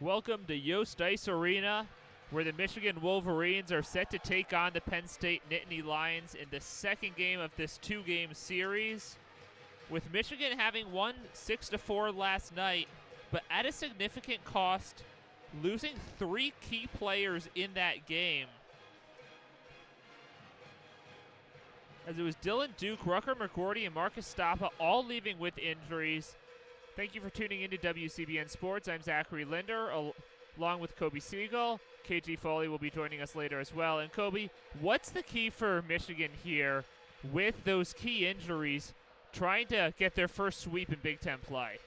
Welcome to Yost Ice Arena, where the Michigan Wolverines are set to take on the Penn State Nittany Lions in the second game of this two-game series. With Michigan having won 6-4 last night, but at a significant cost, losing three key players in that game. As it was Dylan Duke, Rutger McGroarty, and Mark Estapa all leaving with injuries. Thank you for tuning in to WCBN Sports. I'm Zachary Linder, along with Coby Segal. KG Foley will be joining us later as well. And Coby, what's the key for Michigan here with those key injuries, trying to get their first sweep in Big Ten play?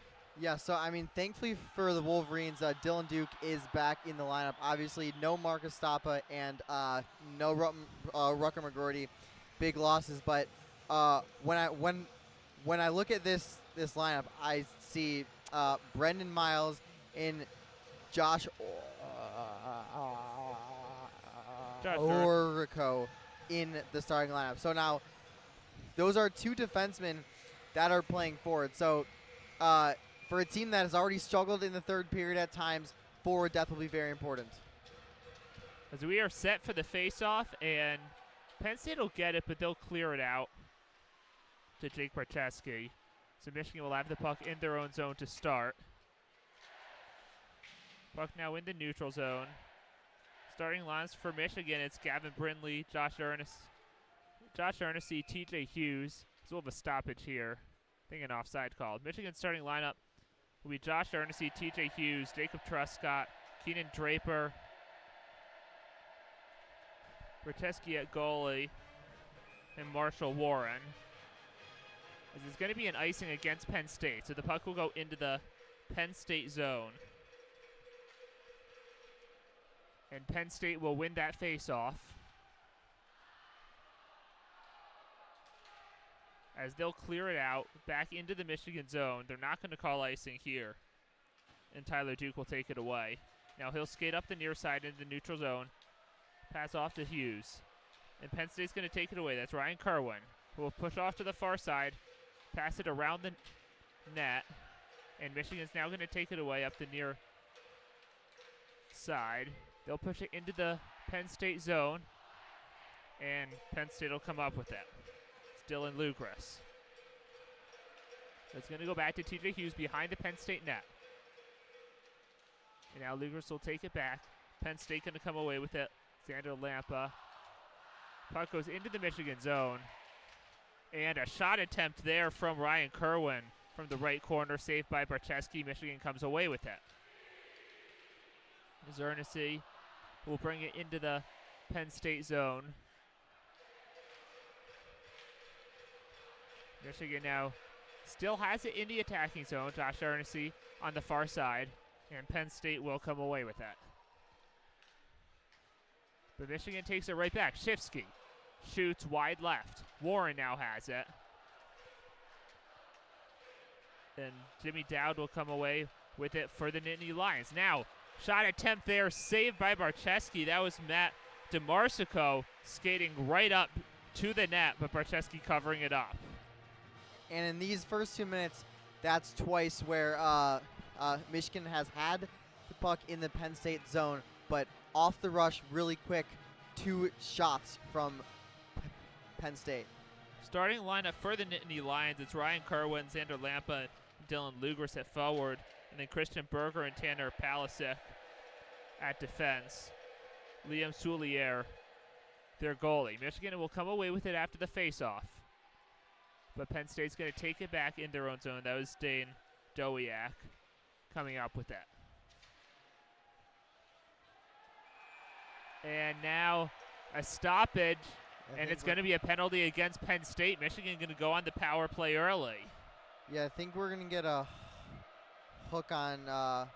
Yeah, so, thankfully for the Wolverines, Dylan Duke is back in the lineup. Obviously, no Mark Estapa and no Rutger McGroarty. Big losses, but when I look at this lineup, I see Brendan Miles and Josh Orico in the starting lineup. So now those are two defensemen that are playing forward. So for a team that has already struggled in the third period at times, forward depth will be very important. As we are set for the face-off, and Penn State will get it, but they'll clear it out to Jake Barczewski. So Michigan will have the puck in their own zone to start. Puck now in the neutral zone. Starting lines for Michigan, it's Gavin Brindley, Josh Earnesty, TJ Hughes. So we'll have a stoppage here. I think an offside call. Michigan's starting lineup will be Josh Earnesty, TJ Hughes, Jacob Truscott, Keenan Draper, Barczewski at goalie, and Marshall Warren. As it's going to be an icing against Penn State, so the puck will go into the Penn State zone. And Penn State will win that face-off, as they'll clear it out back into the Michigan zone. They're not going to call icing here, and Tyler Duke will take it away. Now he'll skate up the near side into the neutral zone, pass off to Hughes, and Penn State's going to take it away. That's Ryan Kerwin, who will push off to the far side, pass it around the net, and Michigan's now going to take it away up the near side. They'll push it into the Penn State zone, and Penn State will come up with it. It's Dylan Lugras. So it's going to go back to TJ Hughes behind the Penn State net. And now Lugras will take it back. Penn State going to come away with it. Xander Lampa. Puck goes into the Michigan zone. And a shot attempt there from Ryan Kerwin from the right corner, saved by Barczewski. Michigan comes away with it. Earnesty will bring it into the Penn State zone. Michigan now still has it in the attacking zone. Josh Earnesty on the far side, and Penn State will come away with that. But Michigan takes it right back. Shifsky shoots wide left. Warren now has it. And Jimmy Dowd will come away with it for the Nittany Lions. Now, shot attempt there, saved by Barczewski. That was Matt DeMarsico skating right up to the net, but Barczewski covering it up. And in these first 2 minutes, that's twice where Michigan has had the puck in the Penn State zone, but off the rush, really quick, two shots from Penn State. Starting lineup for the Nittany Lions, it's Ryan Kerwin, Xander Lampa, Dylan Lugras at forward, and then Christian Berger and Tanner Palisic at defense. Liam Soulier, their goalie. Michigan will come away with it after the faceoff, but Penn State's going to take it back in their own zone. That was Dane Dowiak coming up with that. And now a stoppage, and it's going to be a penalty against Penn State. Michigan going to go on the power play early. Yeah, I think we're going to get a hook on on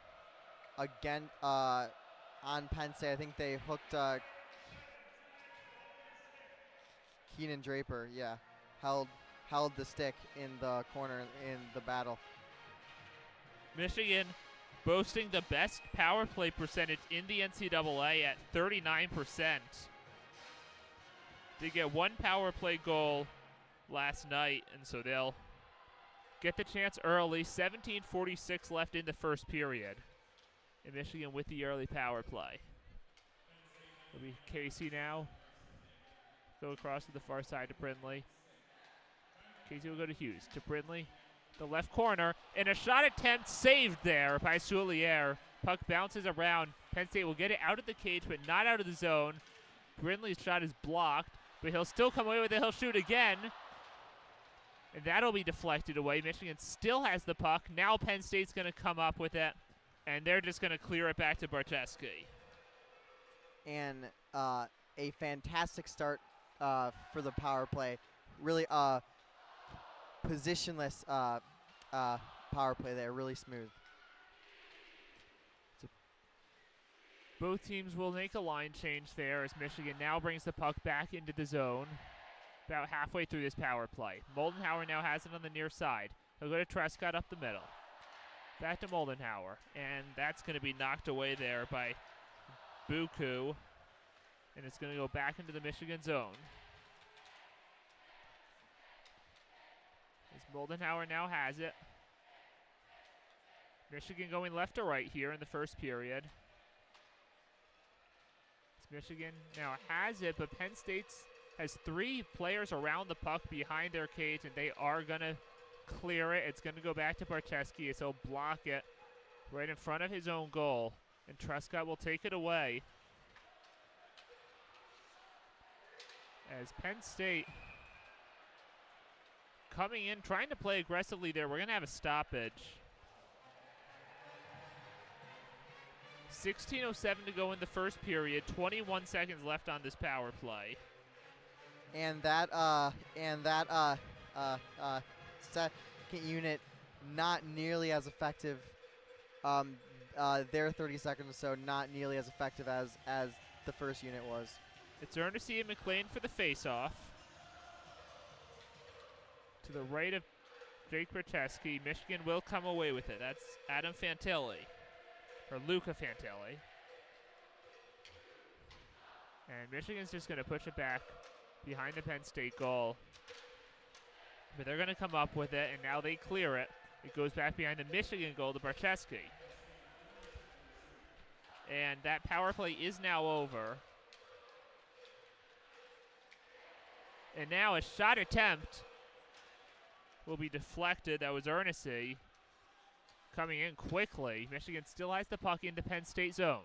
Penn State. I think they hooked Keenan Draper. Yeah, held the stick in the corner in the battle. Michigan boasting the best power play percentage in the NCAA at 39%. They get one power play goal last night, and so they'll get the chance early. 17:46 left in the first period. And Michigan with the early power play. It'll be Casey now. Go across to the far side to Brindley. Casey will go to Hughes. To Brindley. The left corner. And a shot attempt saved there by Soulier. Puck bounces around. Penn State will get it out of the cage, but not out of the zone. Brindley's shot is blocked, but he'll still come away with it. He'll shoot again. And that'll be deflected away. Michigan still has the puck. Now Penn State's going to come up with it, and they're just going to clear it back to Barczewski. And a fantastic start for the power play. Really positionless power play there. Really smooth. Both teams will make a line change there as Michigan now brings the puck back into the zone about halfway through this power play. Moldenhauer now has it on the near side. He'll go to Trescott up the middle. Back to Moldenhauer, and that's going to be knocked away there by Buku, and it's going to go back into the Michigan zone. As Moldenhauer now has it. Michigan going left to right here in the first period. Michigan now has it, but Penn State has 3 players around the puck behind their cage, and they are going to clear it. It's going to go back to Barczewski as he'll block it right in front of his own goal, and Trescott will take it away. As Penn State coming in, trying to play aggressively there. We're going to have a stoppage. 16:07 to go in the first period. 21 seconds left on this power play. And that second unit not nearly as effective. Their 30 seconds or so not nearly as effective as the first unit was. It's Ernest and McLean for the faceoff. To the right of Jake Barczewski. Michigan will come away with it. That's Adam Fantilli. Or Luca Fantilli. And Michigan's just going to push it back behind the Penn State goal. But they're going to come up with it, and now they clear it. It goes back behind the Michigan goal to Barczewski. And that power play is now over. And now a shot attempt will be deflected. That was Ernest coming in quickly. Michigan still has the puck in the Penn State zone.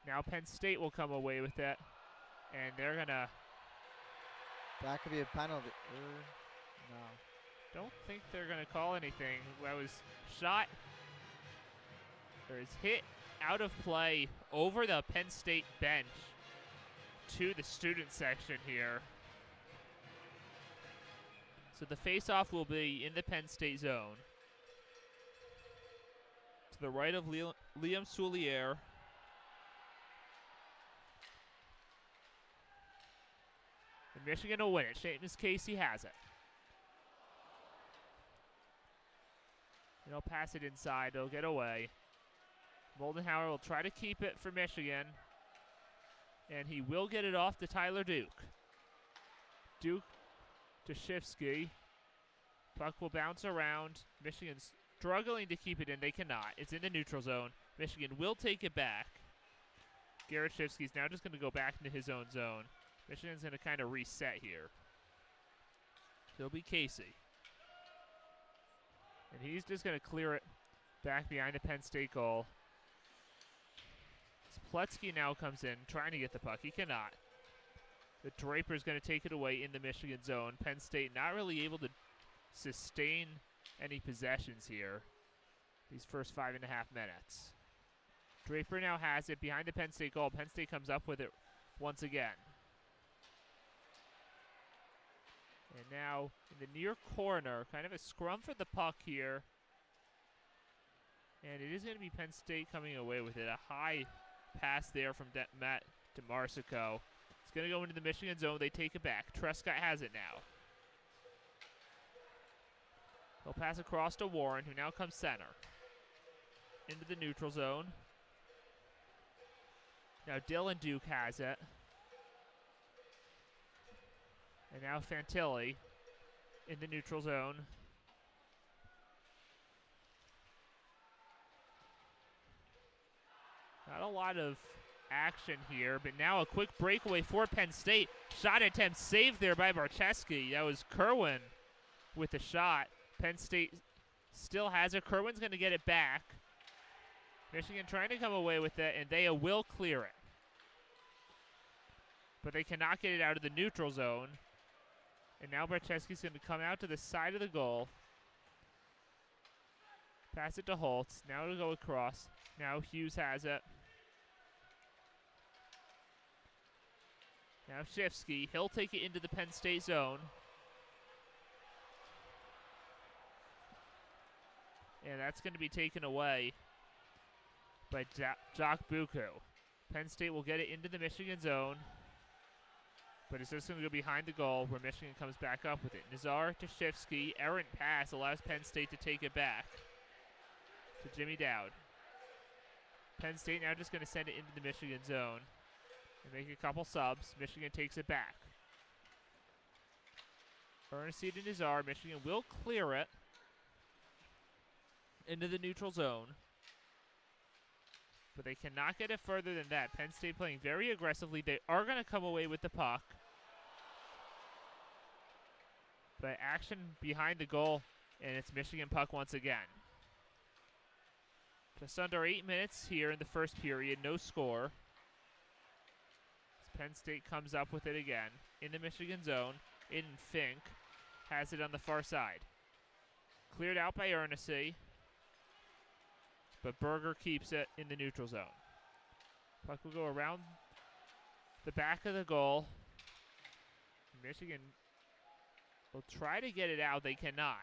Now Penn State will come away with it, and they're going to... That could be a penalty. No. Don't think they're going to call anything. That was shot, or is hit out of play over the Penn State bench to the student section here. So the faceoff will be in the Penn State zone. To the right of Liam Soulier. And Michigan will win it. Seamus Casey has it. And he'll pass it inside. They'll get away. Moldenhauer will try to keep it for Michigan. And he will get it off to Tyler Duke. Duke to Shifsky. Puck will bounce around. Michigan's struggling to keep it in. They cannot. It's in the neutral zone. Michigan will take it back. Garrett Shifsky's now just going to go back into his own zone. Michigan's going to kind of reset here. It'll be Casey. And he's just going to clear it back behind the Penn State goal. Pletzky now comes in, trying to get the puck. He cannot. The Draper's going to take it away in the Michigan zone. Penn State not really able to sustain any possessions here these first 5.5 minutes. Draper now has it behind the Penn State goal. Penn State comes up with it once again. And now in the near corner, kind of a scrum for the puck here. And it is going to be Penn State coming away with it. A high pass there from Matt DeMarsico. It's going to go into the Michigan zone. They take it back. Trescott has it now. He'll pass across to Warren, who now comes center. Into the neutral zone. Now Dylan Duke has it. And now Fantilli in the neutral zone. Not a lot of action here, but now a quick breakaway for Penn State. Shot attempt saved there by Barczewski. That was Kerwin with the shot. Penn State still has it. Kerwin's going to get it back. Michigan trying to come away with it, and they will clear it. But they cannot get it out of the neutral zone. And now Barczewski's going to come out to the side of the goal. Pass it to Holtz. Now it'll go across. Now Hughes has it. Now Shifsky. He'll take it into the Penn State zone. And that's going to be taken away by Jock Buku. Penn State will get it into the Michigan zone. But it's just going to go behind the goal where Michigan comes back up with it. Nazar to Shifsky. Errant pass allows Penn State to take it back to Jimmy Dowd. Penn State now just going to send it into the Michigan zone and make a couple subs. Michigan takes it back. Ernestine to Nazar. Michigan will clear it into the neutral zone. But they cannot get it further than that. Penn State playing very aggressively. They are going to come away with the puck. But action behind the goal, and it's Michigan puck once again. Just under 8 minutes here in the first period. No score. As Penn State comes up with it again. In the Michigan zone. In Fink. Has it on the far side. Cleared out by Ernestine. But Berger keeps it in the neutral zone. Puck will go around the back of the goal. Michigan will try to get it out. They cannot.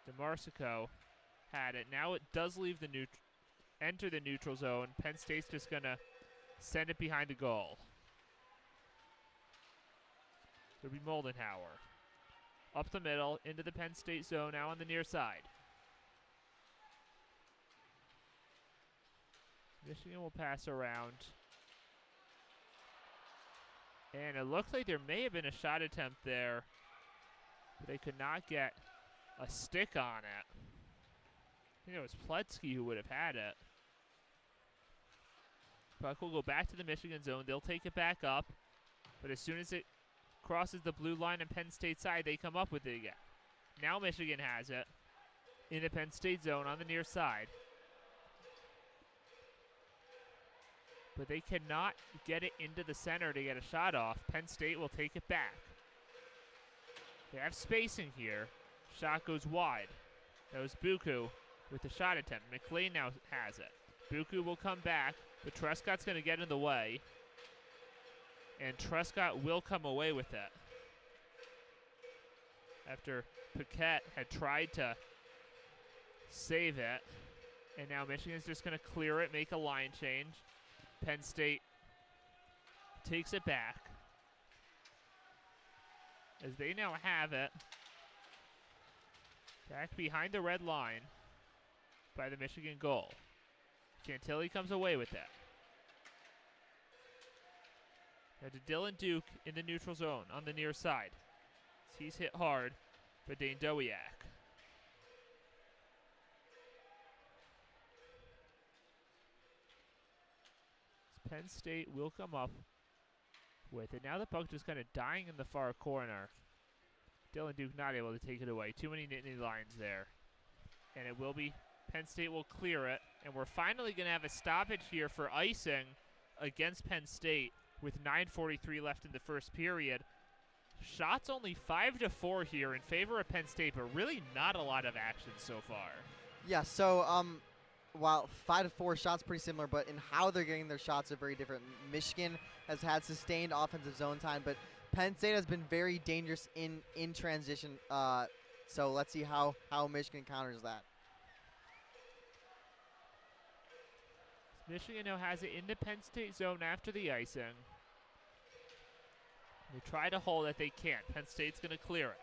DeMarsico had it. Now it does leave the enter the neutral zone. Penn State's just going to send it behind the goal. It'll be Moldenhauer. Up the middle, into the Penn State zone, now on the near side. Michigan will pass around. And it looks like there may have been a shot attempt there, but they could not get a stick on it. I think it was Pletsky who would have had it. Puck will go back to the Michigan zone. They'll take it back up, but as soon as it crosses the blue line on Penn State side, they come up with it again. Now Michigan has it in the Penn State zone on the near side. But they cannot get it into the center to get a shot off. Penn State will take it back. They have spacing here. Shot goes wide. That was Buku with the shot attempt. McLean now has it. Buku will come back, but Trescott's going to get in the way. And Trescott will come away with it. After Paquette had tried to save it. And now Michigan's just going to clear it, make a line change. Penn State takes it back as they now have it back behind the red line by the Michigan goal. Chantilly comes away with that. Now to Dylan Duke in the neutral zone on the near side. He's hit hard by Dane Dowiak. Penn State will come up with it. Now the puck just kind of dying in the far corner. Dylan Duke not able to take it away. Too many Nittany Lions there. And it will be, Penn State will clear it. And we're finally going to have a stoppage here for icing against Penn State with 9:43 left in the first period. Shots only 5-4 here in favor of Penn State, but really not a lot of action so far. Yeah, so while 5-4 shots pretty similar, but in how they're getting their shots are very different. Michigan has had sustained offensive zone time, but Penn State has been very dangerous in transition. So let's see how Michigan counters that. Michigan now has it in the Penn State zone after the icing. They try to hold it, they can't. Penn State's going to clear it.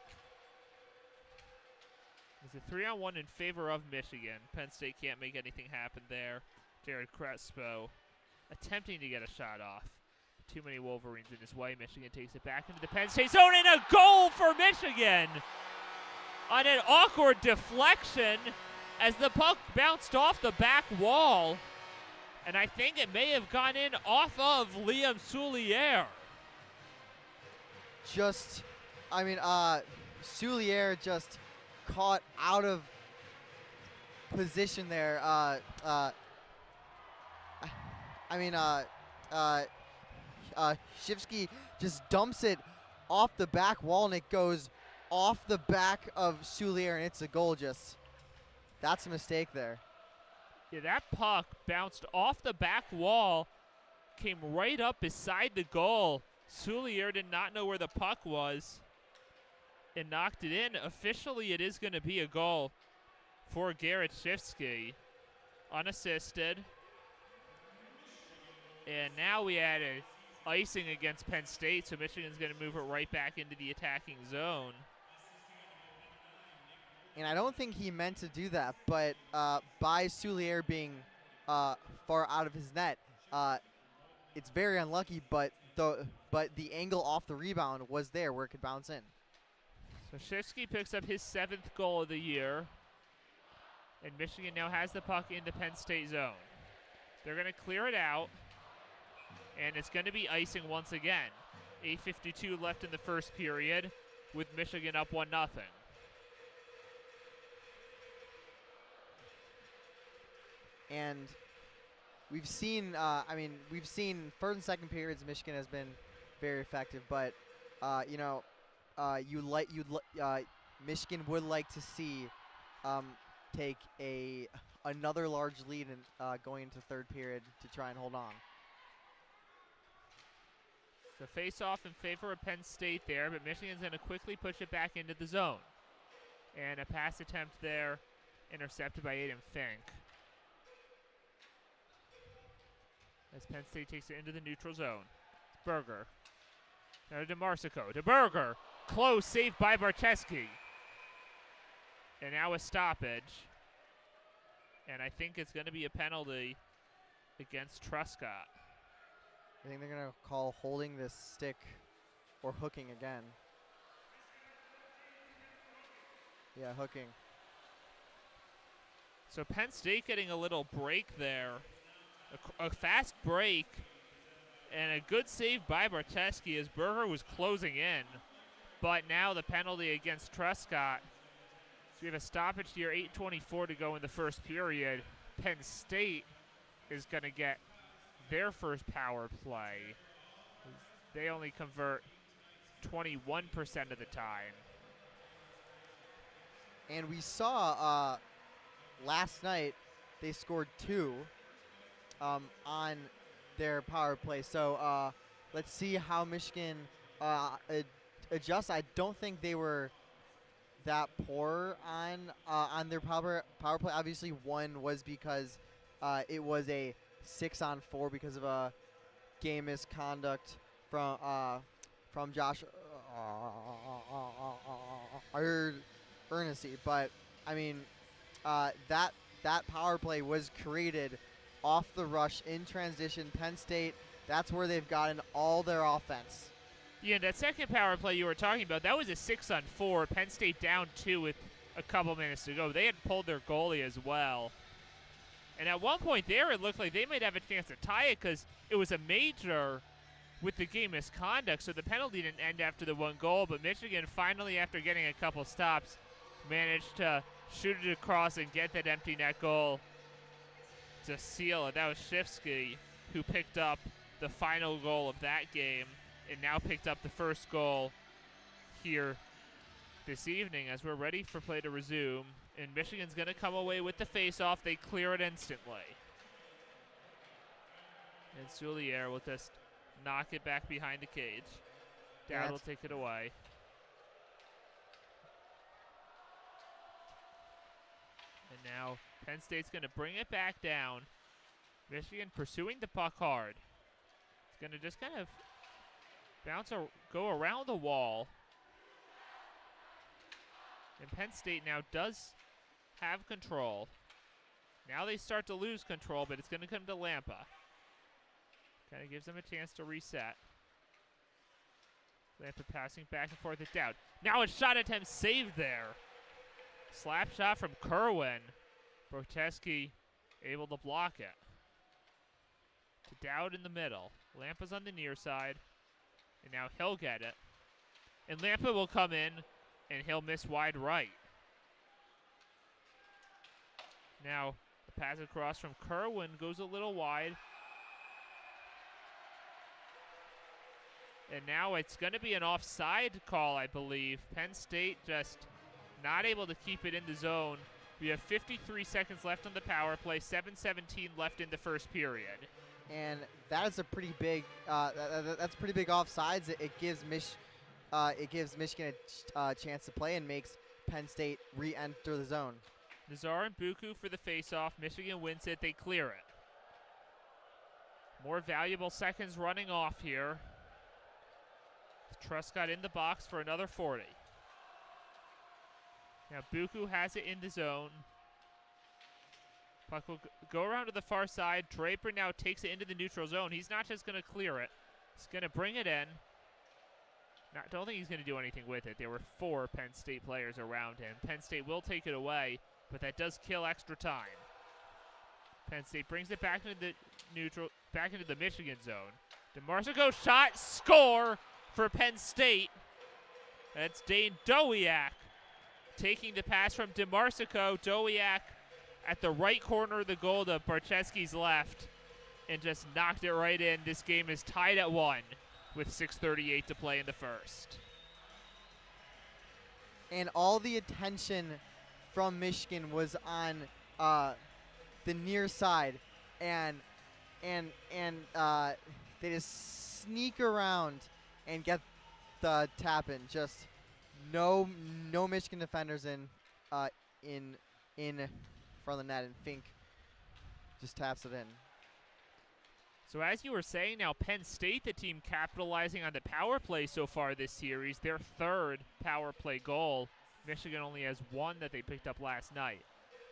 It's a 3-on-1 in favor of Michigan. Penn State can't make anything happen there. Jared Crespo attempting to get a shot off. Too many Wolverines in his way. Michigan takes it back into the Penn State zone, and a goal for Michigan on an awkward deflection as the puck bounced off the back wall And I think it may have gone in off of Liam Soulier. Soulier just caught out of position there. Shifsky just dumps it off the back wall, and it goes off the back of Soulier, and it's a goal. That's a mistake there. Yeah, that puck bounced off the back wall, came right up beside the goal. Soulier did not know where the puck was and knocked it in. Officially, it is going to be a goal for Garrett Shifsky, unassisted. And now we had a icing against Penn State, so Michigan's going to move it right back into the attacking zone. And I don't think he meant to do that, but by Soulier being far out of his net, it's very unlucky, but the angle off the rebound was there where it could bounce in. So Shifsky picks up his 7th goal of the year, and Michigan now has the puck in the Penn State zone. They're going to clear it out, and it's going to be icing once again. 8:52 left in the first period with Michigan up 1-0. And we've seen first and second periods Michigan has been very effective, but Michigan would like to see take another large lead and going into third period to try and hold on. So face off in favor of Penn State there, but Michigan's going to quickly push it back into the zone. And a pass attempt there intercepted by Aiden Fink. As Penn State takes it into the neutral zone. It's Berger. Now to DeMarsico. To Berger. Close, saved by Barteski. And now a stoppage. And I think it's going to be a penalty against Truscott. I think they're going to call holding this stick or hooking again. Yeah, hooking. So Penn State getting a little break there. A fast break and a good save by Barteski as Berger was closing in. But now the penalty against Truscott. So we have a stoppage here, 8:24 to go in the first period. Penn State is going to get their first power play. They only convert 21% of the time. And we saw last night they scored 2 on their power play. So let's see how Michigan adjusts. I don't think they were that poor on their power play. Obviously, one was because it was a 6-on-4 because of a game misconduct from Josh Ernesti. But I mean, that power play was created off the rush in transition. Penn State, that's where they've gotten all their offense. Yeah, that second power play you were talking about, that was a 6-on-4. Penn State down 2 with a couple minutes to go. They had pulled their goalie as well. And at one point there, it looked like they might have a chance to tie it because it was a major with the game misconduct. So the penalty didn't end after the 1 goal. But Michigan finally, after getting a couple stops, managed to shoot it across and get that empty net goal to seal it. That was Shifsky who picked up the final goal of that game and now picked up the first goal here this evening as we're ready for play to resume. And Michigan's going to come away with the face-off. They clear it instantly. And Soulier will just knock it back behind the cage. Dowd will take it away. And now Penn State's going to bring it back down. Michigan pursuing the puck hard. It's going to just kind of go around the wall. And Penn State now does have control. Now they start to lose control, but it's going to come to Lampa. Kind of gives them a chance to reset. Lampa passing back and forth at Dowd. Now a shot attempt saved there. Slap shot from Kerwin. Barteski able to block it. to Dowd in the middle. Lampa's on the near side, and now he'll get it. And Lampa will come in, and he'll miss wide right. Now, the pass across from Kerwin goes a little wide. And now it's going to be an offside call, I believe. Penn State just not able to keep it in the zone. We have 53 seconds left on the power play, 7:17 left in the first period. And that is a pretty big. That's pretty big offsides. It gives Michigan a chance to play and makes Penn State re-enter the zone. Nazar and Buku for the face-off. Michigan wins it. They clear it. More valuable seconds running off here. Truscott in the box for another 40. Now Buku has it in the zone. Puck will go around to the far side. Draper now takes it into the neutral zone. He's not just going to clear it. He's going to bring it in. Don't think he's going to do anything with it. There were 4 Penn State players around him. Penn State will take it away, but that does kill extra time. Penn State brings it back into the neutral, back into the Michigan zone. DeMarsico shot, score for Penn State. That's Dane Dowiak taking the pass from DeMarsico. Dowiak at the right corner of the goal to Barczewski's left and just knocked it right in. This game is tied at 1 with 6:38 to play in the first. And all the attention from Michigan was on the near side, and they just sneak around and get the tap in. Just no Michigan defenders in front of the net, and Fink just taps it in. So as you were saying, now Penn State, the team capitalizing on the power play so far this series, their 3rd power play goal. Michigan only has 1 that they picked up last night.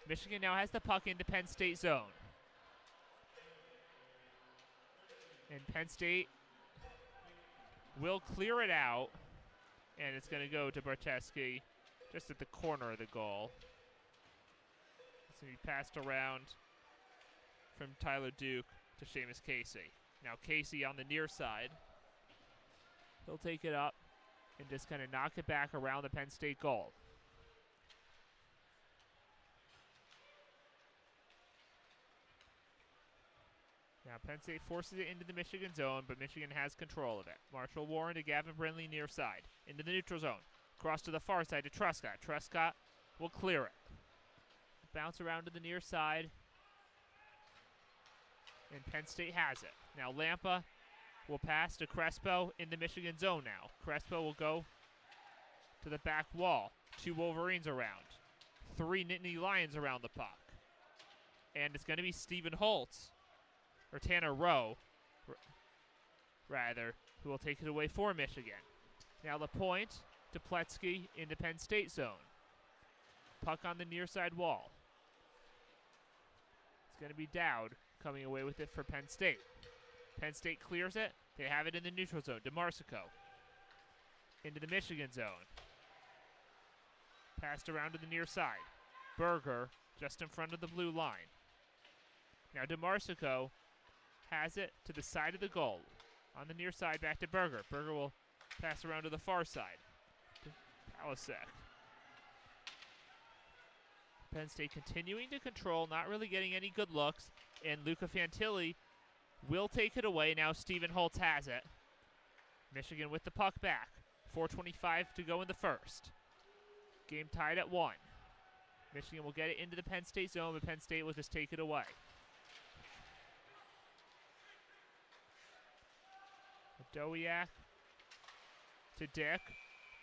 Michigan now has the puck into Penn State zone. And Penn State will clear it out, and it's going to go to Barczewski just at the corner of the goal. It's going to be passed around from Tyler Duke to Seamus Casey. Now Casey on the near side. He'll take it up and just kind of knock it back around the Penn State goal. Now Penn State forces it into the Michigan zone, but Michigan has control of it. Marshall Warren to Gavin Brindley near side. Into the neutral zone. Cross to the far side to Truscott. Truscott will clear it. Bounce around to the near side. And Penn State has it. Now Lampa will pass to Crespo in the Michigan zone now. Crespo will go to the back wall. 2 Wolverines around. 3 Nittany Lions around the puck. And it's going to be Stephen Holtz, or Tanner Rowe, rather, who will take it away for Michigan. Now the point to Pletsky in the Penn State zone. Puck on the near side wall. It's going to be Dowd coming away with it for Penn State. Penn State clears it. They have it in the neutral zone. DeMarsico into the Michigan zone. Passed around to the near side. Berger just in front of the blue line. Now DeMarsico has it to the side of the goal. On the near side, back to Berger. Berger will pass around to the far side. Palasek. Penn State continuing to control, not really getting any good looks. And Luca Fantilli will take it away. Now Stephen Holtz has it. Michigan with the puck back. 4:25 to go in the first. Game tied at 1. Michigan will get it into the Penn State zone, but Penn State will just take it away. Dowiak to Dick.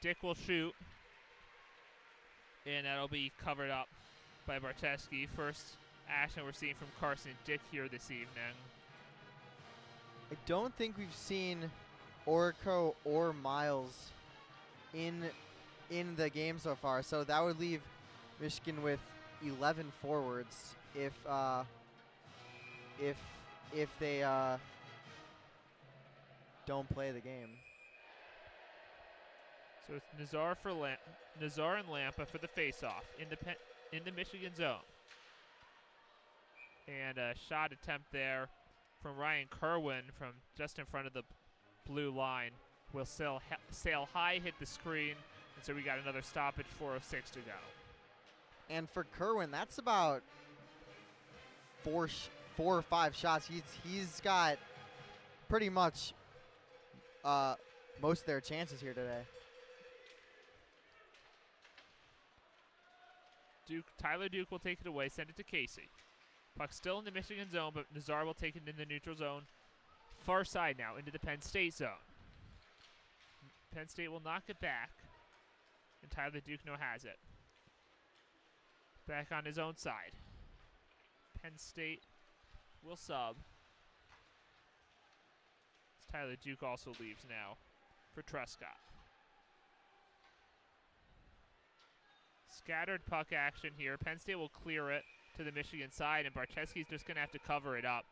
Dick will shoot. And that'll be covered up by Barczewski. First action we're seeing from Carson Dick here this evening. I don't think we've seen Orko or Miles in the game so far, so that would leave Michigan with 11 forwards if they don't play the game. So it's Nazar and Lampa for the face-off in the Michigan zone. And a shot attempt there from Ryan Kerwin from just in front of the blue line will sail high, hit the screen, and so we got another stoppage, 4:06 to go. And for Kerwin, that's about four or five shots. He's got pretty much most of their chances here today. Tyler Duke will take it away, send it to Casey. Puck still in the Michigan zone, but Nazar will take it in the neutral zone. Far side now into the Penn State zone. Penn State will knock it back, and Tyler Duke now has it. Back on his own side. Penn State will sub. Tyler Duke also leaves now for Truscott. Scattered puck action here. Penn State will clear it to the Michigan side, and Barczewski's just going to have to cover it up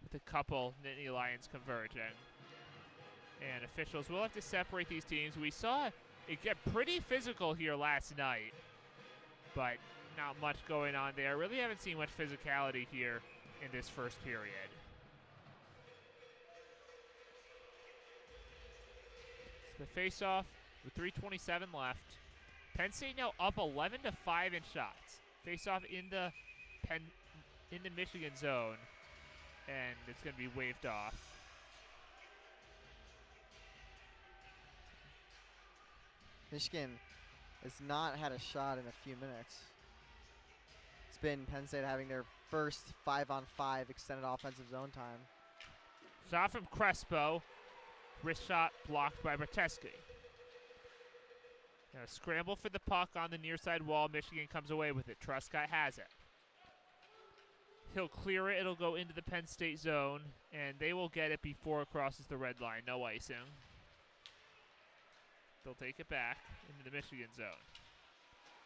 with a couple Nittany Lions converging. And officials will have to separate these teams. We saw it get pretty physical here last night, but not much going on there. Really haven't seen much physicality here in this first period. So the face-off with 3:27 left. Penn State now up 11-5 in shots. Face-off in the Michigan zone, and it's going to be waved off. Michigan has not had a shot in a few minutes. It's been Penn State having their first 5-on-5 extended offensive zone time. Shot from Crespo. Wrist shot blocked by Barczewski. Now scramble for the puck on the near side wall. Michigan comes away with it. Truscott has it. He'll clear it. It'll go into the Penn State zone, and they will get it before it crosses the red line. No icing. They'll take it back into the Michigan zone.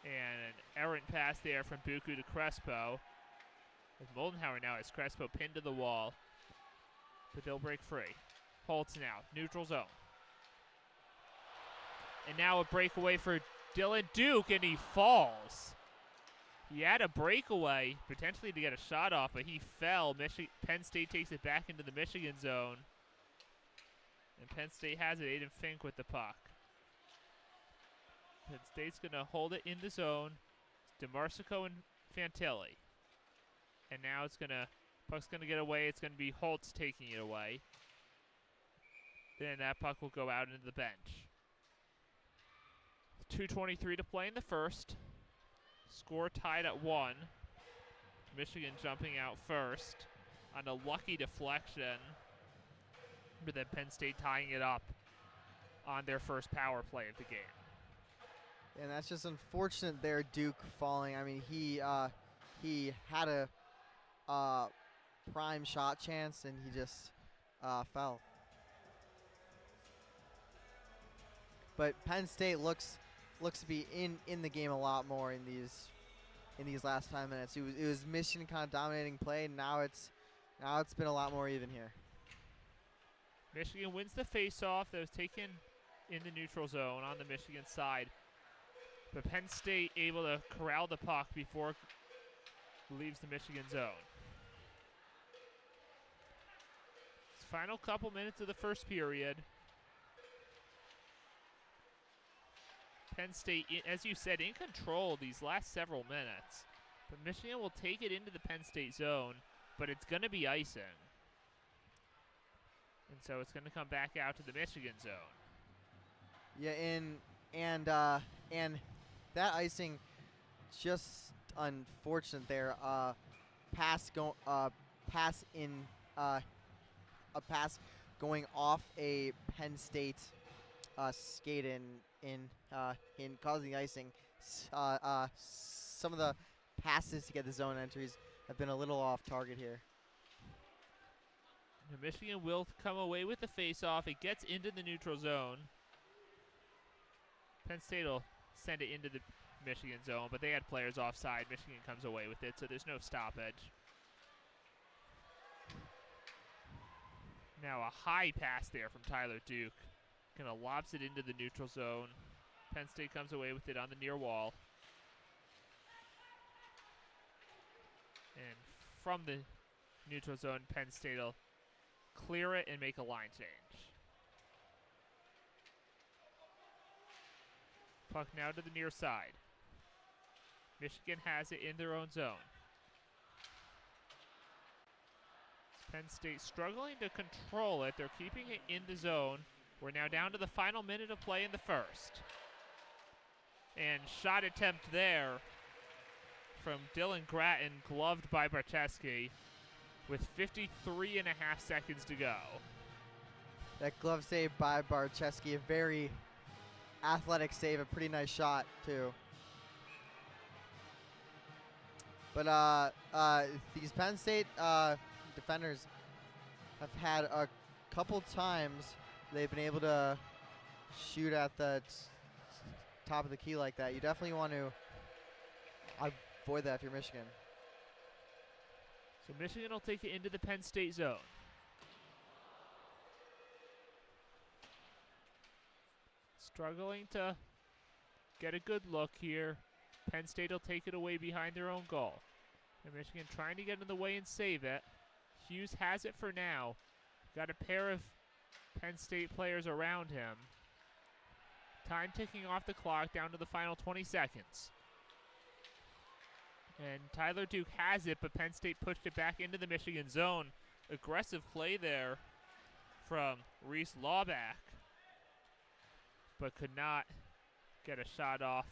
And an errant pass there from Buku to Crespo. With Moldenhauer now has Crespo pinned to the wall. But they'll break free. Holtz now, neutral zone. And now a breakaway for Dylan Duke, and he falls. He had a breakaway, potentially to get a shot off, but he fell. Penn State takes it back into the Michigan zone. And Penn State has it, Aiden Fink with the puck. Penn State's going to hold it in the zone. It's DeMarsico and Fantilli. And now puck's going to get away. It's going to be Holtz taking it away. Then that puck will go out into the bench. 2:23 to play in the first. Score tied at 1. Michigan jumping out first on a lucky deflection. But then Penn State tying it up on their first power play of the game. And that's just unfortunate there, Duke falling. I mean, he had a prime shot chance, and he just fell. But Penn State looks to be in the game a lot more in these last 5 minutes. It was Michigan kind of dominating play, and now it's been a lot more even here. Michigan wins the face-off that was taken in the neutral zone on the Michigan side. But Penn State able to corral the puck before it leaves the Michigan zone. Final couple minutes of the first period. Penn State, as you said, in control these last several minutes. But Michigan will take it into the Penn State zone, but it's going to be icing. And so it's going to come back out to the Michigan zone. Yeah, and that icing, just unfortunate there. A pass going off a Penn State skate in causing the icing. Some of the passes to get the zone entries have been a little off target here. Michigan will come away with the face-off. It gets into the neutral zone. Penn State will send it into the Michigan zone, but they had players offside. Michigan comes away with it, so there's no stoppage. Now a high pass there from Tyler Duke. Kind of lobs it into the neutral zone. Penn State comes away with it on the near wall. And from the neutral zone, Penn State will clear it and make a line change. Puck now to the near side. Michigan has it in their own zone. Penn State struggling to control it. They're keeping it in the zone. We're now down to the final minute of play in the first. And shot attempt there from Dylan Gratton, gloved by Barczewski, with 53 and a half seconds to go. That glove save by Barczewski, a very athletic save, a pretty nice shot too. But these Penn State defenders have had a couple times they've been able to shoot at the top of the key like that. You definitely want to avoid that if you're Michigan. So Michigan will take it into the Penn State zone. Struggling to get a good look here. Penn State will take it away behind their own goal. And Michigan trying to get in the way and save it. Hughes has it for now. Got a pair of Penn State players around him. Time ticking off the clock down to the final 20 seconds. And Tyler Duke has it, but Penn State pushed it back into the Michigan zone. Aggressive play there from Reese Lawback, but could not get a shot off.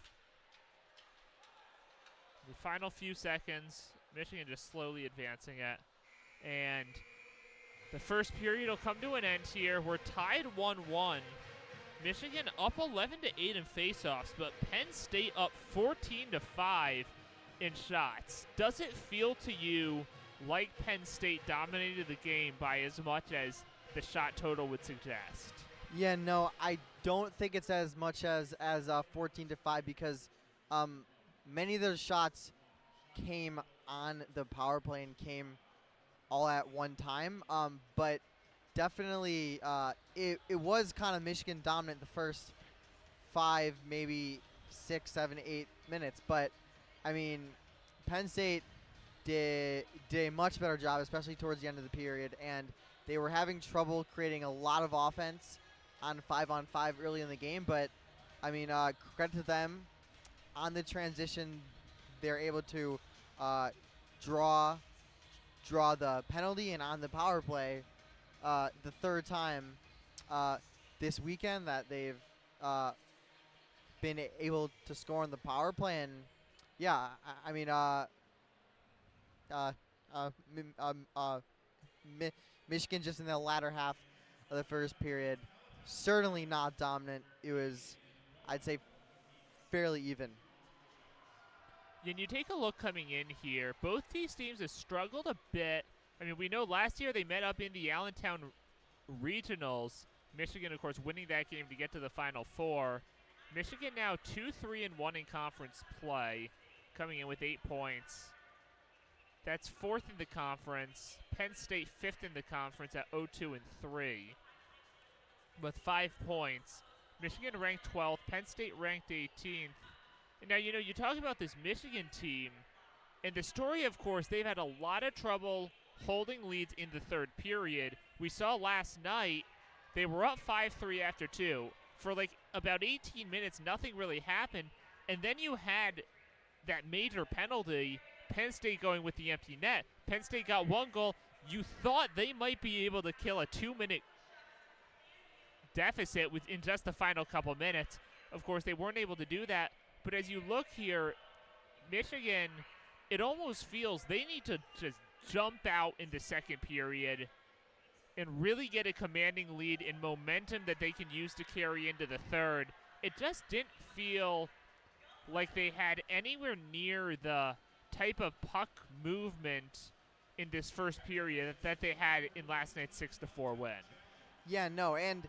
The final few seconds, Michigan just slowly advancing it. And the first period will come to an end here. We're tied 1-1. Michigan up 11-8 in faceoffs, but Penn State up 14-5 in shots. Does it feel to you like Penn State dominated the game by as much as the shot total would suggest? Yeah, no, I don't think it's as much as 14-5 because many of those shots came on the power play and came all at one time. But definitely it was kind of Michigan dominant the first 5, maybe 6, 7, 8 minutes. But, I mean, Penn State did a much better job, especially towards the end of the period. And they were having trouble creating a lot of offense on 5-on-5 early in the game. But, I mean, credit to them. On the transition, they're able to draw the penalty, and on the power play, the third time this weekend that they've been able to score on the power play. And yeah, I mean, Michigan just in the latter half of the first period, certainly not dominant. It was, I'd say, fairly even. And you take a look coming in here, both these teams have struggled a bit. I mean, we know last year they met up in the Allentown Regionals. Michigan, of course, winning that game to get to the Final Four. Michigan now 2-3-1 in conference play, coming in with 8 points. That's 4th in the conference. Penn State 5th in the conference at 0-2-3 with 5 points. Michigan ranked 12th. Penn State ranked 18th. And now, you know, you talk about this Michigan team, and the story, of course, they've had a lot of trouble holding leads in the third period. We saw last night they were up 5-3 after 2. For like about 18 minutes, nothing really happened. And then you had that major penalty, Penn State going with the empty net. Penn State got 1 goal. You thought they might be able to kill a 2-minute deficit within just the final couple minutes. Of course, they weren't able to do that. But as you look here, Michigan, it almost feels they need to just jump out in the second period and really get a commanding lead and momentum that they can use to carry into the third. It just didn't feel like they had anywhere near the type of puck movement in this first period that they had in last night's 6-4 win. Yeah, no, and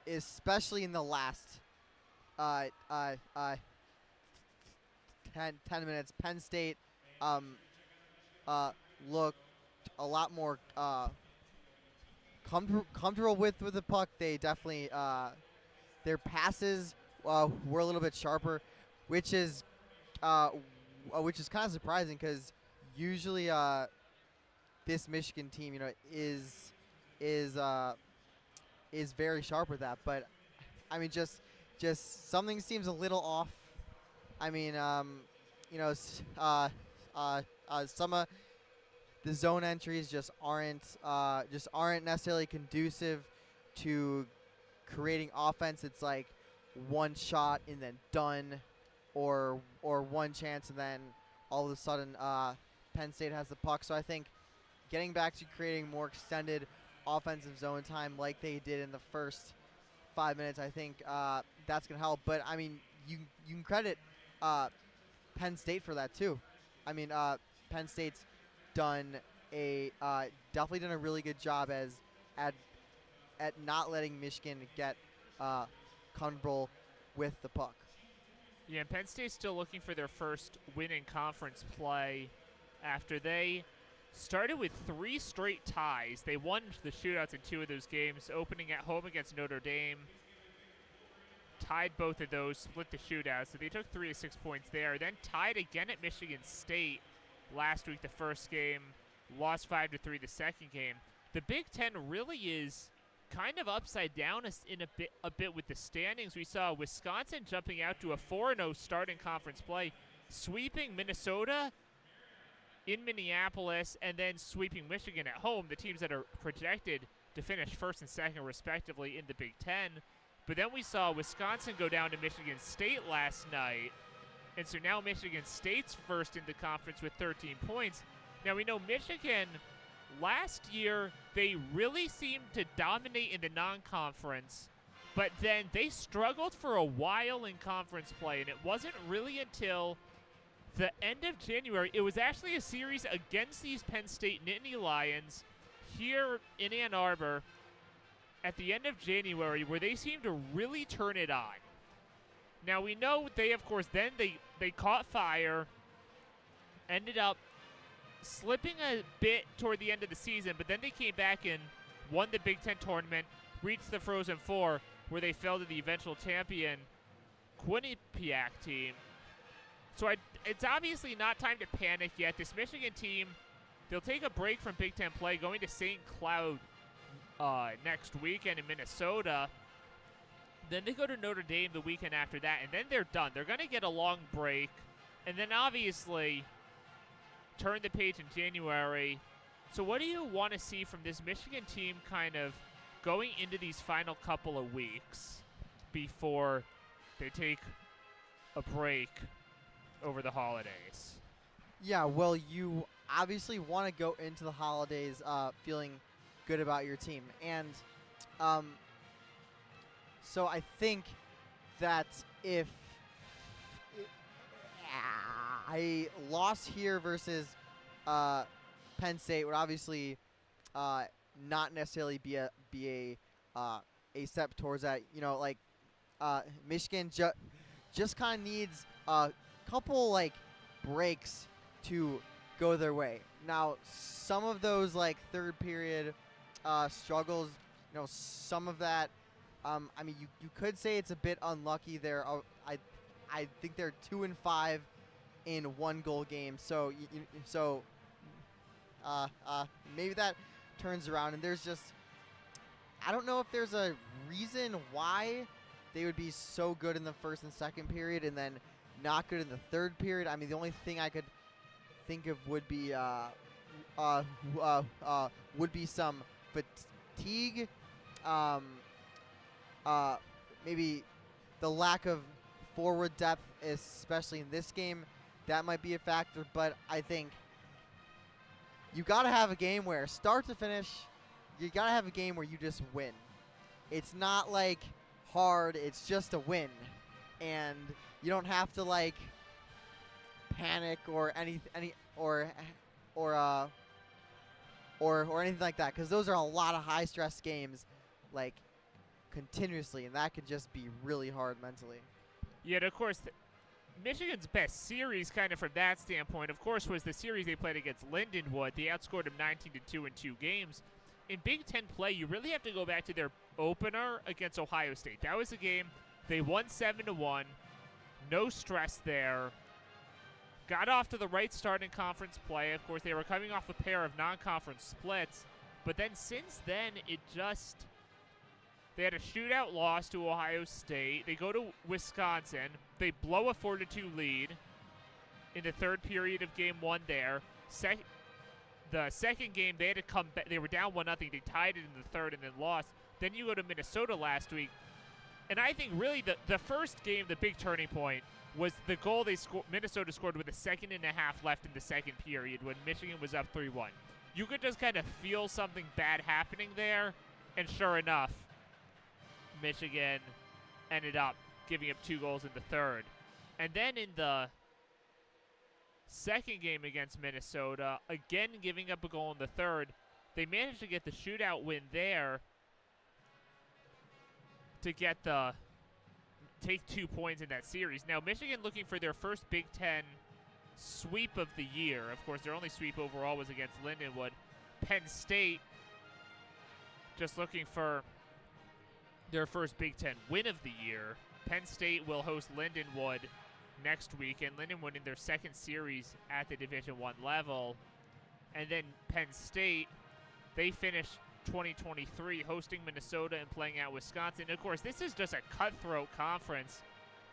especially in the last 10 minutes, Penn State looked a lot more comfortable with the puck. They definitely their passes were a little bit sharper, which is kind of surprising because usually this Michigan team, is very sharp with that. But I mean, just something seems a little off. I mean, some of the zone entries just aren't necessarily conducive to creating offense. It's like one shot and then done, or one chance and then all of a sudden Penn State has the puck. So I think getting back to creating more extended offensive zone time like they did in the first 5 minutes, I think that's going to help. But, I mean, you can credit Penn State for that too. I mean, Penn State's definitely done a really good job at not letting Michigan get comfortable with the puck. Yeah, and Penn State's still looking for their first win in conference play after they started with 3 straight ties. They won the shootouts in 2 of those games, opening at home against Notre Dame. Tied both of those, split the shootout, so they took 3 of 6 points there. Then tied again at Michigan State last week, the first game. Lost 5-3 the second game. The Big Ten really is kind of upside down a bit with the standings. We saw Wisconsin jumping out to a 4-0 start in conference play, sweeping Minnesota in Minneapolis, and then sweeping Michigan at home, the teams that are projected to finish first and second respectively in the Big Ten. But then we saw Wisconsin go down to Michigan State last night, and so now Michigan State's first in the conference with 13 points. Now we know Michigan, last year, they really seemed to dominate in the non-conference, but then they struggled for a while in conference play, and it wasn't really until the end of January. It was actually a series against these Penn State Nittany Lions here in Ann Arbor at the end of January where they seemed to really turn it on. Now we know they, of course, then they caught fire, ended up slipping a bit toward the end of the season, but then they came back and won the Big Ten tournament, reached the Frozen Four, where they fell to the eventual champion Quinnipiac team. So it's obviously not time to panic yet. This Michigan team, they'll take a break from Big Ten play, going to St. Cloud next weekend in Minnesota. Then they go to Notre Dame the weekend after that, and then they're done. They're going to get a long break, and then obviously turn the page in January. So what do you want to see from this Michigan team kind of going into these final couple of weeks before they take a break over the holidays? Yeah, well, you obviously want to go into the holidays feeling good about your team. And so I think that if a loss here versus Penn State would obviously not necessarily be a step towards that. Michigan just kind of needs a couple breaks to go their way. Now, some of those third period struggles, some of that. I mean, you could say it's a bit unlucky there. I think they're 2-5 in 1-goal games. So maybe that turns around. And there's just, I don't know if there's a reason why they would be so good in the first and second period and then not good in the third period. I mean, the only thing I could think of would be some fatigue. Maybe the lack of forward depth, especially in this game, that might be a factor. But I think you got to have a game where, start to finish, you got to have a game where you just win. It's not hard, it's just a win. And you don't have to panic or anything or anything like that, because those are a lot of high stress games continuously, and that could just be really hard mentally. Yeah, and of course, Michigan's best series kind of from that standpoint, of course, was the series they played against Lindenwood. They outscored them 19-2 in 2 games. In Big Ten play, you really have to go back to their opener against Ohio State. That was a game they won 7-1. No stress there. got off to the right start in conference play. Of course, they were coming off a pair of non-conference splits, but then since then, they had a shootout loss to Ohio State. They go to Wisconsin. They blow a 4-2 lead in the third period of game 1 there. The second game, they had to come back. They were down 1-0. They tied it in the third and then lost. Then you go to Minnesota last week. And I think really the first game, the big turning point, was the goal Minnesota scored with a second and a half left in the second period when Michigan was up 3-1. You could just kind of feel something bad happening there, and sure enough, Michigan ended up giving up 2 goals in the third. And then in the second game against Minnesota, again giving up a goal in the third, they managed to get the shootout win there to take 2 points in that series. Now, Michigan looking for their first Big Ten sweep of the year. Of course, their only sweep overall was against Lindenwood. Penn State just looking for their first Big Ten win of the year. Penn State will host Lindenwood next week, and Lindenwood in their second series at the Division I level. And then Penn State, they finished 2023 hosting Minnesota and playing at Wisconsin. Of course, this is just a cutthroat conference.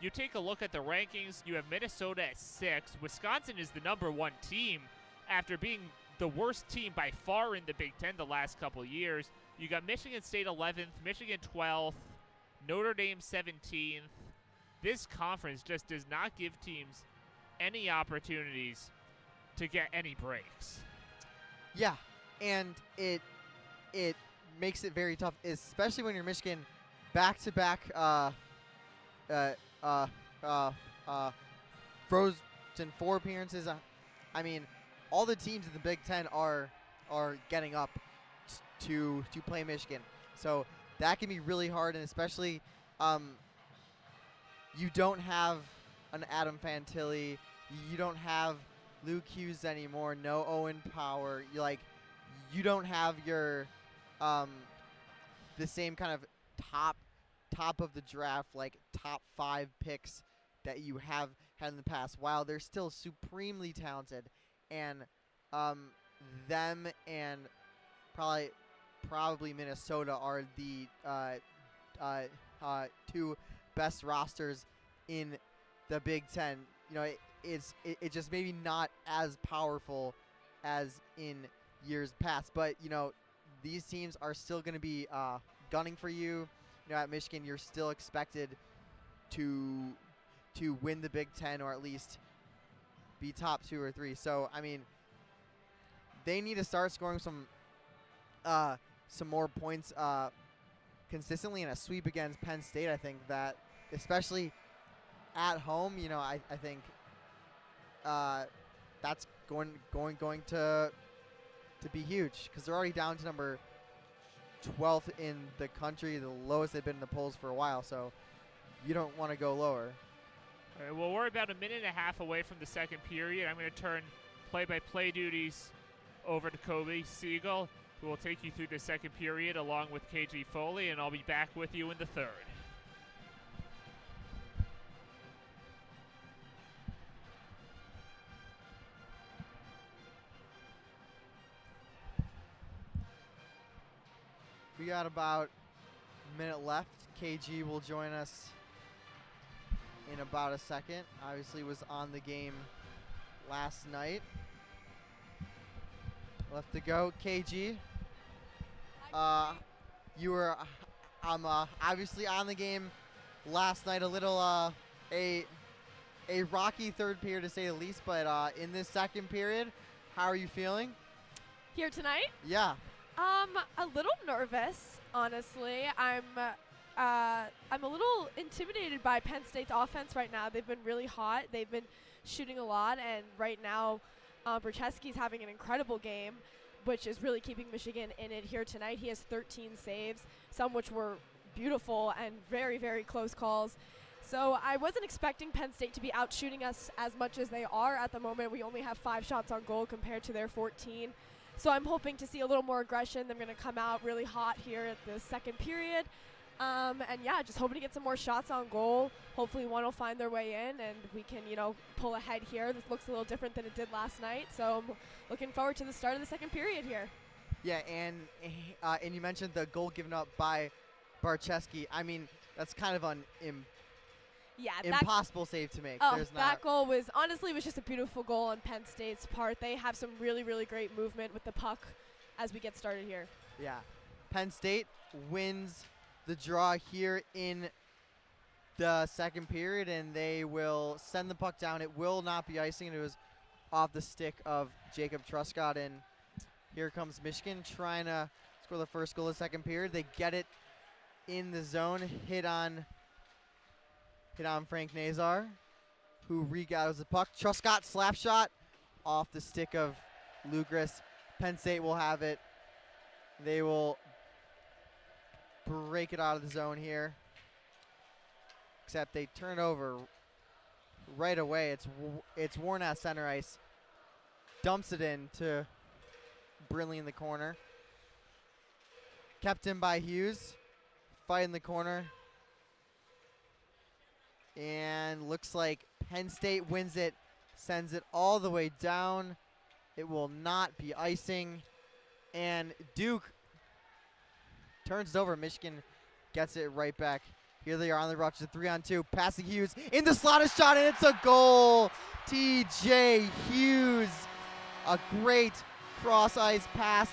You take a look at the rankings, you have Minnesota at 6. Wisconsin is the #1 team after being the worst team by far in the Big Ten the last couple years. You got Michigan State 11th, Michigan 12th, Notre Dame 17th. This conference just does not give teams any opportunities to get any breaks. Yeah, and it makes it very tough, especially when you're Michigan back-to-back Frozen Four appearances. I mean, all the teams in the Big Ten are getting up to play Michigan, so that can be really hard, and especially you don't have an Adam Fantilli, you don't have Luke Hughes anymore, no Owen Power. You don't have your the same kind of top of the draft, like top 5 picks that you have had in the past. While they're still supremely talented, and them and probably Minnesota are the 2 best rosters in the Big Ten. You know, it's just maybe not as powerful as in years past, but you know, these teams are still going to be gunning for you. You know, at Michigan, you're still expected to win the Big Ten, or at least be top 2 or 3. So I mean, they need to start scoring some more points consistently in a sweep against Penn State. I think that, especially at home, you know, I think that's going to be huge, because they're already down to number 12th in the country, the lowest they've been in the polls for a while. So you don't want to go lower. All right, well, we're about a minute and a half away from the second period. I'm going to turn play-by-play duties over to Coby Segal, who will take you through the second period along with KG Foley, and I'll be back with you in the third. We got about a minute left. KG will join us in about a second. Obviously was on the game last night. Left to go. KG, you were obviously on the game last night. A little a rocky third period, to say the least, but in this second period, how are you feeling? Here tonight? Yeah. A little nervous, honestly. I'm a little intimidated by Penn State's offense right now. They've been really hot. They've been shooting a lot, and right now, Brzezinski's having an incredible game, which is really keeping Michigan in it here tonight. He has 13 saves, some which were beautiful and very, very close calls. So I wasn't expecting Penn State to be out shooting us as much as they are at the moment. We only have 5 shots on goal compared to their 14. So I'm hoping to see a little more aggression. They're going to come out really hot here at the second period. And yeah, just hoping to get some more shots on goal. Hopefully one will find their way in and we can, pull ahead here. This looks a little different than it did last night. So I'm looking forward to the start of the second period here. Yeah, and you mentioned the goal given up by Barczewski. I mean, that's kind of impossible save to make. That goal was just a beautiful goal on Penn State's part. They have some really, really great movement with the puck as we get started here. Yeah. Penn State wins the draw here in the second period, and they will send the puck down. It will not be icing. It was off the stick of Jacob Truscott, and here comes Michigan trying to score the first goal of the second period. They get it in the zone, hit on Frank Nazar, who regathers the puck. Truscott slap shot off the stick of Lugris. Penn State will have it. They will break it out of the zone here. Except they turn over right away. It's Warren at center ice. Dumps it in to Brinley in the corner. Kept in by Hughes. Fight in the corner. And looks like Penn State wins it. Sends it all the way down. It will not be icing. And Duke turns it over. Michigan gets it right back. Here they are on the rush. 3-on-2. Passing Hughes in the slot, a shot, and it's a goal. TJ Hughes. A great cross-ice pass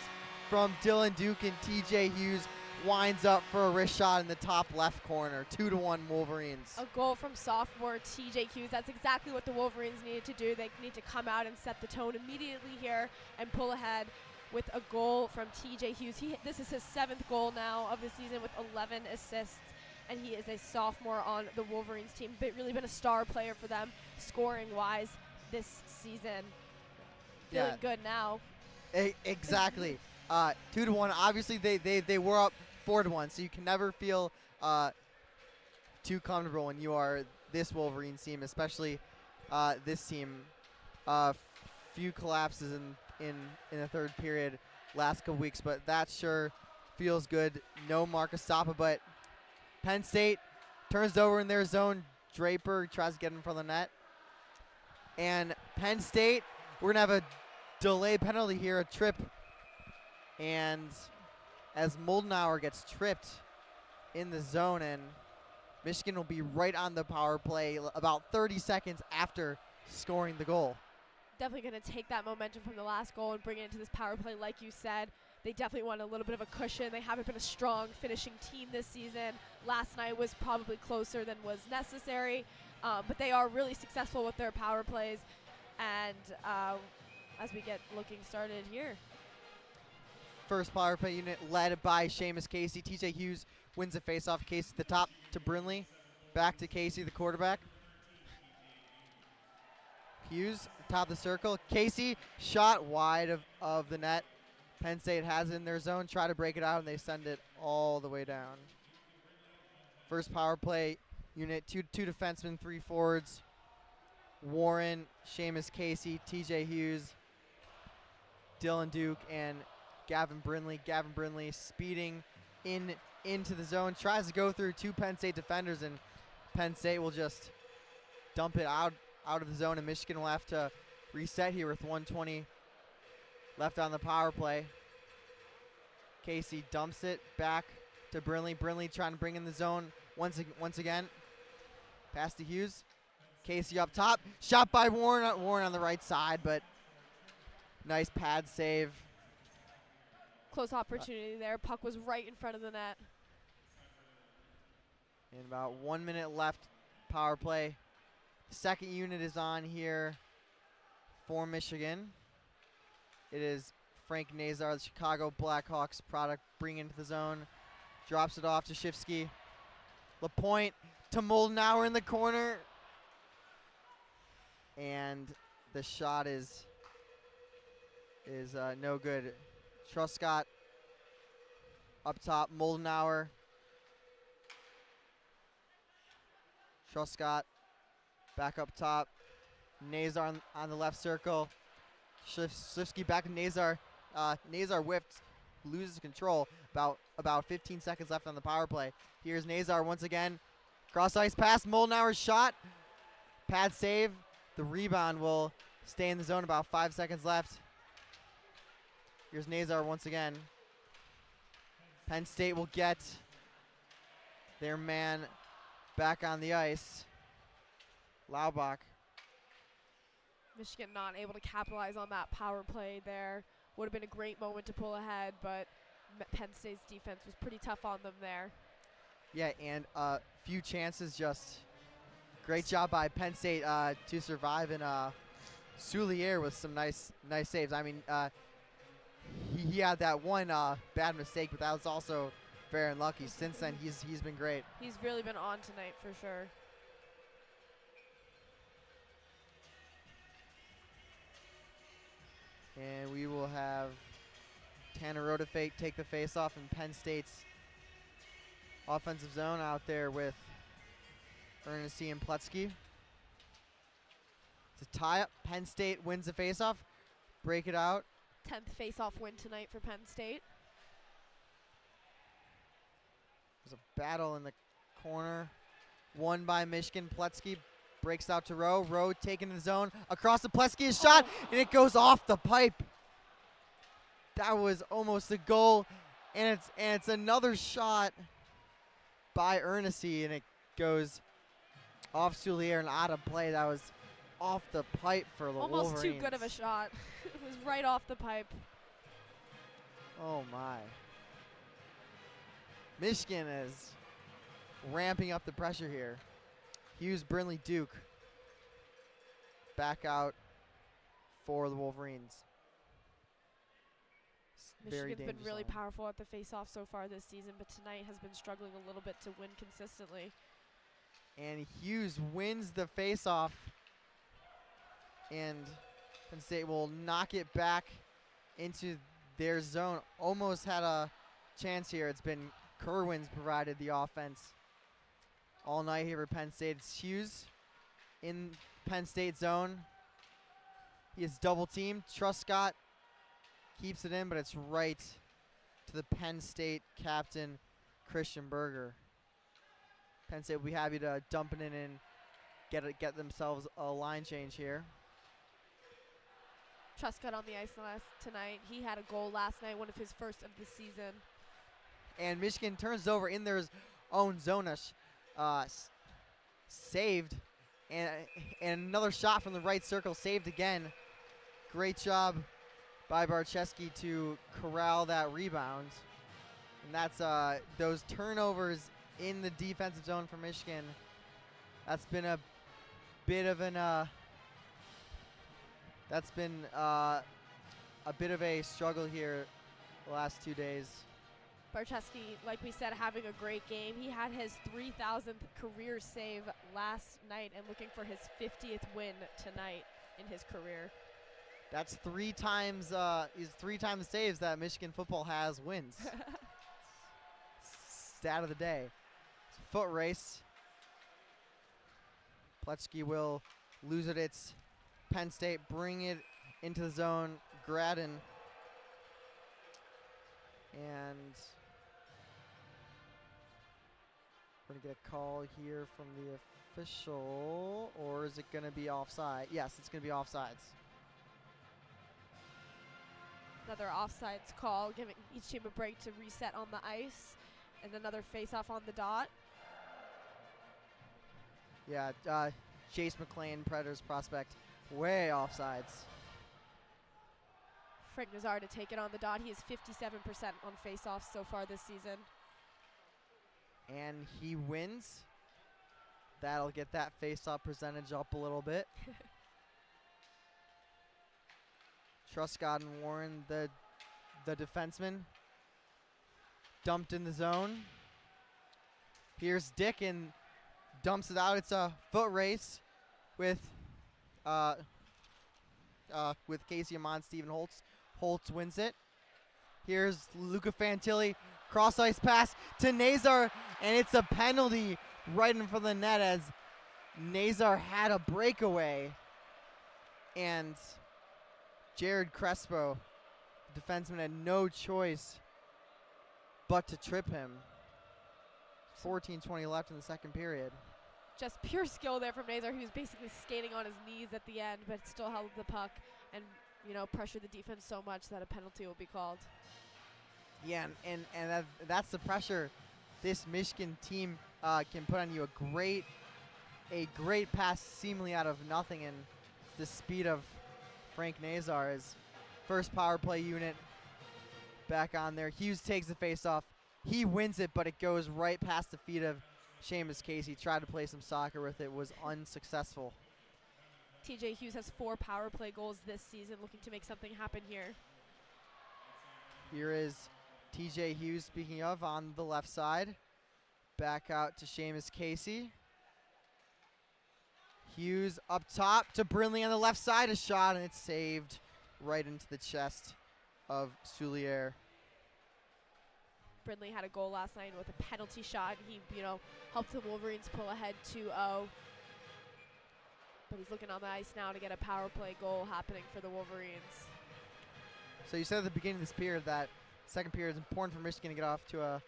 from Dylan Duke, and TJ Hughes winds up for a wrist shot in the top left corner. 2-1 Wolverines. A goal from sophomore TJ Hughes. That's exactly what the Wolverines needed to do. They need to come out and set the tone immediately here and pull ahead with a goal from TJ Hughes. This is his 7th goal now of the season with 11 assists, and he is a sophomore on the Wolverines team. But really been a star player for them scoring-wise this season. Feeling good now. Exactly. 2-1. Obviously, they were up 4-1, so you can never feel too comfortable when you are this Wolverines team, especially this team. Few collapses in the third period last couple weeks, but that sure feels good. No Mark Estapa, but Penn State turns over in their zone. Draper tries to get in front of the net. And Penn State, we're going to have a delay penalty here, a trip. And as Moldenauer gets tripped in the zone, and Michigan will be right on the power play about 30 seconds after scoring the goal. Definitely going to take that momentum from the last goal and bring it into this power play. Like you said, they definitely want a little bit of a cushion. They haven't been a strong finishing team this season. Last night was probably closer than was necessary, but they are really successful with their power plays. And as we get looking started here. First power play unit led by Seamus Casey. TJ Hughes wins the faceoff. Casey at the top to Brinley. Back to Casey, the quarterback. Hughes, top of the circle. Casey, shot wide of the net. Penn State has it in their zone. Try to break it out, and they send it all the way down. First power play unit, two defensemen, 3 forwards. Warren, Seamus Casey, TJ Hughes, Dylan Duke, and Gavin Brinley. Gavin Brinley speeding into the zone. Tries to go through 2 Penn State defenders, and Penn State will just dump it out of the zone, and Michigan will have to reset here with 1:20 left on the power play. Casey dumps it back to Brinley. Brinley trying to bring in the zone once again. Pass to Hughes. Casey up top. Shot by Warren. Warren on the right side, but nice pad save. Close opportunity there. Puck was right in front of the net. And about 1 minute left power play. Second unit is on here for Michigan. It is Frank Nazar, the Chicago Blackhawks product, bringing into the zone. Drops it off to Shifsky. LaPointe to Moldenauer in the corner. And the shot is no good. Truscott up top. Moldenauer. Truscott back up top. Nazar on the left circle. Slifsky back to Nazar. Nazar whipped loses control. About 15 seconds left on the power play. Here's Nazar once again. Cross ice pass, Moldenauer's shot. Pad save. The rebound will stay in the zone, about 5 seconds left. Here's Nazar once again. Penn State will get their man back on the ice. Laubach. Michigan not able to capitalize on that power play there. Would have been a great moment to pull ahead, but Penn State's defense was pretty tough on them there. Yeah, and a few chances, just great job by Penn State to survive, and Soulier with some nice saves. I mean, he had that one bad mistake, but that was also very unlucky. Since then, he's been great. He's really been on tonight for sure. And we will have Tanner Rodefate take the face-off in Penn State's offensive zone out there with Ernesti and Pletzky. It's a tie-up. Penn State wins the face-off. Break it out. 10th face-off win tonight for Penn State. There's a battle in the corner. Won by Michigan. Pletzky breaks out to Rowe. Rowe taking the zone. Across the Pletzky, a shot, and it goes off the pipe. That was almost a goal, and it's another shot by Ernesti, and it goes off Soulier and out of play. That was off the pipe for the Wolverines. Almost too good of a shot. It was right off the pipe. Oh my. Michigan is ramping up the pressure here. Hughes, Brinley, Duke back out for the Wolverines. Michigan's been really powerful at the face-off so far this season, but tonight has been struggling a little bit to win consistently. And Hughes wins the face-off, and Penn State will knock it back into their zone. Almost had a chance here. It's been Kerwin's provided the offense all night here for Penn State. It's Hughes in Penn State zone. He is double teamed. Truscott keeps it in, but it's right to the Penn State captain, Christian Berger. Penn State will be happy to dump it in and get themselves a line change here. Truscott on the ice tonight. He had a goal last night, one of his first of the season. And Michigan turns over in their own zone. Saved. And another shot from the right circle, saved again. Great job by Barczewski to corral that rebound. And that's those turnovers in the defensive zone for Michigan. That's been a bit of a struggle here the last 2 days. Barczewski, like we said, having a great game. He had his 3,000th career save last night and looking for his 50th win tonight in his career. That's three times saves that Michigan football has wins. Stat of the day. It's a foot race. Pletzky will lose it. It's Penn State bring it into the zone. Gradden. And we're going to get a call here from the official. Or is it going to be offside? Yes, it's going to be offsides. Another offsides call, giving each team a break to reset on the ice. And another face-off on the dot. Yeah, Chase McLean, Predators prospect, way offsides. Frank Nazar to take it on the dot. He is 57% on face-offs so far this season. And he wins. That'll get that face-off percentage up a little bit. Truscott and Warren, the defenseman, dumped in the zone. Here's Dick and dumps it out. It's a foot race with Casey Amon, Stephen Holtz. Holtz wins it. Here's Luca Fantilli, cross ice pass to Nazar, and it's a penalty right in front of the net as Nazar had a breakaway, and Jared Crespo, the defenseman, had no choice but to trip him. 14:20 left in the second period. Just pure skill there from Nazar. He was basically skating on his knees at the end, but still held the puck and, pressured the defense so much that a penalty will be called. Yeah, and that's the pressure this Michigan team can put on you. A great pass seemingly out of nothing, and the speed of Frank Nazar, his first power play unit back on there. Hughes takes the face-off. He wins it, but it goes right past the feet of Seamus Casey. Tried to play some soccer with it, was unsuccessful. TJ Hughes has 4 power play goals this season, looking to make something happen here. Here is TJ Hughes, speaking of, on the left side. Back out to Seamus Casey. Hughes up top to Brindley on the left side. A shot, and it's saved right into the chest of Soulier. Brindley had a goal last night with a penalty shot. He, helped the Wolverines pull ahead 2-0. But he's looking on the ice now to get a power play goal happening for the Wolverines. So you said at the beginning of this period that second period is important for Michigan to get off to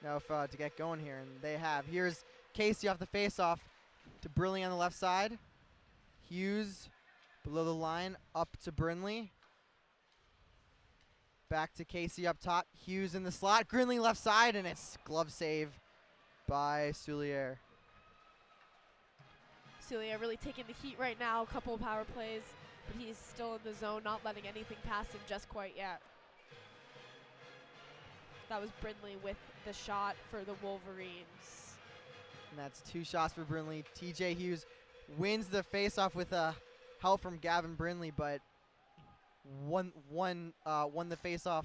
to get going here, and they have. Here's Casey off the face-off to Brindley on the left side. Hughes below the line, up to Brindley. Back to Casey up top. Hughes in the slot. Brindley left side, and it's glove save by Soulier. Soulier really taking the heat right now. A couple of power plays, but he's still in the zone, not letting anything past him just quite yet. That was Brindley with the shot for the Wolverines. And that's 2 shots for Brindley. TJ Hughes wins the faceoff with help from Gavin Brindley, but won the faceoff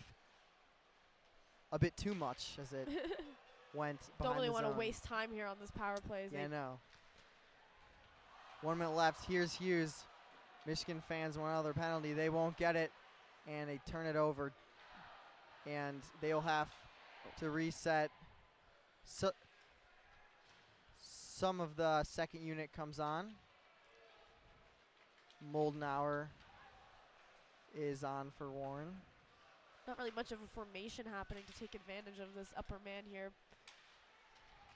a bit too much as it went behind Don't really the want to zone. waste time here on this power plays. Yeah, I know. 1 minute left. Here's Hughes. Michigan fans want another penalty. They won't get it, and they turn it over. And they'll have to reset. So some of the second unit comes on. Moldenauer is on for Warren. Not really much of a formation happening to take advantage of this upper man here.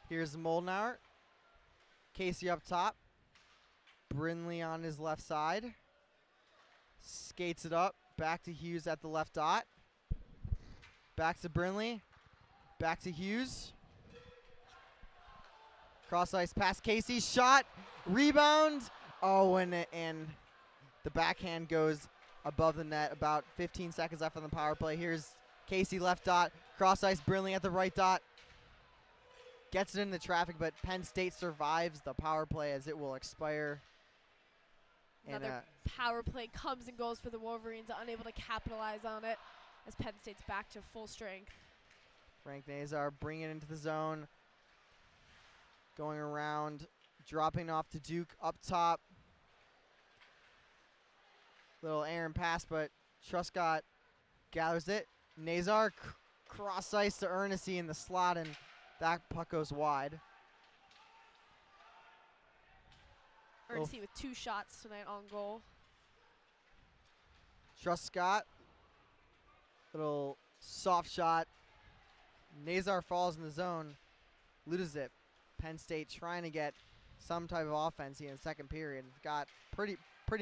Here's Moldenauer. Casey up top. Brindley on his left side. Skates it up. Back to Hughes at the left dot. Back to Brindley. Back to Hughes. Cross ice past Casey. Shot. Rebound. Oh, and the backhand goes above the net. About 15 seconds left on the power play. Here's Casey left dot. Cross ice. Brindley at the right dot. Gets it in the traffic, but Penn State survives the power play as it will expire. Another power play comes and goes for the Wolverines, unable to capitalize on it as Penn State's back to full strength. Frank Nazar bringing it into the zone. Going around, dropping off to Duke up top. Little errant pass, but Truscott gathers it. Nazar cross ice to Ernest in the slot, and that puck goes wide. Ernest with 2 shots tonight on goal. Truscott, little soft shot. Nazar falls in the zone, loses it. Penn State trying to get some type of offense here in the second period. Got pretty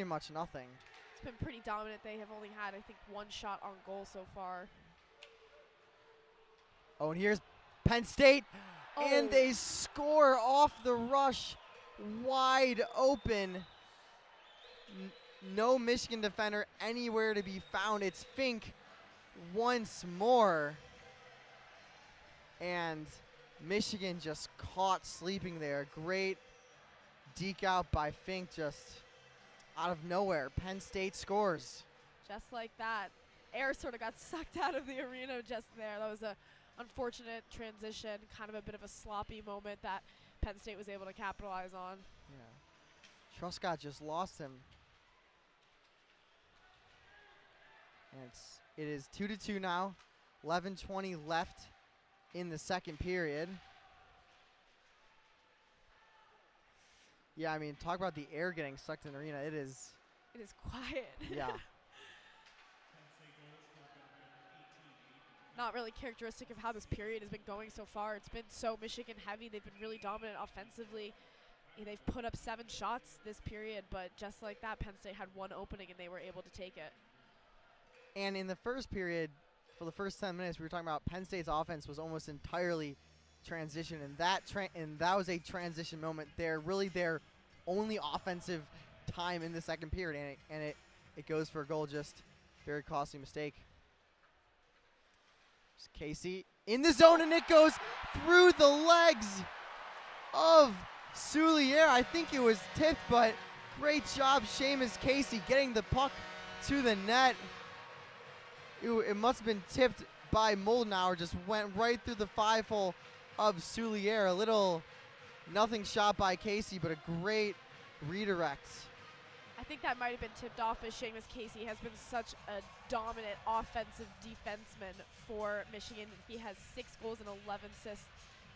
much nothing. It's been pretty dominant. They have only had, I think, 1 shot on goal so far. Oh, and here's Penn State, and they score off the rush, wide open. No Michigan defender anywhere to be found. It's Fink once more. And Michigan just caught sleeping there. Great deke out by Fink just out of nowhere. Penn State scores. Just like that. Air sort of got sucked out of the arena just there. That was a unfortunate transition, kind of a bit of a sloppy moment that Penn State was able to capitalize on. Yeah. Truscott just lost him. And it is 2-2 now. 11:20 left in the second period. Yeah, I mean, talk about the air getting sucked in the arena. It is quiet. Yeah. not really characteristic of how this period has been going so far. It's been so Michigan heavy. They've been really dominant offensively. They've put up 7 shots this period, but just like that, Penn State had one opening and they were able to take it. And in the first period, for the first 10 minutes, we were talking about Penn State's offense was almost entirely transition, and that was a transition moment. They're really their only offensive time in the second period, and it goes for a goal, just very costly mistake. Just Casey in the zone, and it goes through the legs of Soulier. I think it was tipped, but great job, Seamus Casey, getting the puck to the net. It must have been tipped by Moldenauer, just went right through the 5-hole of Soulier. A little nothing shot by Casey, but a great redirect. I think that might have been tipped off, as Seamus Casey has been such a dominant offensive defenseman for Michigan. He has 6 goals and 11 assists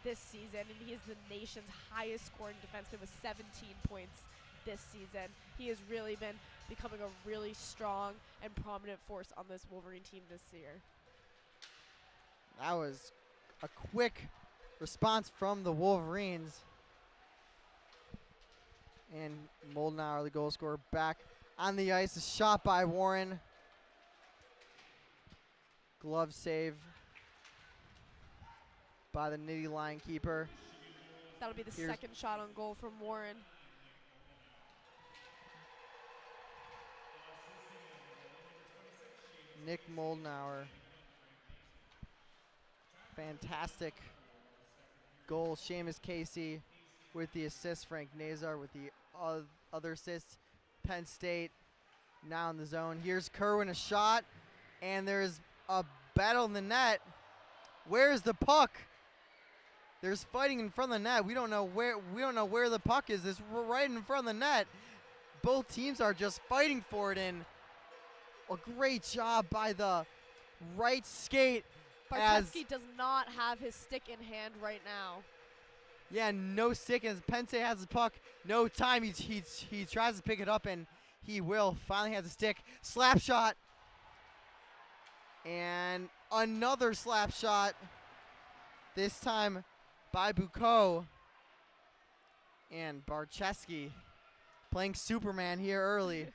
this season, and he is the nation's highest scoring defenseman with 17 points this season. He has really been becoming a really strong and prominent force on this Wolverine team this year. That was a quick response from the Wolverines. And Moldenauer, the goal scorer, back on the ice. A shot by Warren. Glove save by the Nittany Lion keeper. That'll be the second shot on goal from Warren. Nick Moldenauer. Fantastic goal. Seamus Casey with the assist. Frank Nazar with the other assists. Penn State now in the zone. Here's Kerwin, a shot, and there's a battle in the net. Where's the puck? There's fighting in front of the net. We don't know where the puck is. It's right in front of the net. Both teams are just fighting for it, and a great job by the right skate. Barczewski does not have his stick in hand right now. Yeah, no stick, and Penn State has the puck. No time. He tries to pick it up, and he will. Finally has a stick. Slap shot. And another slap shot. This time by Bucco. And Barczewski playing Superman here early.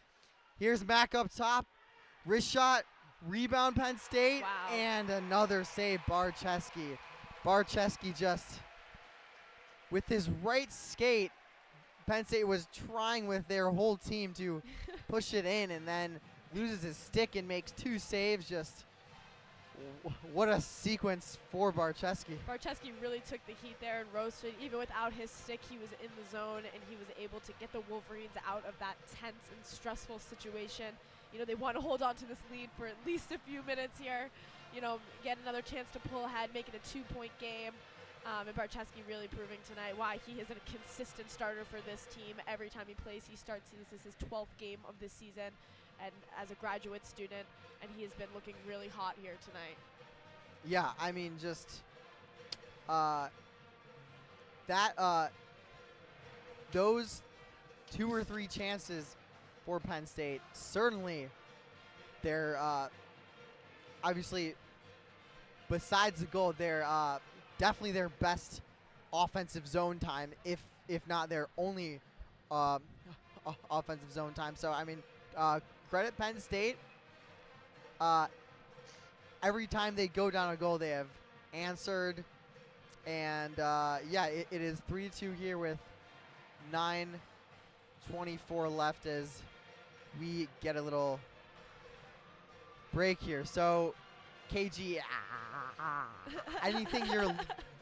Here's Mack up top. Wrist shot. Rebound Penn State. Wow. And another save, Barczewski. Barczewski just, with his right skate, Penn State was trying with their whole team to push it in, and then loses his stick and makes 2 saves. Just what a sequence for Barczewski. Barczewski really took the heat there and roasted. Even without his stick, he was in the zone, and he was able to get the Wolverines out of that tense and stressful situation. They want to hold on to this lead for at least a few minutes here. Get another chance to pull ahead, make it a 2-point game. And Barczewski really proving tonight why he is a consistent starter for this team. Every time he plays, he starts. This is his 12th game of this season, and as a graduate student, and he has been looking really hot here tonight. Yeah, I mean, just those 2 or 3 chances for Penn State, certainly they're obviously, besides the goal, they're definitely their best offensive zone time, if not their only offensive zone time. So, I mean, credit Penn State. Every time they go down a goal, they have answered. And, yeah, it is 3-2 here with 9:24 left as we get a little break here. So, KG, anything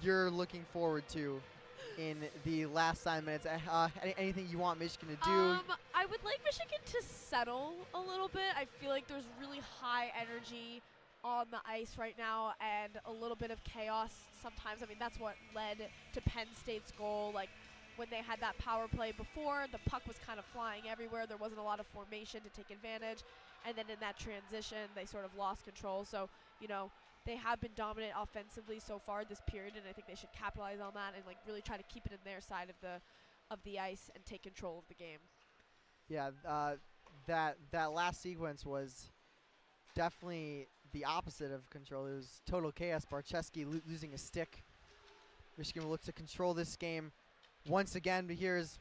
you're looking forward to in the last 9 minutes? Anything you want Michigan to do? I would like Michigan to settle a little bit. I feel like there's really high energy on the ice right now and a little bit of chaos sometimes. I mean, that's what led to Penn State's goal. Like, when they had that power play before, the puck was kind of flying everywhere. There wasn't a lot of formation to take advantage. And then in that transition, they sort of lost control. So, they have been dominant offensively so far this period, and I think they should capitalize on that and really try to keep it in their side of the ice and take control of the game. Yeah, that last sequence was definitely the opposite of control. It was total chaos. Barczewski losing a stick. Michigan will look to control this game once again, but here's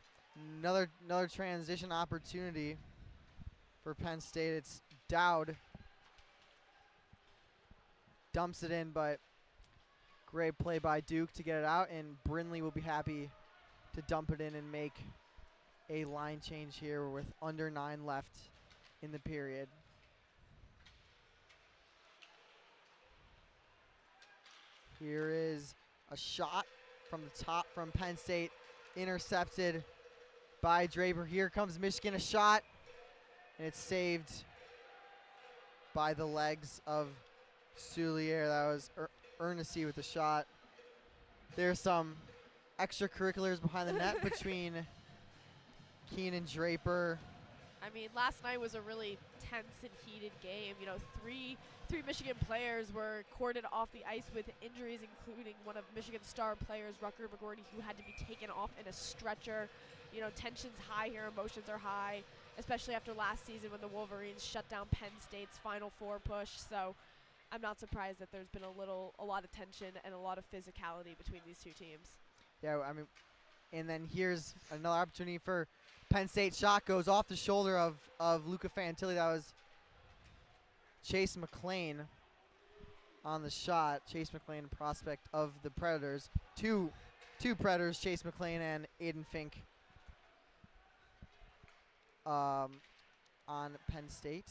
another transition opportunity for Penn State. It's Dowd. Dumps it in, but great play by Duke to get it out, and Brindley will be happy to dump it in and make a line change here with under 9 left in the period. Here is a shot from the top from Penn State, intercepted by Draper. Here comes Michigan, a shot, and it's saved by the legs of Soulier. That was Ernest with the shot. There's some extracurriculars behind the net between Keene and Draper. I mean, last night was a really tense and heated game. You know, three Michigan players were corded off the ice with injuries, including one of Michigan's star players, Rutger McGroarty, who had to be taken off in a stretcher. You know, tension's high here, emotions are high, especially after last season when the Wolverines shut down Penn State's Final Four push. So I'm not surprised that there's been a lot of tension and a lot of physicality between these two teams. Yeah, I mean, and then here's another opportunity for Penn State. Shot goes off the shoulder of Luca Fantilli. That was Chase McLean on the shot. Chase McLean, prospect of the Predators. Two Predators, Chase McLean and Aiden Fink, on Penn State.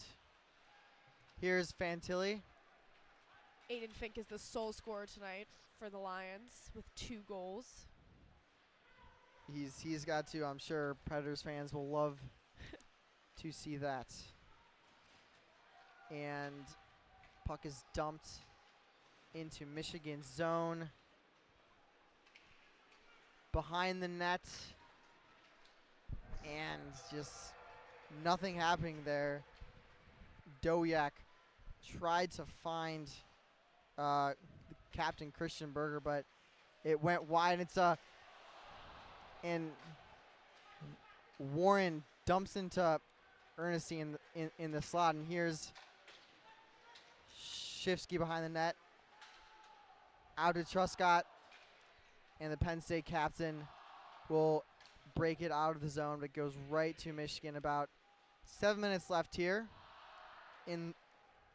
Here's Fantilli. Aiden Fink is the sole scorer tonight for the Lions with 2 goals. He's got to. I'm sure Predators fans will love to see that. And puck is dumped into Michigan's zone. Behind the net. And just nothing happening there. Dowiak tried to find Captain Christian Berger, but it went wide. And Warren dumps into Ernest in the slot, and here's Shifsky behind the net. Out to Truscott, and the Penn State captain will break it out of the zone, but it goes right to Michigan. About 7 minutes left here in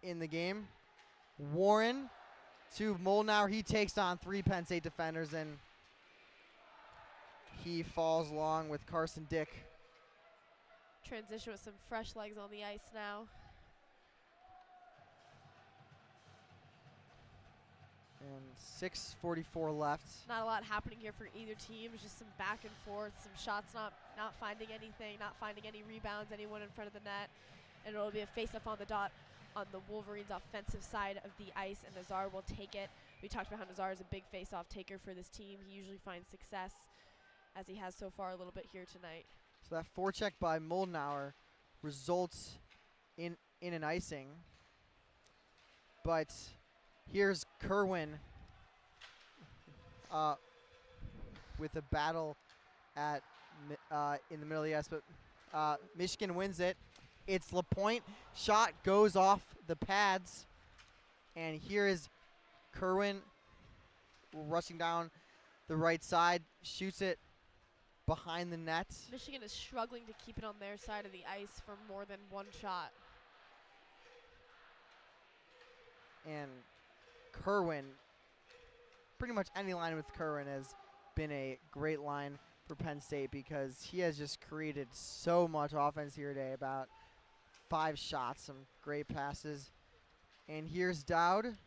the game. Warren to Moldenauer. He takes on 3 Penn State defenders, and he falls along with Carson Dick. Transition with some fresh legs on the ice now. And 6:44 left. Not a lot happening here for either team. It's just some back and forth, some shots not finding anything, not finding any rebounds, anyone in front of the net. And it'll be a face-up on the dot on the Wolverines' offensive side of the ice, and Nazar will take it. We talked about how Nazar is a big face-off taker for this team. He usually finds success, as he has so far a little bit here tonight. So that forecheck by Moldenauer results in an icing. But here's Kerwin with a battle in the middle of the ice, but Michigan wins it. It's LaPointe. Shot goes off the pads, and here is Kerwin rushing down the right side, shoots it behind the net. Michigan is struggling to keep it on their side of the ice for more than one shot. And Kerwin, pretty much any line with Kerwin has been a great line for Penn State, because he has just created so much offense here today. About 5 shots, some great passes. And here's Dowd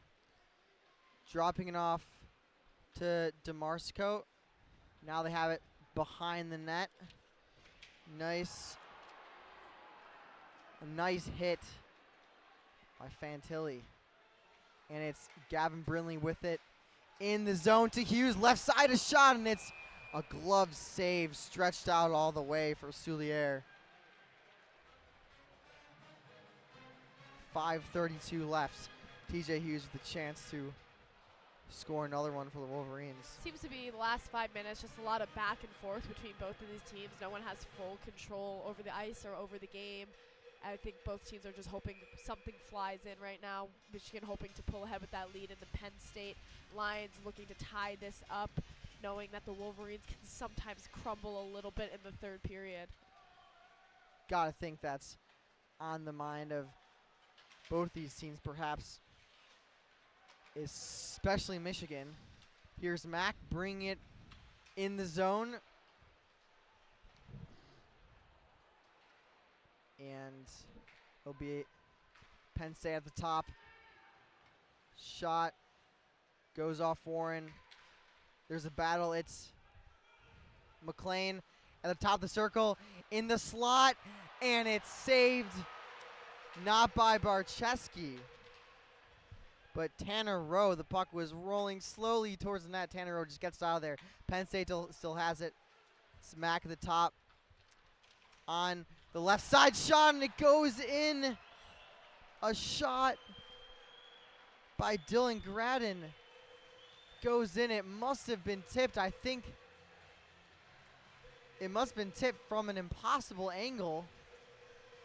dropping it off to DeMarsico. Now they have it behind the net. A nice hit by Fantilli. And it's Gavin Brindley with it in the zone to Hughes. Left side a shot, and it's a glove save stretched out all the way for Soulier. 5:32 left. TJ Hughes with a chance to score another one for the Wolverines. Seems to be the last 5 minutes, just a lot of back and forth between both of these teams. No one has full control over the ice or over the game. I think both teams are just hoping something flies in right now. Michigan hoping to pull ahead with that lead, and the Penn State Lions looking to tie this up, knowing that the Wolverines can sometimes crumble a little bit in the third period. Gotta think that's on the mind of both these teams, perhaps especially Michigan. Here's Mack bringing it in the zone. And it'll be Penn State at the top. Shot goes off Warren. There's a battle. It's McLean at the top of the circle in the slot, and it's saved not by Barczewski, but Tanner Rowe. The puck was rolling slowly towards the net. Tanner Rowe just gets out of there. Penn State still has it. Smack at the top on the left side shot, and it goes in. A shot by Dylan Gradden goes in. It must have been tipped. I think it must have been tipped from an impossible angle.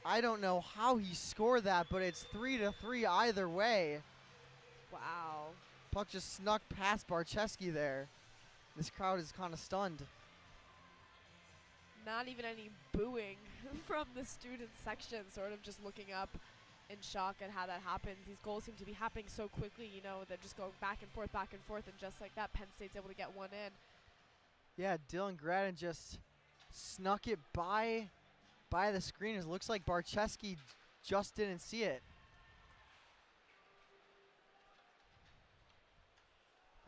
I don't know how he scored that, but it's 3-3 either way. Wow. Puck just snuck past Barczewski there. This crowd is kind of stunned. Not even any booing from the student section, sort of just looking up in shock at how that happens. These goals seem to be happening so quickly, you know, they're just going back and forth, and just like that, Penn State's able to get one in. Yeah, Dylan Gradden just snuck it by the screen. It looks like Barczewski just didn't see it.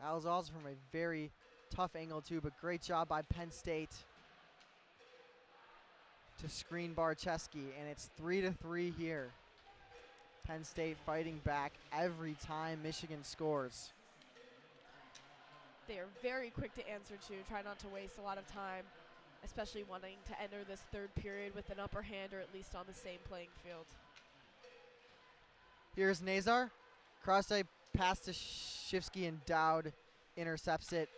That was also from a very tough angle too, but great job by Penn State to screen Barczewski, and it's 3-3 here. Penn State fighting back every time Michigan scores. They are very quick to answer to, try not to waste a lot of time, especially wanting to enter this third period with an upper hand or at least on the same playing field. Here's Nazar. Cross-eye pass to Shifsky, and Dowd intercepts it.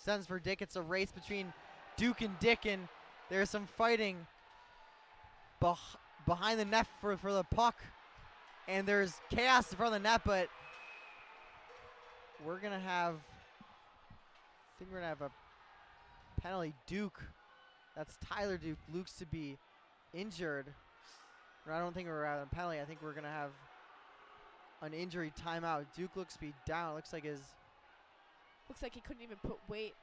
Sends for Dick. It's a race between Duke and Dickin. There's some fighting behind the net for the puck. And there's chaos in front of the net, but we're going to have, I think we're going to have a penalty. Duke, that's Tyler Duke, looks to be injured. I don't think we're at a penalty. I think we're going to have an injury timeout. Duke looks to be down. Looks like he couldn't even put weight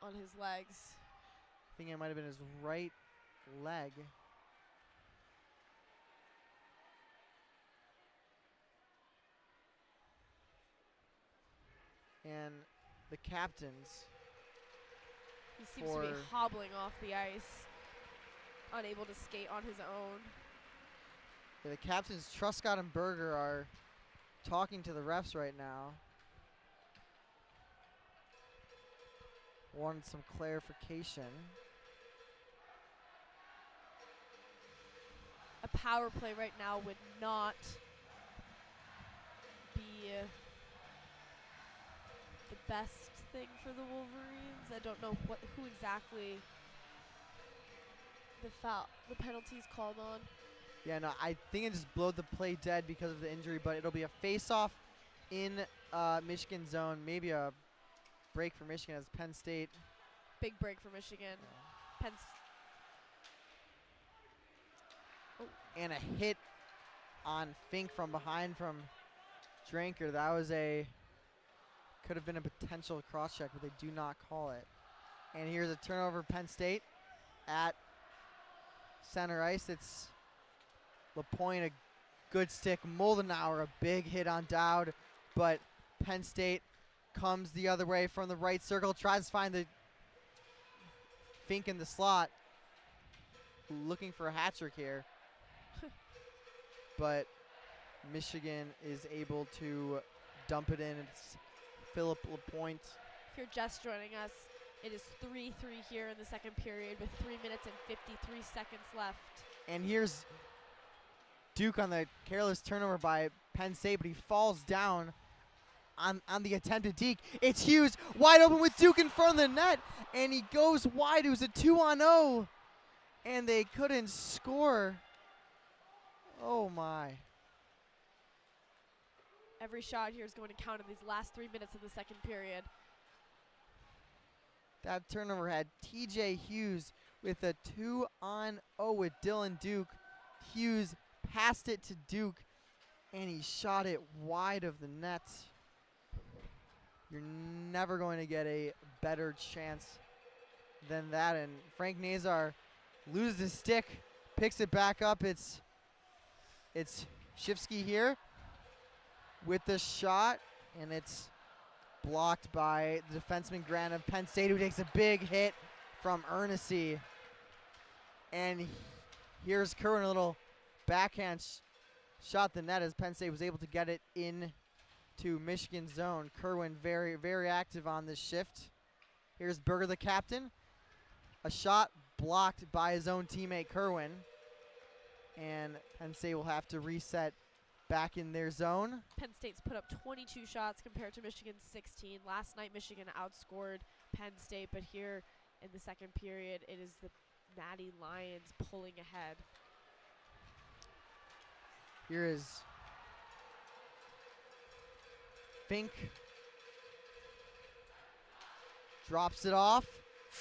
on his legs. I think it might have been his right leg. And the captains, he seems to be hobbling off the ice, unable to skate on his own. Yeah, the captains, Truscott and Berger, are talking to the refs right now. Wanted some clarification. A power play right now would not be the best thing for the Wolverines. I don't know who exactly the penalties called on. Yeah, no, I think it just blowed the play dead because of the injury, but it'll be a face-off in Michigan zone. Maybe a break for Michigan as Penn State. Big break for Michigan. Yeah. And a hit on Fink from behind from Dranker. That was could have been a potential cross-check, but they do not call it. And here's a turnover, Penn State at center ice. It's LaPointe, a good stick. Moldenauer, a big hit on Dowd, but Penn State comes the other way from the right circle, tries to find the Fink in the slot, looking for a hat trick here. But Michigan is able to dump it in. It's Philip LaPointe. If you're just joining us, it is 3-3 here in the second period with 3 minutes and 53 seconds left. And here's Duke on the careless turnover by Penn State, but he falls down on the attempted deke. It's Hughes wide open with Duke in front of the net, and he goes wide. It was a 2-on-0, and they couldn't score. Oh my. Every shot here is going to count in these last 3 minutes of the second period. That turnover had TJ Hughes with a 2-on-0 with Dylan Duke. Hughes passed it to Duke, and he shot it wide of the net. You're never going to get a better chance than that. And Frank Nazar loses his stick, picks it back up. It's Shifsky here with the shot, and it's blocked by the defenseman Grant of Penn State, who takes a big hit from Ernest. And here's Kerwin, a little backhand shot the net as Penn State was able to get it in to Michigan zone. Kerwin very, very active on this shift. Here's Berger, the captain. A shot blocked by his own teammate Kerwin. And Penn State will have to reset back in their zone. Penn State's put up 22 shots compared to Michigan's 16. Last night, Michigan outscored Penn State, but here in the second period, it is the Nittany Lions pulling ahead. Here is Fink. Drops it off.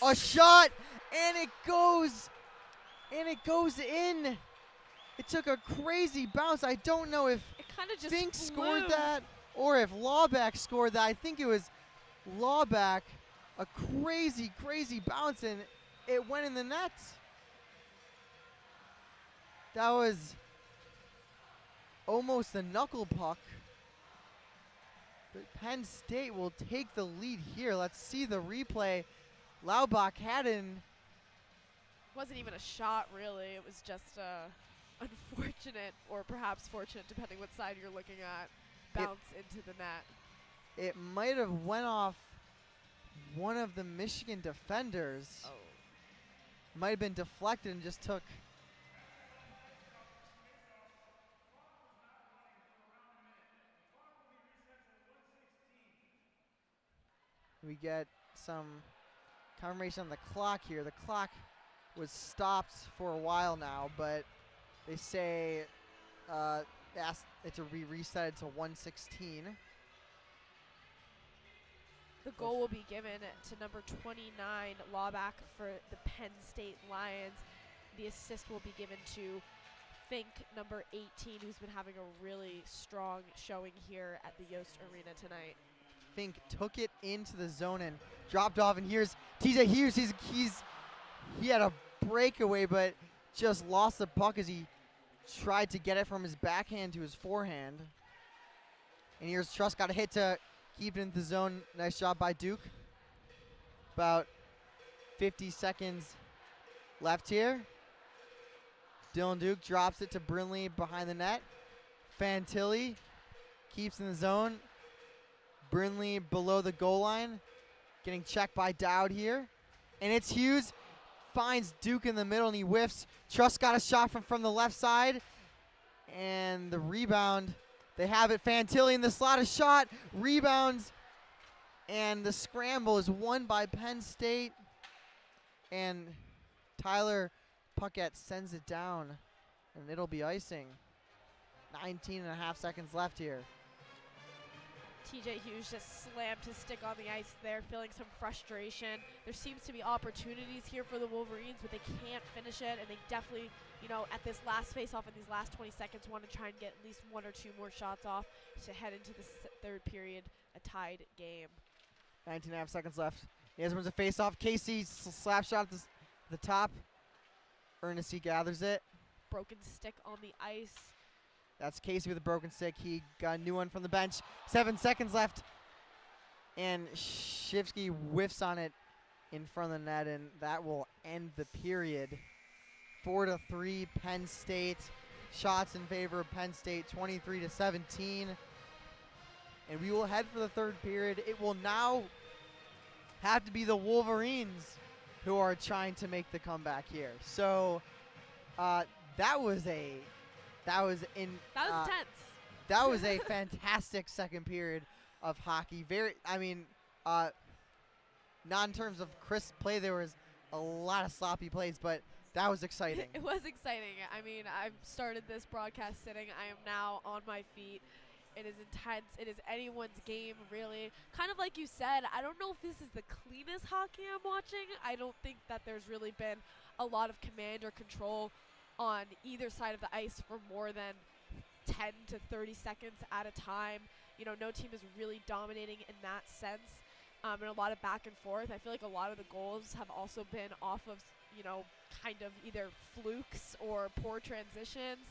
A shot, and it goes in. It took a crazy bounce. I don't know if It kind of just Fink flew. scored that or if Lawback scored that. I think it was Lawback. A crazy, crazy bounce, and it went in the net. That was almost a knuckle puck. But Penn State will take the lead here. Let's see the replay. Laubach had in. Wasn't even a shot, really. It was just unfortunate, or perhaps fortunate, depending what side you're looking at, bounce into the net. It might have went off one of the Michigan defenders. Oh. Might have been deflected and just took. We get some confirmation on the clock here. The clock was stopped for a while now, but they say they asked it to be reset to 1:16. The goal will be given to number 29, Lawback, for the Penn State Lions. The assist will be given to Fink, number 18, who's been having a really strong showing here at the Yost Arena tonight. Fink took it into the zone and dropped off, and here's TJ Hughes. He had a breakaway, but just lost the puck as he tried to get it from his backhand to his forehand. And here's Truss, got a hit to keep it in the zone. Nice job by Duke. About 50 seconds left here. Dylan Duke drops it to Brinley behind the net. Fantilli keeps in the zone. Brinley below the goal line, getting checked by Dowd here. And it's Hughes, finds Duke in the middle, and he whiffs. Truss got a shot from the left side. And the rebound, they have it. Fantilli in the slot, a shot, rebounds. And the scramble is won by Penn State. And Tyler Puckett sends it down, and it'll be icing. 19.5 seconds left here. TJ Hughes just slammed his stick on the ice there, feeling some frustration. There seems to be opportunities here for the Wolverines, but they can't finish it, and they definitely, at this last face-off in these last 20 seconds, want to try and get at least one or two more shots off to head into the third period, a tied game. 19.5 seconds left. Here's a face-off. Casey slap shot at the top. Ernest gathers it. Broken stick on the ice. That's Casey with a broken stick. He got a new one from the bench. 7 seconds left. And Shivsky whiffs on it in front of the net, and that will end the period. 4-3 Penn State. Shots in favor of Penn State, 23-17. And we will head for the third period. It will now have to be the Wolverines who are trying to make the comeback here. So that was intense. That was a fantastic second period of hockey. Not in terms of crisp play. There was a lot of sloppy plays, but That was exciting. It was exciting. I mean, I've started this broadcast sitting. I am now on my feet. It is intense. It is anyone's game, really. Kind of like you said, I don't know if this is the cleanest hockey I'm watching. I don't think that there's really been a lot of command or control on either side of the ice for more than 10 to 30 seconds at a time. You know, no team is really dominating in that sense, and a lot of back and forth. I feel like a lot of the goals have also been off of, you know, kind of either flukes or poor transitions.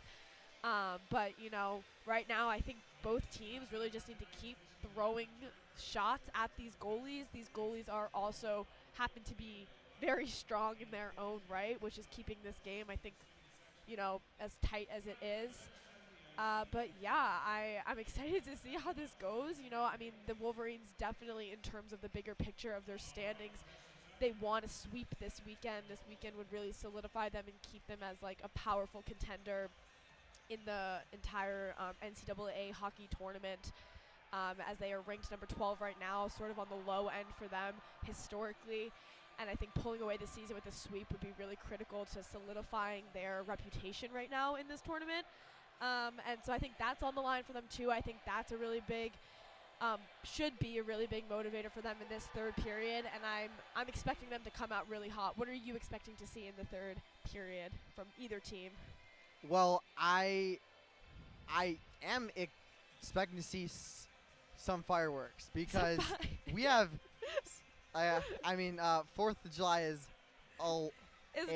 But, you know, right now I think both teams really just need to keep throwing shots at these goalies. These goalies are also happen to be very strong in their own right, which is keeping this game, I think, you know, as tight as it is. But yeah, I'm excited to see how this goes. You know, I mean, the Wolverines definitely, in terms of the bigger picture of their standings, they want to sweep this weekend. This weekend would really solidify them and keep them as like a powerful contender in the entire NCAA hockey tournament, as they are ranked number 12 right now, sort of on the low end for them historically. And I think pulling away the season with a sweep would be really critical to solidifying their reputation right now in this tournament. And so I think that's on the line for them too. I think that's a really big, should be a really big motivator for them in this third period. And I'm expecting them to come out really hot. What are you expecting to see in the third period from either team? Well, I am expecting to see some fireworks because we have. I mean, 4th of July is a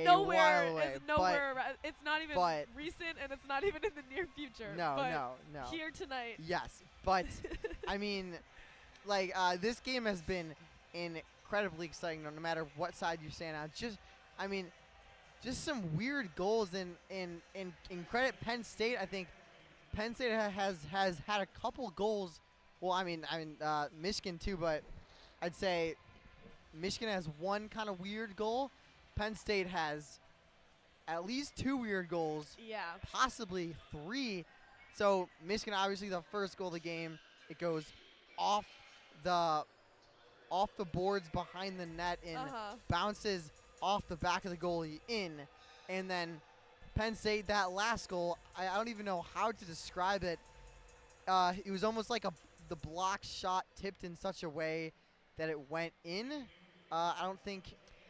nowhere. while away, It's nowhere. It's not even recent, and it's not even in the near future. No. Here tonight. Yes, but I mean, like this game has been incredibly exciting. No matter what side you stand on, just some weird goals in credit Penn State. I think Penn State has had a couple goals. Well, I mean Michigan too, but I'd say Michigan has one kind of weird goal. Penn State has at least 2 weird goals. Yeah. Possibly 3. So Michigan, obviously the first goal of the game, it goes off the boards behind the net and bounces off the back of the goalie in. And then Penn State, that last goal, I don't even know how to describe it. It was almost like the block shot tipped in such a way that it went in. I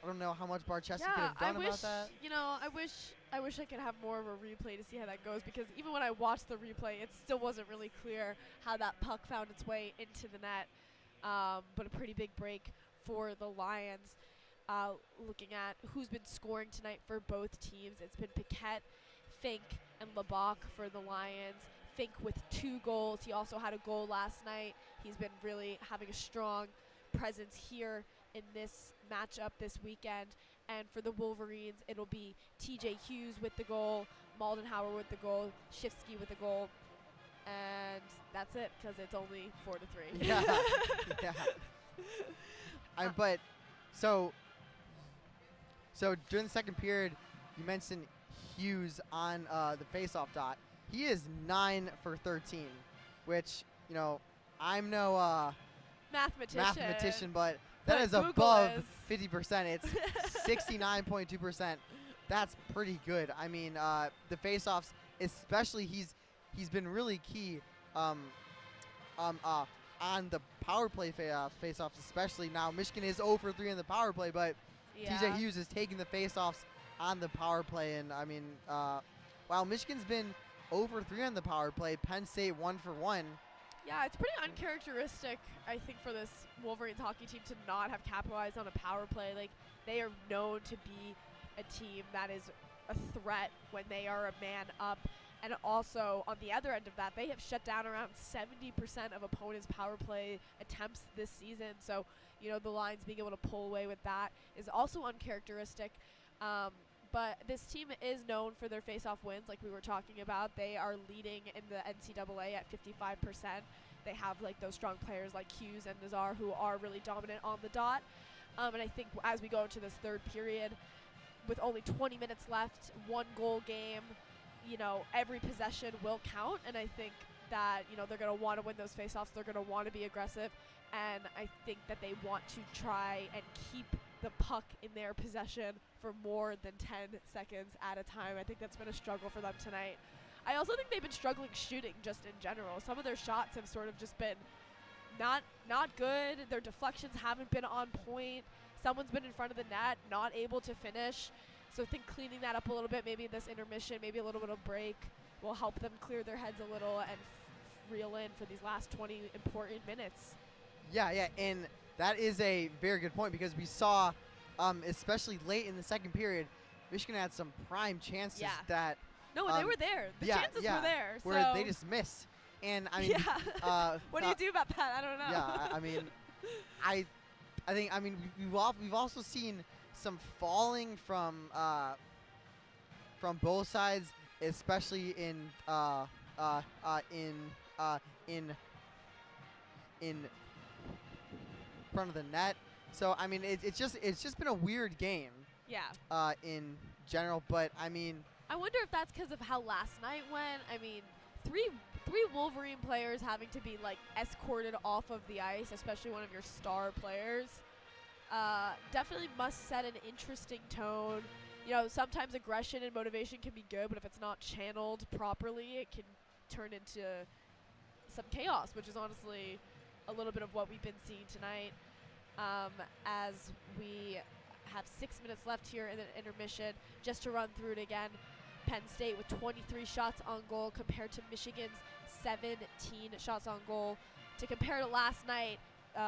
don't know how much Barchesi could have done about that. You know, I wish I could have more of a replay to see how that goes, because even when I watched the replay, it still wasn't really clear how that puck found its way into the net. But a pretty big break for the Lions. Looking at who's been scoring tonight for both teams, it's been Paquette, Fink, and Lebach for the Lions. Fink with 2 goals. He also had a goal last night. He's been really having a strong presence here in this matchup this weekend. And for the Wolverines, it'll be TJ Hughes with the goal, Maldenhauer with the goal, Shifsky with the goal, and that's it, because it's only 4-3. Yeah. But so during the second period, you mentioned Hughes on the faceoff dot. He is 9 for 13, which, you know, I'm no mathematician, but that is Google above is. 50%. It's 69.2%. That's pretty good. I mean, the faceoffs, especially, he's been really key on the power play faceoffs, especially. Now Michigan is 0 for 3 in the power play, but TJ Hughes is taking the faceoffs on the power play. And I mean, while Michigan's been 0 for 3 on the power play, Penn State 1 for 1. Yeah, it's pretty uncharacteristic, I think, for this Wolverines hockey team to not have capitalized on a power play. Like, they are known to be a team that is a threat when they are a man up. And also, on the other end of that, they have shut down around 70% of opponents' power play attempts this season. So, you know, the Lions being able to pull away with that is also uncharacteristic. But this team is known for their face-off wins, like we were talking about. They are leading in the NCAA at 55%. They have like those strong players like Hughes and Nazar who are really dominant on the dot. And I think as we go into this third period, with only 20 minutes left, 1-goal game, you know, every possession will count. And I think that, you know, they're going to want to win those face-offs. They're going to want to be aggressive. And I think that they want to try and keep the puck in their possession for more than 10 seconds at a time. I think that's been a struggle for them tonight. I also think they've been struggling shooting just in general. Some of their shots have sort of just been not good. Their deflections haven't been on point. Someone's been in front of the net, not able to finish. So I think cleaning that up a little bit, maybe in this intermission, maybe a little bit of break, will help them clear their heads a little and reel in for these last 20 important minutes. Yeah, and that is a very good point, because we saw, especially late in the second period, Michigan had some prime chances that. No, they were there. The chances were there. Where so they just miss. And I mean, what do you do about that? I don't know. Yeah, I mean, I think we've also seen some falling from both sides, especially in front of the net. So I mean, it's just been a weird game. Yeah. In general, but I mean, I wonder if that's because of how last night went. I mean, three Wolverine players having to be like escorted off of the ice, especially one of your star players, definitely must set an interesting tone. You know, sometimes aggression and motivation can be good, but if it's not channeled properly, it can turn into some chaos, which is honestly a little bit of what we've been seeing tonight. As we have 6 minutes left here in the intermission, just to run through it again. Penn State with 23 shots on goal compared to Michigan's 17 shots on goal. To compare to last night,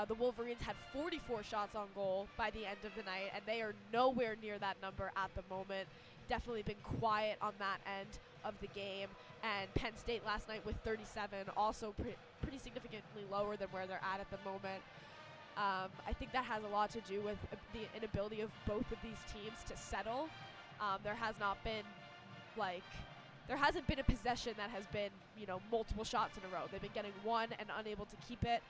the Wolverines had 44 shots on goal by the end of the night, and they are nowhere near that number at the moment. Definitely been quiet on that end of the game. And Penn State last night with 37, also pretty significantly lower than where they're at the moment. I think that has a lot to do with the inability of both of these teams to settle. There hasn't been a possession that has been, multiple shots in a row. They've been getting one and unable to keep it.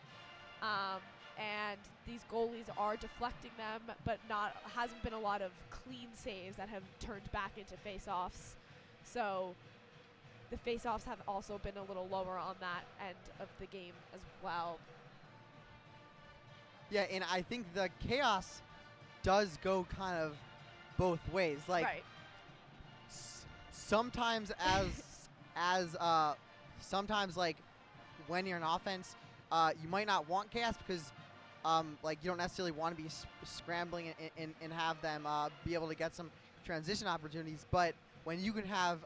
And these goalies are deflecting them, but hasn't been a lot of clean saves that have turned back into face-offs. So the face-offs have also been a little lower on that end of the game as well. Yeah, and I think the chaos does go kind of both ways. Like, right. Sometimes sometimes like when you're in offense, you might not want chaos because you don't necessarily want to be scrambling and have them be able to get some transition opportunities. But when you can have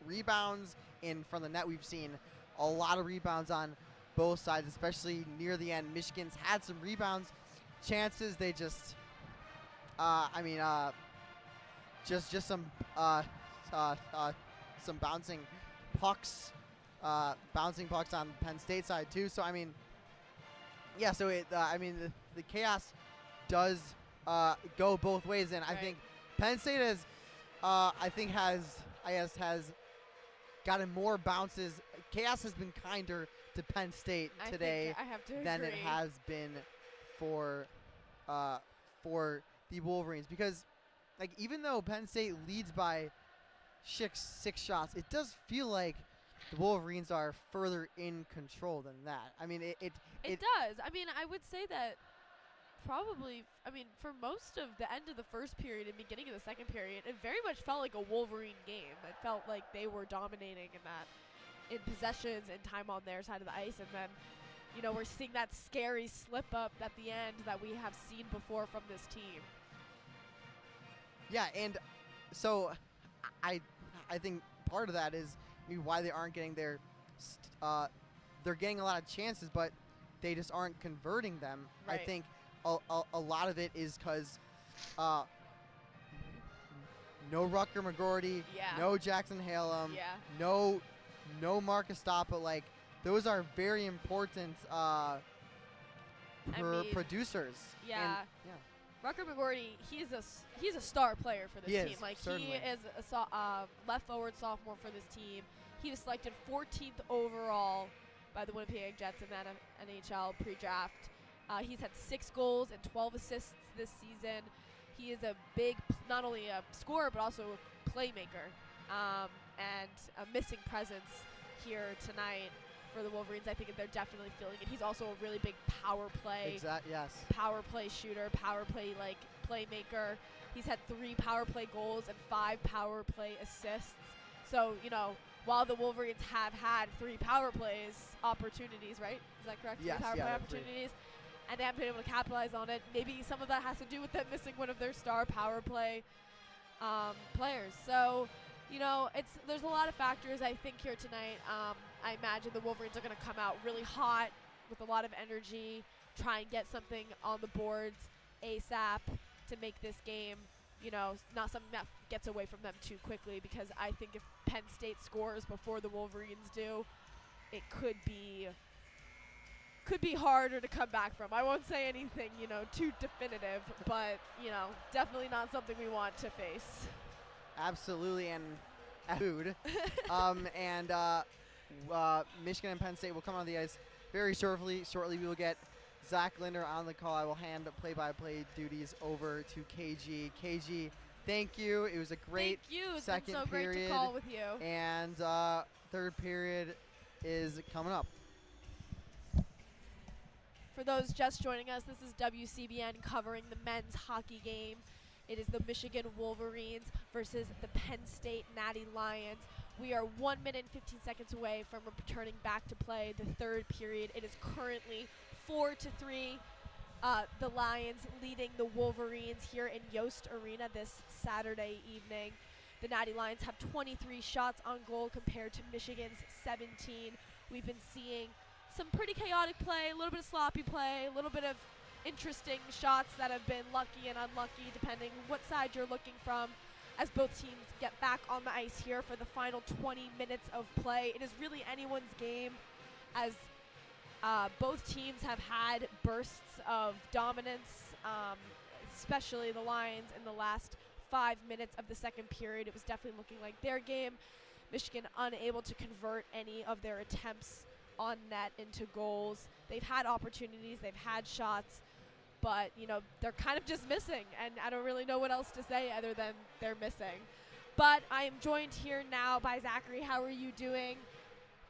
rebounds in from the net, we've seen a lot of rebounds on both sides, especially near the end. Michigan's had some rebounds chances. They just, just some bouncing pucks on Penn State side too. So I mean, yeah. So the chaos does go both ways, and I think Penn State has gotten more bounces. Chaos has been kinder to Penn State today than it has been for the Wolverines, because even though Penn State leads by six shots, it does feel like the Wolverines are further in control than that. I mean, it does. I mean, I would say that probably, for most of the end of the first period and beginning of the second period, it very much felt like a Wolverine game. It felt like they were dominating in possessions and time on their side of the ice, and then, we're seeing that scary slip up at the end that we have seen before from this team. Yeah, and so I think part of that is maybe why they aren't getting they're getting a lot of chances, but they just aren't converting them. Right. I think a lot of it is because no Rutger McGroarty, no Jackson Halem, no Mark Estapa. Those are very important producers. Yeah. Rutger McGroarty, he's a star player for this team. Certainly. He is a left forward sophomore for this team. He was selected 14th overall by the Winnipeg Jets in that NHL pre-draft. He's had 6 goals and 12 assists this season. He is a big, not only a scorer, but also a playmaker, and a missing presence here tonight for the Wolverines. I think they're definitely feeling it. He's also a really big power play. Yes. Power play shooter, power play playmaker. He's had 3 power play goals and 5 power play assists. So, while the Wolverines have had 3 power plays opportunities, right? Is that correct? Yes, 3 power play that's opportunities. And they haven't been able to capitalize on it. Maybe some of that has to do with them missing one of their star power play players. So, there's a lot of factors, I think, here tonight. I imagine the Wolverines are going to come out really hot with a lot of energy, try and get something on the boards ASAP to make this game, not something that gets away from them too quickly, because I think if Penn State scores before the Wolverines do, it could be harder to come back from. I won't say anything, too definitive, but, definitely not something we want to face. Absolutely, and food. Michigan and Penn State will come on the ice very shortly. We will get Zach Linder on the call. I will hand the play-by-play duties over to KG. KG, thank you. It was a great second It's been so period. great to call with you. And third period is coming up. For those just joining us, this is WCBN covering the men's hockey game. It is the Michigan Wolverines versus the Penn State Nittany Lions. We are 1 minute and 15 seconds away from returning back to play the third period. It is currently 4-3. The Lions leading the Wolverines here in Yost Arena this Saturday evening. The Nittany Lions have 23 shots on goal compared to Michigan's 17. We've been seeing some pretty chaotic play, a little bit of sloppy play, a little bit of interesting shots that have been lucky and unlucky depending what side you're looking from, as both teams get back on the ice here for the final 20 minutes of play. It is really anyone's game, as both teams have had bursts of dominance, especially the Lions in the last 5 minutes of the second period. It was definitely looking like their game. Michigan unable to convert any of their attempts on net into goals. They've had opportunities, they've had shots, but they're kind of just missing, and I don't really know what else to say other than they're missing. But I am joined here now by Zachary. How are you doing?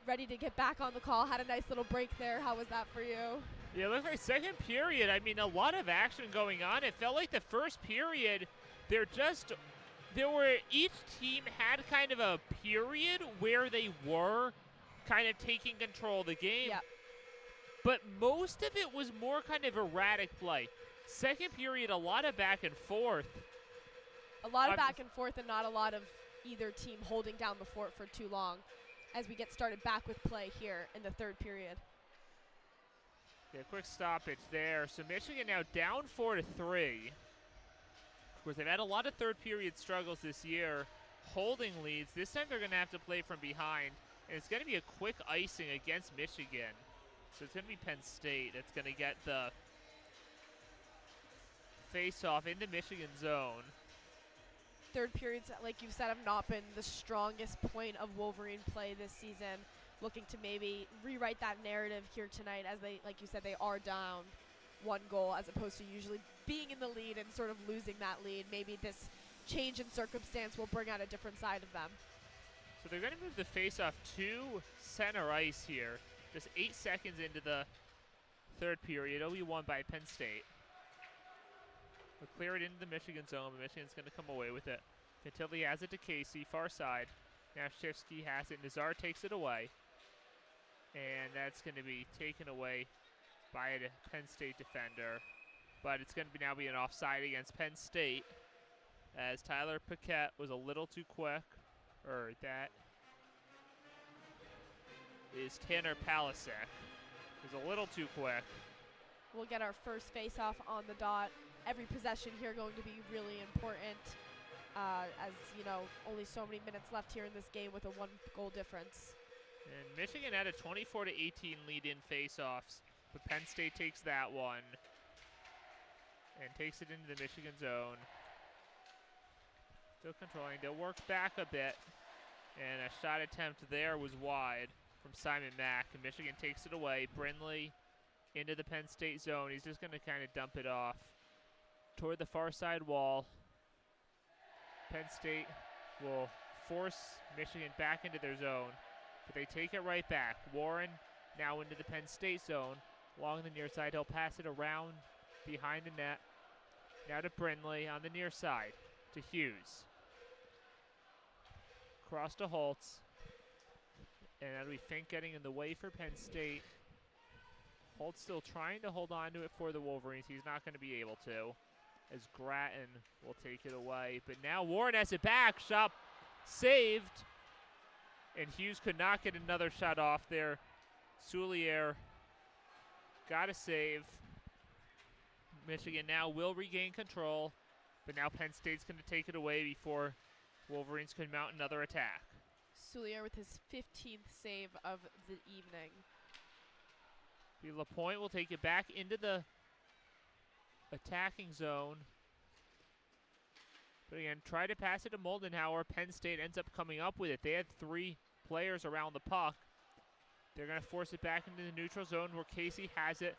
Ready to get back on the call? Had a nice little break there. How was that for you? Yeah, it looked like second period. I mean, a lot of action going on. It felt like the first period, each team had kind of a period where they were kind of taking control of the game. Yep. But most of it was more kind of erratic play. Second period, a lot of back and forth. A lot of back and forth, and not a lot of either team holding down the fort for too long as we get started back with play here in the third period. Yeah, quick stoppage there. So Michigan now down 4-3. Of course, they've had a lot of third period struggles this year, holding leads. This time they're going to have to play from behind, and it's going to be a quick icing against Michigan. So it's going to be Penn State that's going to get the face-off in the Michigan zone. Third periods, like you said, have not been the strongest point of Wolverine play this season. Looking to maybe rewrite that narrative here tonight, as they, like you said, they are down 1 goal as opposed to usually being in the lead and sort of losing that lead. Maybe this change in circumstance will bring out a different side of them. So they're going to move the face-off to center ice here. Just 8 seconds into the third period. It'll be won by Penn State. We'll clear it into the Michigan zone, but Michigan's going to come away with it. Fantilli has it to Casey, far side. Now Shifsky has it. Nazar takes it away. And that's going to be taken away by a Penn State defender. But it's going to now be an offside against Penn State, as Tyler Paquette was a little too quick. Or that is Tanner Palasek. Was a little too quick. We'll get our first face-off on the dot. Every possession here going to be really important, as only so many minutes left here in this game with a 1-goal difference. And Michigan had a 24-18 lead in face-offs, but Penn State takes that one and takes it into the Michigan zone. Still controlling. They'll work back a bit, and a shot attempt there was wide from Simon Mack, and Michigan takes it away. Brindley into the Penn State zone. He's just going to kind of dump it off toward the far side wall. Penn State will force Michigan back into their zone, but they take it right back. Warren now into the Penn State zone. Along the near side, he'll pass it around behind the net. Now to Brindley on the near side to Hughes. Cross to Holtz. And that'll be Fink getting in the way for Penn State. Holtz still trying to hold on to it for the Wolverines. He's not going to be able to, as Grattan will take it away. But now Warren has it back. Shot saved. And Hughes could not get another shot off there. Soulier got a save. Michigan now will regain control. But now Penn State's going to take it away before Wolverines could mount another attack. Soulier with his 15th save of the evening. LaPointe will take it back into the attacking zone. But again, try to pass it to Moldenhauer. Penn State ends up coming up with it. They had 3 players around the puck. They're going to force it back into the neutral zone where Casey has it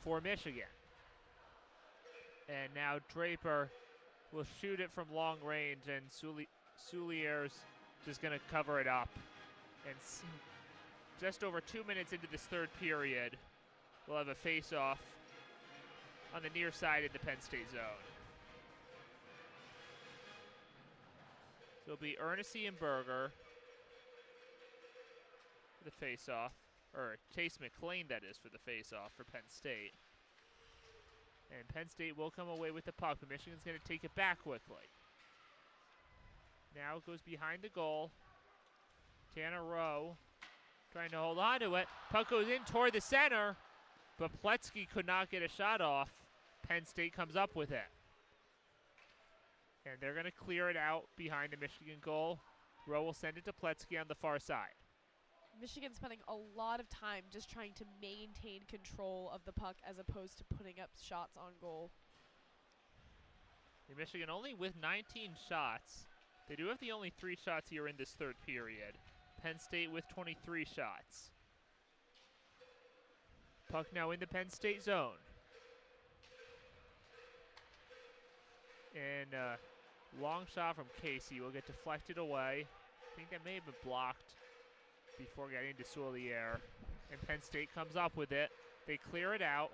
for Michigan. And now Draper will shoot it from long range, and Soulier's just going to cover it up. And just over 2 minutes into this third period, we'll have a face-off on the near side in the Penn State zone. So it'll be Ernest and Berger for the face-off, or Chase McLean, that is, for the face-off for Penn State. And Penn State will come away with the puck, but Michigan's going to take it back quickly. Now it goes behind the goal. Tanner Rowe trying to hold on to it. Puck goes in toward the center, but Pletzky could not get a shot off. Penn State comes up with it. And they're going to clear it out behind the Michigan goal. Rowe will send it to Pletzky on the far side. Michigan's spending a lot of time just trying to maintain control of the puck as opposed to putting up shots on goal. Michigan only with 19 shots. They do have the only 3 shots here in this third period. Penn State with 23 shots. Puck now in the Penn State zone. And long shot from Casey will get deflected away. I think that may have been blocked before getting to Soulier. And Penn State comes up with it. They clear it out.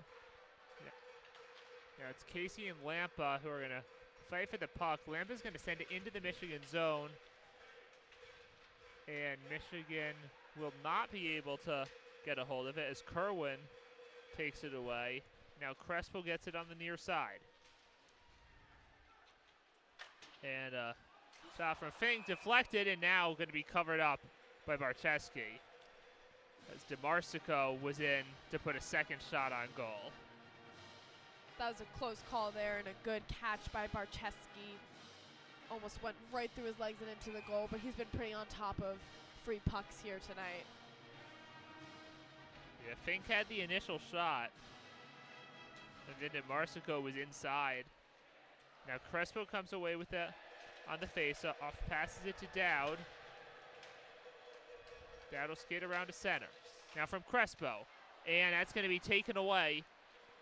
Now it's Casey and Lampa who are going to fight for the puck. Lampa's going to send it into the Michigan zone. And Michigan will not be able to get a hold of it as Kerwin takes it away. Now Crespo gets it on the near side. And shot from Fink deflected, and now going to be covered up by Barcheski, as DeMarsico was in to put a second shot on goal. That was a close call there and a good catch by Barcheski. Almost went right through his legs and into the goal, but he's been pretty on top of free pucks here tonight. Yeah, Fink had the initial shot, and then DeMarsico was inside. Now Crespo comes away with it on the face-off, passes it to Dowd. Dowd will skate around to center. Now from Crespo, and that's going to be taken away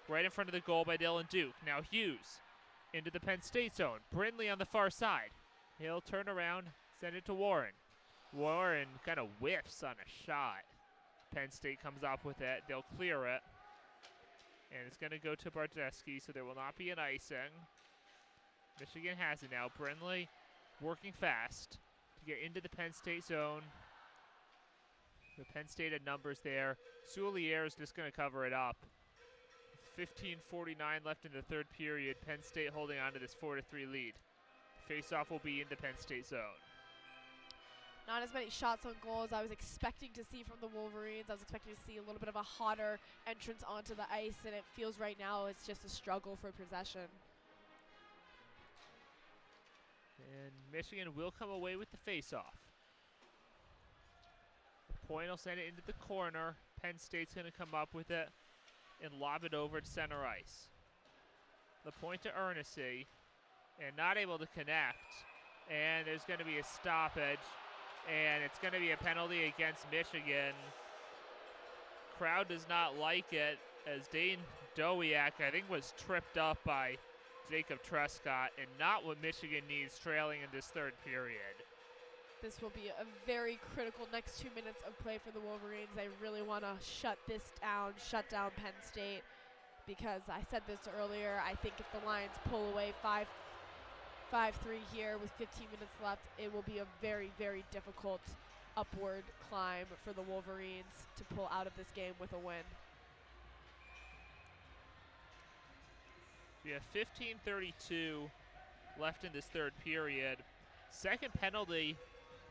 right in front of the goal by Dylan Duke. Now Hughes into the Penn State zone. Brindley on the far side. He'll turn around, send it to Warren. Warren kind of whiffs on a shot. Penn State comes up with it. They'll clear it. And it's going to go to Barcheski, so there will not be an icing. Michigan has it now. Brindley working fast to get into the Penn State zone. The Penn State had numbers there. Soulier is just going to cover it up. 15:49 left in the third period. Penn State holding on to this 4-3 lead. Face-off will be in the Penn State zone. Not as many shots on goal as I was expecting to see from the Wolverines. I was expecting to see a little bit of a hotter entrance onto the ice, and it feels right now it's just a struggle for possession. And Michigan will come away with the face-off. Point will send it into the corner. Penn State's going to come up with it and lob it over to center ice. The point to Ernest, and not able to connect. And there's going to be a stoppage, and it's going to be a penalty against Michigan. Crowd does not like it, as Dane Dowiak, I think, was tripped up by Jacob Trescott, and not what Michigan needs trailing in this third period. This will be a very critical next 2 minutes of play for the Wolverines. They really want to shut this down, shut down Penn State, because I said this earlier, I think if the Lions pull away 5-3 here with 15 minutes left, it will be a very, very difficult upward climb for the Wolverines to pull out of this game with a win. We have 15:32 left in this third period. Second penalty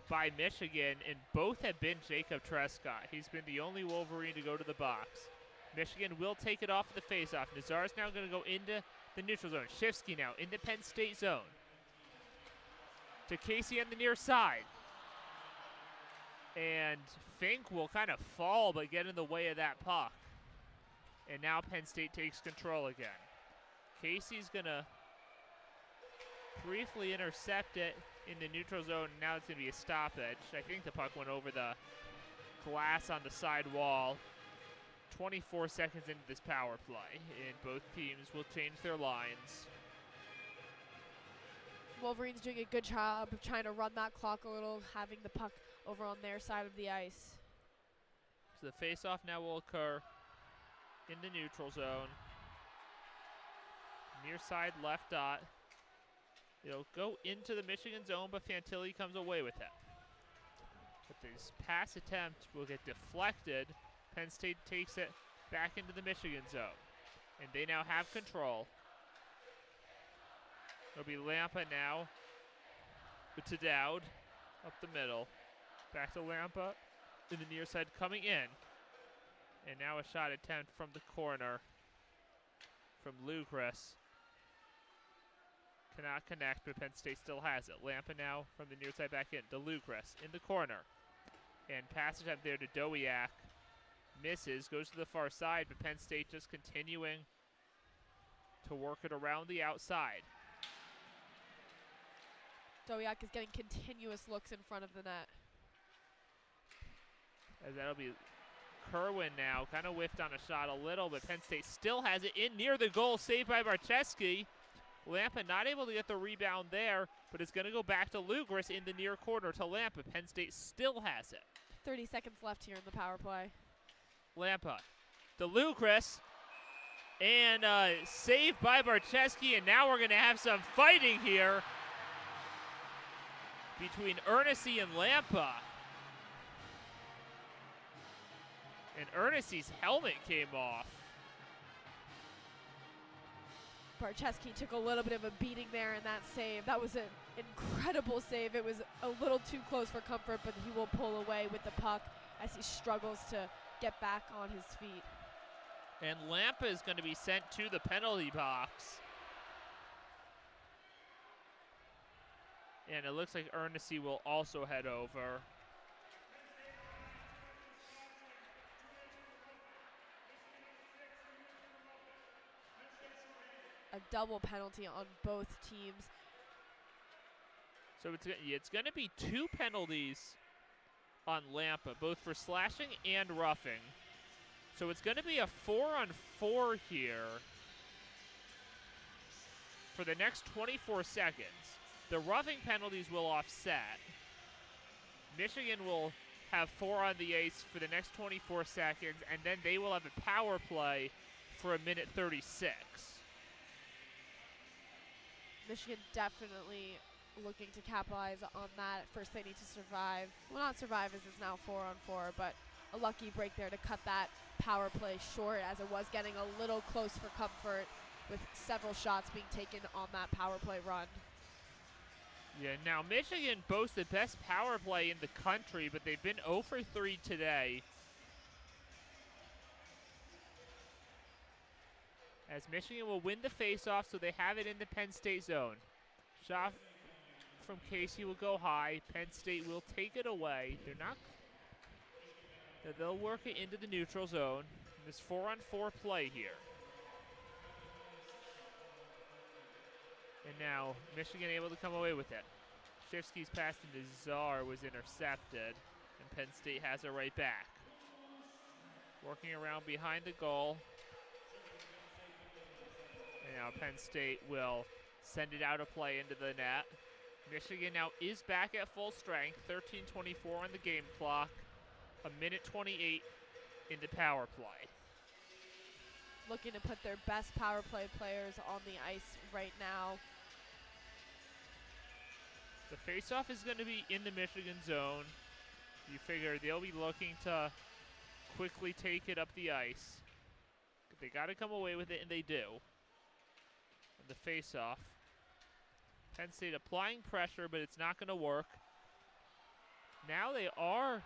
by Michigan, and both have been Jacob Trescott. He's been the only Wolverine to go to the box. Michigan will take it off the faceoff. Nazar's now going to go into the neutral zone. Shifsky now in the Penn State zone. To Casey on the near side. And Fink will kind of fall but get in the way of that puck. And now Penn State takes control again. Casey's going to briefly intercept it in the neutral zone. Now it's going to be a stoppage. I think the puck went over the glass on the side wall. 24 seconds into this power play, and both teams will change their lines. Wolverines doing a good job of trying to run that clock a little, having the puck over on their side of the ice. So the face-off now will occur in the neutral zone. Near side left dot. It'll go into the Michigan zone, but Fantilli comes away with it. But this pass attempt will get deflected. Penn State takes it back into the Michigan zone, and they now have control. It'll be Lampa now to Dowd up the middle. Back to Lampa in the near side coming in. And now a shot attempt from the corner from Lucas. Cannot connect, but Penn State still has it. Lampa now from the near side back in to Lucas in the corner. And pass attempt there to Dowiak. Misses, goes to the far side, but Penn State just continuing to work it around the outside. Dowiak is getting continuous looks in front of the net. As that'll be Kerwin now, kind of whiffed on a shot a little, but Penn State still has it in near the goal, saved by Barczewski. Lampa not able to get the rebound there, but it's going to go back to Lucas in the near corner to Lampa. Penn State still has it. 30 seconds left here in the power play. Lampa to Lucas, and saved by Barczewski, and now we're going to have some fighting here between Ernessy and Lampa. And Ernessy's helmet came off. Barczewski took a little bit of a beating there in that save. That was an incredible save. It was a little too close for comfort, but he will pull away with the puck as he struggles to get back on his feet. And Lampa is going to be sent to the penalty box. And it looks like Ernessy will also head over. A double penalty on both teams. So it's going to be 2 penalties on Lampa, both for slashing and roughing. So it's going to be a 4-on-4 here for the next 24 seconds. The roughing penalties will offset. Michigan will have 4 on the ice for the next 24 seconds, and then they will have a power play for 1:36. Michigan definitely looking to capitalize on that. First they need to survive. Well, not survive as it's now 4-on-4, but a lucky break there to cut that power play short as it was getting a little close for comfort with several shots being taken on that power play run. Yeah, now Michigan boasts the best power play in the country, but they've been 0 for 3 today. As Michigan will win the faceoff, so they have it in the Penn State zone. Shot from Casey will go high. Penn State will take it away. They'll work it into the neutral zone. This 4-on-4 play here. And now Michigan able to come away with it. Shifsky's pass into Czar was intercepted, and Penn State has it right back. Working around behind the goal. And now Penn State will send it out of play into the net. Michigan now is back at full strength. 13:24 on the game clock. 1:28 into power play. looking to put their best power play players on the ice right now. The faceoff is going to be in the Michigan zone. You figure they'll be looking to quickly take it up the ice. They got to come away with it, and they do. And the faceoff. Penn State applying pressure, but it's not going to work. Now they are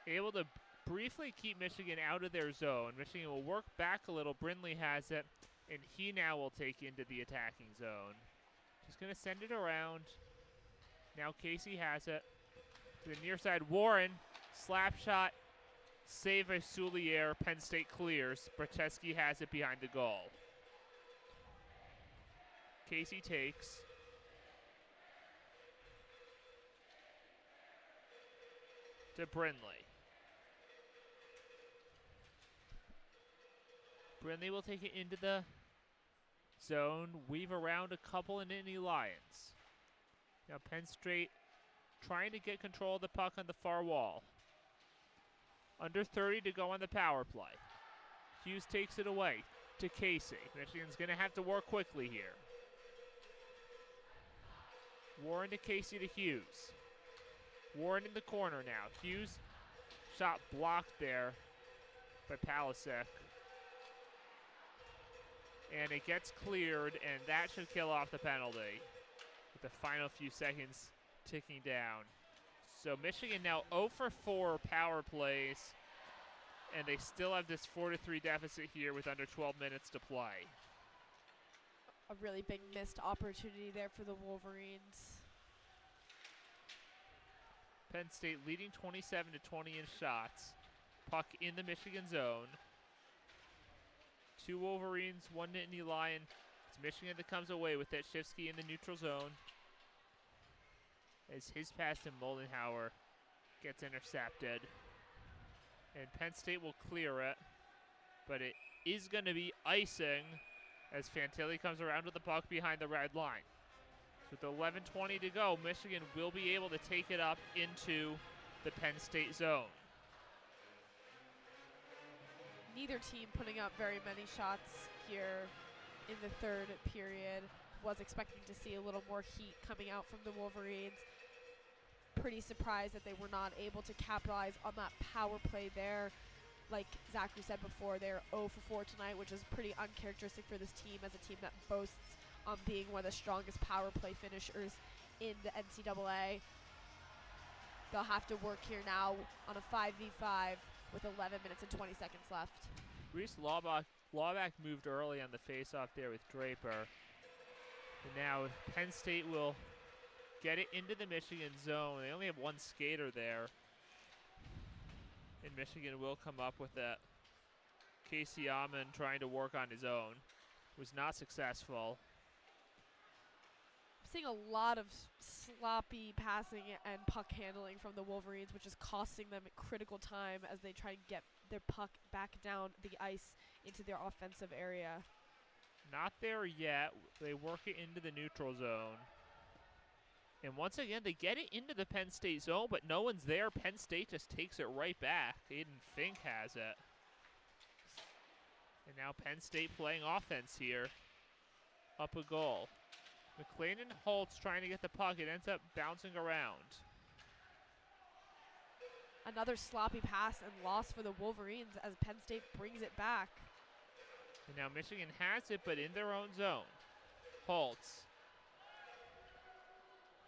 able to briefly keep Michigan out of their zone. Michigan will work back a little. Brindley has it, and he now will take into the attacking zone. Just going to send it around. Now Casey has it. To the near side, Warren, slap shot, save by Soulier. Penn State clears. Bracheski has it behind the goal. Casey takes. To Brindley. Brindley will take it into the zone, weave around a couple of Nittany Lions. Now Penn State trying to get control of the puck on the far wall. Under 30 to go on the power play. Hughes takes it away to Casey. Michigan's going to have to work quickly here. Warren to Casey to Hughes. Warren in the corner now. Hughes, shot blocked there by Palasek. And it gets cleared, and that should kill off the penalty with the final few seconds ticking down. So Michigan now 0 for 4 power plays, and they still have this 4-3 deficit here with under 12 minutes to play. A really big missed opportunity there for the Wolverines. Penn State leading 27-20 in shots. Puck in the Michigan zone. 2 Wolverines, 1 Nittany Lion. It's Michigan that comes away with that. Shifsky in the neutral zone. As his pass to Moldenhauer gets intercepted. And Penn State will clear it. But it is going to be icing as Fantilli comes around with the puck behind the red line. With 11:20 to go, Michigan will be able to take it up into the Penn State zone. Neither team putting up very many shots here in the third period. Was expecting to see a little more heat coming out from the Wolverines. Pretty surprised that they were not able to capitalize on that power play there. Like Zachary said before, they're 0 for 4 tonight, which is pretty uncharacteristic for this team as a team that boasts on being one of the strongest power play finishers in the NCAA. They'll have to work here now on a 5v5 with 11 minutes and 20 seconds left. Reese Laubach moved early on the faceoff there with Draper. And now Penn State will get it into the Michigan zone. They only have one skater there. And Michigan will come up with that. Casey Amon trying to work on his own. Was not successful. I'm seeing a lot of sloppy passing and puck handling from the Wolverines, which is costing them critical time as they try to get their puck back down the ice into their offensive area. Not there yet. They work it into the neutral zone. And once again, they get it into the Penn State zone, but no one's there. Penn State just takes it right back. Aiden Fink has it. And now Penn State playing offense here. Up a goal. McLean and Holtz trying to get the puck. It ends up bouncing around. Another sloppy pass and loss for the Wolverines as Penn State brings it back. And now Michigan has it, but in their own zone. Holtz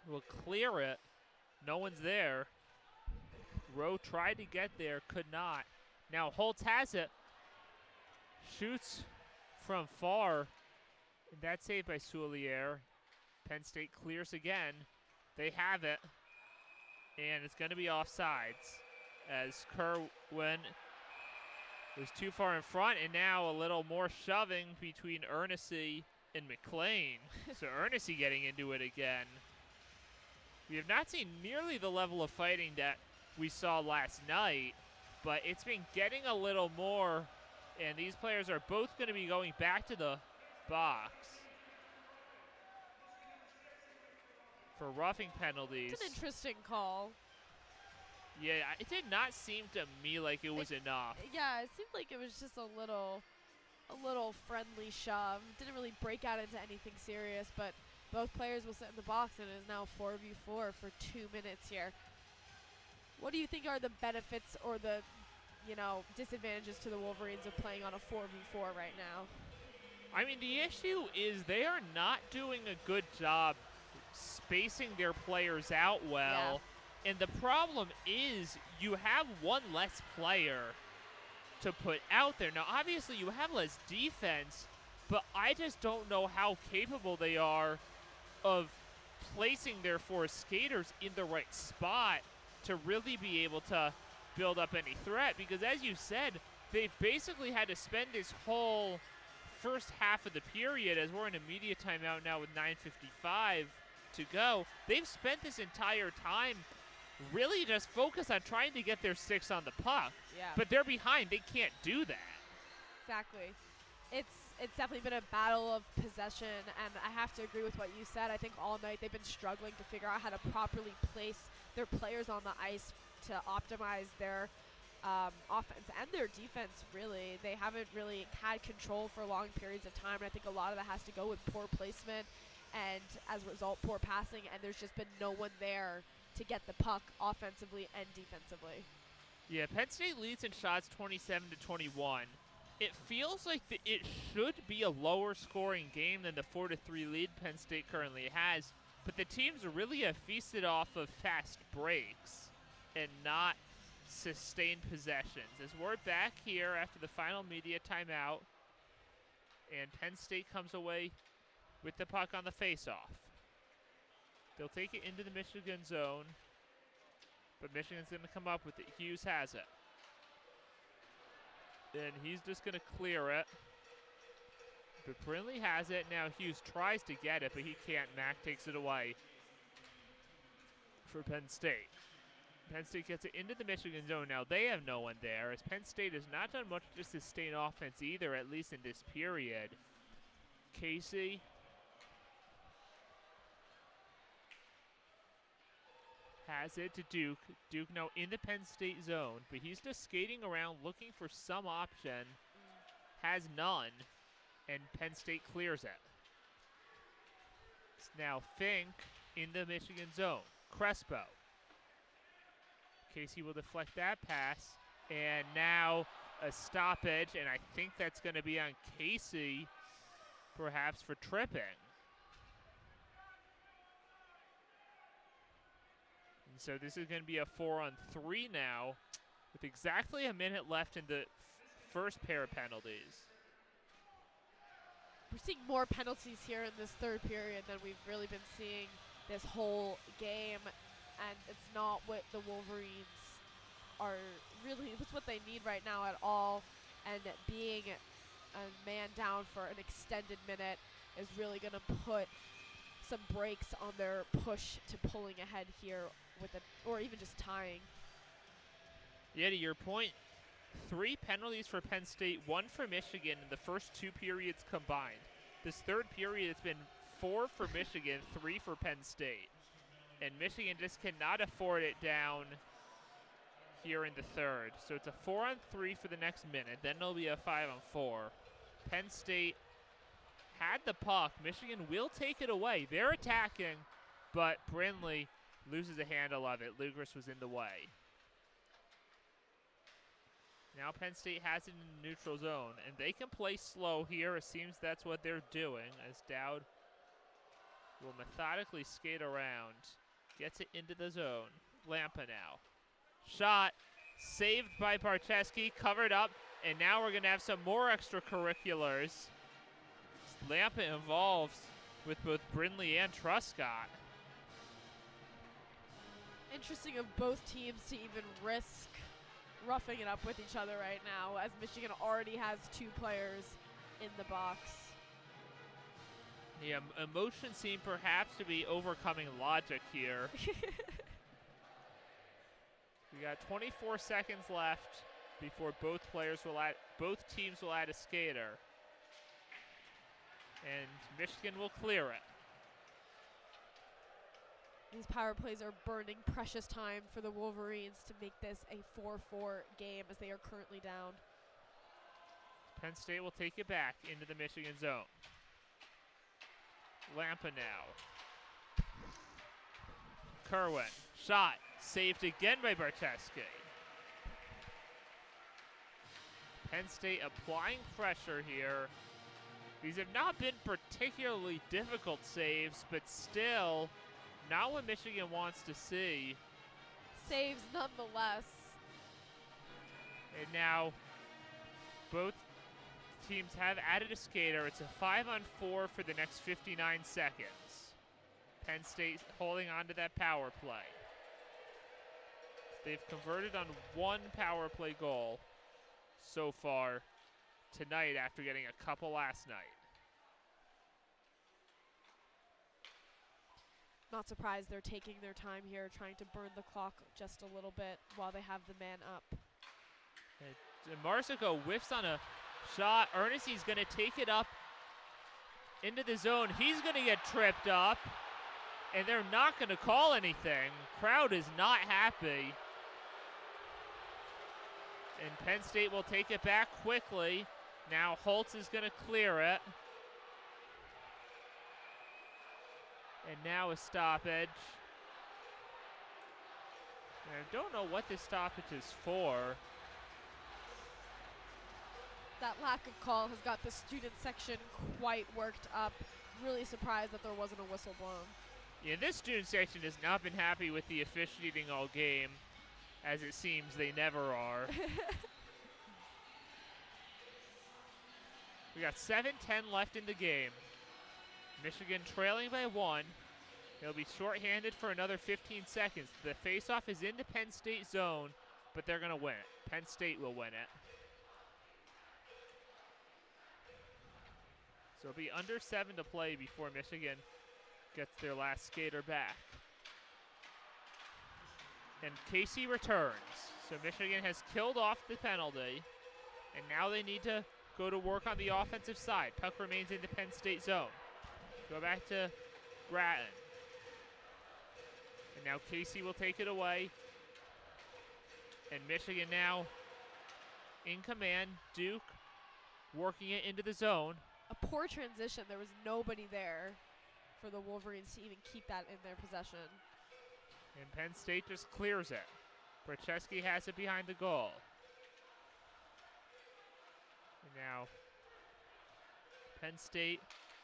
will clear it. No one's there. Rowe tried to get there, could not. Now Holtz has it. Shoots from far. And that's saved by Soulier. Penn State clears again. They have it. And it's going to be offsides as Kerwin was too far in front, and now a little more shoving between Ernessy and McLean. So Ernessy getting into it again. We have not seen nearly the level of fighting that we saw last night, but it's been getting a little more, and these players are both going to be going back to the box for roughing penalties. It's an interesting call. Yeah, it did not seem to me like it was enough. Yeah, it seemed like it was just a little friendly shove. Didn't really break out into anything serious, but both players will sit in the box, and it is now 4v4 for 2 minutes here. What do you think are the benefits or the, disadvantages to the Wolverines of playing on a 4v4 right now? I mean, the issue is they are not doing a good job spacing their players out well. Yeah. And the problem is you have one less player to put out there. Now, obviously, you have less defense, but I just don't know how capable they are of placing their 4 skaters in the right spot to really be able to build up any threat. Because as you said, they've basically had to spend this whole first half of the period, as we're in a media timeout now with 9:55 to go. They've spent this entire time really just focused on trying to get their sticks on the puck. Yeah. But they're behind. They can't do that. Exactly. It's definitely been a battle of possession, and I have to agree with what you said. I think all night they've been struggling to figure out how to properly place their players on the ice to optimize their offense and their defense, really. They haven't really had control for long periods of time, and I think a lot of that has to go with poor placement and, as a result, poor passing, and there's just been no one there to get the puck offensively and defensively. Yeah, Penn State leads in shots 27-21. It feels like it should be a lower scoring game than the 4-3 lead Penn State currently has, but the teams really have feasted off of fast breaks and not sustained possessions. As we're back here after the final media timeout, and Penn State comes away with the puck on the faceoff. They'll take it into the Michigan zone, but Michigan's going to come up with it. Hughes has it. And he's just going to clear it. But Brindley has it. Now Hughes tries to get it, but he can't. Mack takes it away for Penn State. Penn State gets it into the Michigan zone. Now they have no one there, as Penn State has not done much to sustain offense either, at least in this period. Casey has it to Duke. Duke now in the Penn State zone, but he's just skating around looking for some option. Has none, and Penn State clears it. It's now Fink in the Michigan zone. Crespo. Casey will deflect that pass, and now a stoppage, and I think that's going to be on Casey, perhaps for tripping. So this is going to be a 4-on-3 now, with exactly a minute left in the first pair of penalties. We're seeing more penalties here in this third period than we've really been seeing this whole game, and it's not what the Wolverines are really, it's what they need right now at all, and being a man down for an extended minute is really going to put some brakes on their push to pulling ahead here with it, or even just tying. Yeah, to your point, 3 penalties for Penn State, 1 for Michigan in the first 2 periods combined. This third period, it's been 4 for Michigan, 3 for Penn State. And Michigan just cannot afford it down here in the third. So it's a 4-on-3 for the next minute. Then it'll be a 5-on-4. Penn State had the puck. Michigan will take it away. They're attacking, but Brindley loses a handle of it. Lugris was in the way. Now Penn State has it in the neutral zone, and they can play slow here. It seems that's what they're doing, as Dowd will methodically skate around. Gets it into the zone. Lampa now. Shot saved by Barcheski, covered up, and now we're going to have some more extracurriculars. Lampa involved with both Brindley and Truscott. Interesting of both teams to even risk roughing it up with each other right now, as Michigan already has 2 players in the box. Yeah, emotion seem perhaps to be overcoming logic here. We got 24 seconds left before both teams will add a skater. And Michigan will clear it. These power plays are burning precious time for the Wolverines to make this a 4-4 game as they are currently down. Penn State will take it back into the Michigan zone. Lampa now. Kerwin, shot, saved again by Barczewski. Penn State applying pressure here. These have not been particularly difficult saves, but still not what Michigan wants to see. Saves nonetheless. And now both teams have added a skater. It's a 5-on-4 for the next 59 seconds. Penn State holding on to that power play. They've converted on one power play goal so far tonight after getting a couple last night. Not surprised they're taking their time here, trying to burn the clock just a little bit while they have the man up. And Marsico whiffs on a shot. Ernestie's going to take it up into the zone. He's going to get tripped up, and they're not going to call anything. Crowd is not happy. And Penn State will take it back quickly. Now Holtz is going to clear it. And now a stoppage. And I don't know what this stoppage is for. That lack of call has got the student section quite worked up. Really surprised that there wasn't a whistle blown. Yeah, this student section has not been happy with the officiating all game, as it seems they never are. We got 7:10 left in the game. Michigan trailing by 1. They'll be shorthanded for another 15 seconds. The faceoff is in the Penn State zone, but they're going to win it. Penn State will win it. So it'll be under 7 to play before Michigan gets their last skater back. And Casey returns. So Michigan has killed off the penalty, and now they need to go to work on the offensive side. Puck remains in the Penn State zone. Go back to Grattan. And now Casey will take it away. And Michigan now in command. Duke working it into the zone. A poor transition. There was nobody there for the Wolverines to even keep that in their possession. And Penn State just clears it. Barczewski has it behind the goal. And now Penn State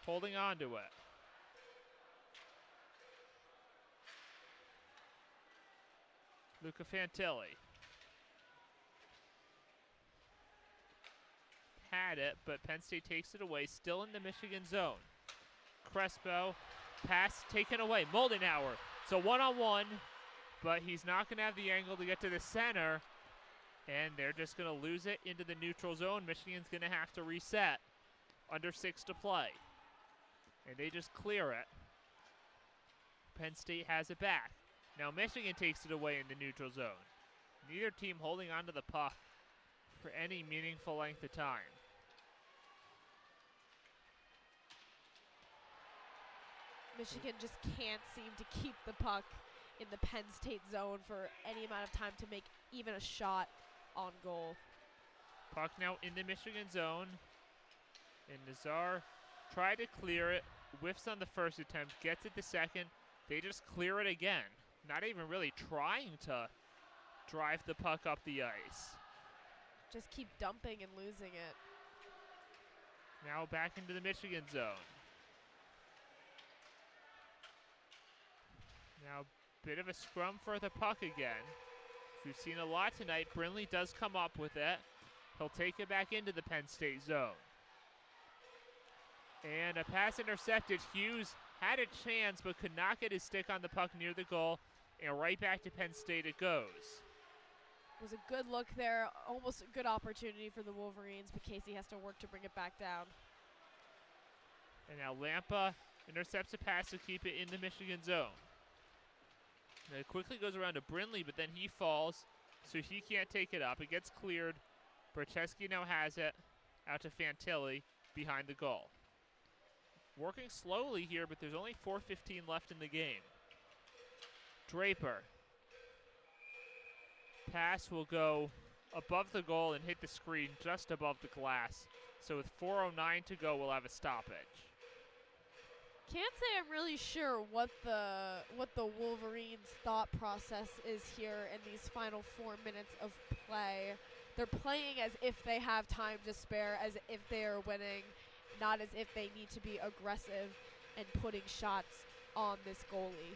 holding on to it. Luca Fantilli had it, but Penn State takes it away, still in the Michigan zone. Crespo, pass taken away. Moldenhauer, it's a one-on-one, but he's not going to have the angle to get to the center, and they're just going to lose it into the neutral zone. Michigan's going to have to reset. Under 6 to play. And they just clear it. Penn State has it back. Now Michigan takes it away in the neutral zone. Neither team holding onto the puck for any meaningful length of time. Michigan just can't seem to keep the puck in the Penn State zone for any amount of time to make even a shot on goal. Puck now in the Michigan zone. And Nazar tried to clear it, whiffs on the first attempt, gets it the second. They just clear it again. Not even really trying to drive the puck up the ice. Just keep dumping and losing it. Now back into the Michigan zone. Now bit of a scrum for the puck again. We've seen a lot tonight. Brindley does come up with it. He'll take it back into the Penn State zone. And a pass intercepted. Hughes had a chance but could not get his stick on the puck near the goal. And right back to Penn State it goes. It was a good look there. Almost a good opportunity for the Wolverines, but Casey has to work to bring it back down. And now Lampa intercepts a pass to keep it in the Michigan zone. And it quickly goes around to Brindley, but then he falls, so he can't take it up. It gets cleared. Barczewski now has it out to Fantilli behind the goal. Working slowly here, but there's only 4:15 left in the game. Draper. Pass will go above the goal and hit the screen just above the glass. So with 4:09 to go, we'll have a stoppage. Can't say I'm really sure what the Wolverines' thought process is here in these final 4 minutes of play. They're playing as if they have time to spare, as if they are winning, not as if they need to be aggressive and putting shots on this goalie.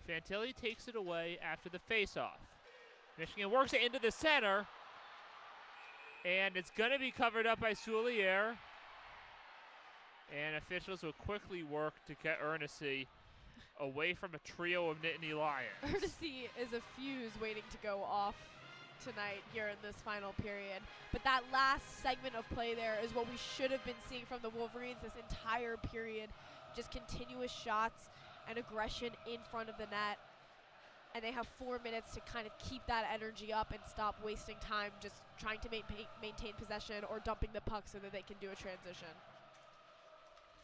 Fantilli takes it away after the faceoff. Michigan works it into the center, and it's going to be covered up by Soulier. And officials will quickly work to get Ernest away from a trio of Nittany Lions. Ernest is a fuse waiting to go off tonight here in this final period. But that last segment of play there is what we should have been seeing from the Wolverines this entire period. Just continuous shots and aggression in front of the net. And they have 4 minutes to kind of keep that energy up and stop wasting time just trying to maintain possession or dumping the puck so that they can do a transition.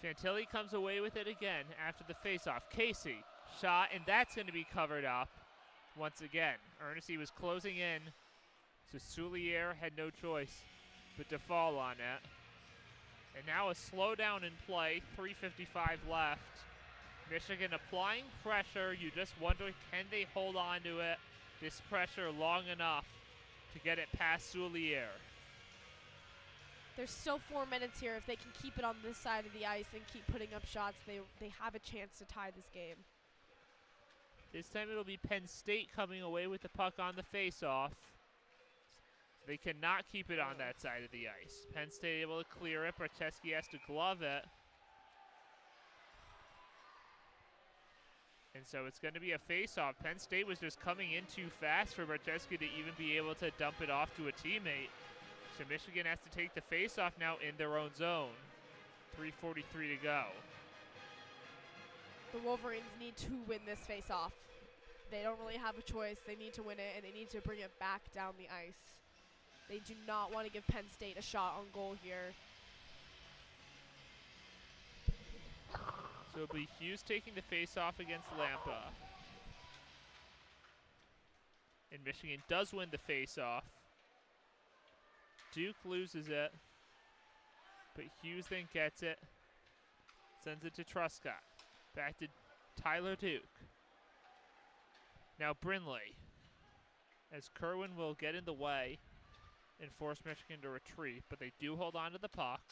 Fantilli comes away with it again after the faceoff. Casey, shot, and that's going to be covered up once again. Ernest was closing in, so Soulier had no choice but to fall on it. And now a slowdown in play, 3:55 left. Michigan applying pressure. You just wonder, can they hold on to it, this pressure, long enough to get it past Soulier? There's still 4 minutes here. If they can keep it on this side of the ice and keep putting up shots, they have a chance to tie this game. This time it'll be Penn State coming away with the puck on the faceoff. They cannot keep it on that side of the ice. Penn State able to clear it. Barczewski has to glove it. And so it's going to be a faceoff. Penn State was just coming in too fast for Barczewski to even be able to dump it off to a teammate. So Michigan has to take the faceoff now in their own zone. 3:43 to go. The Wolverines need to win this faceoff. They don't really have a choice. They need to win it, and they need to bring it back down the ice. They do not want to give Penn State a shot on goal here. So it'll be Hughes taking the faceoff against Lampa. And Michigan does win the faceoff. Duke loses it, but Hughes then gets it, sends it to Truscott. Back to Tyler Duke. Now Brindley, as Kerwin will get in the way and force Michigan to retreat, but they do hold on to the puck.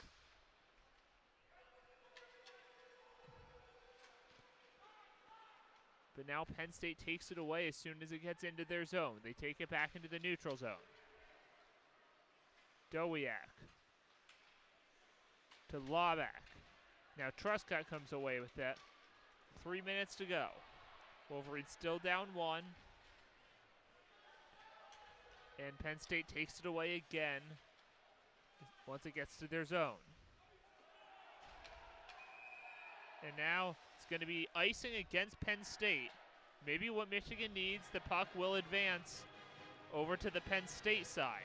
But now Penn State takes it away as soon as it gets into their zone. They take it back into the neutral zone. Dowiak to Lawback. Now Truscott comes away with it. 3 minutes to go. Wolverines still down 1. And Penn State takes it away again once it gets to their zone. And now it's going to be icing against Penn State. Maybe what Michigan needs, the puck will advance over to the Penn State side.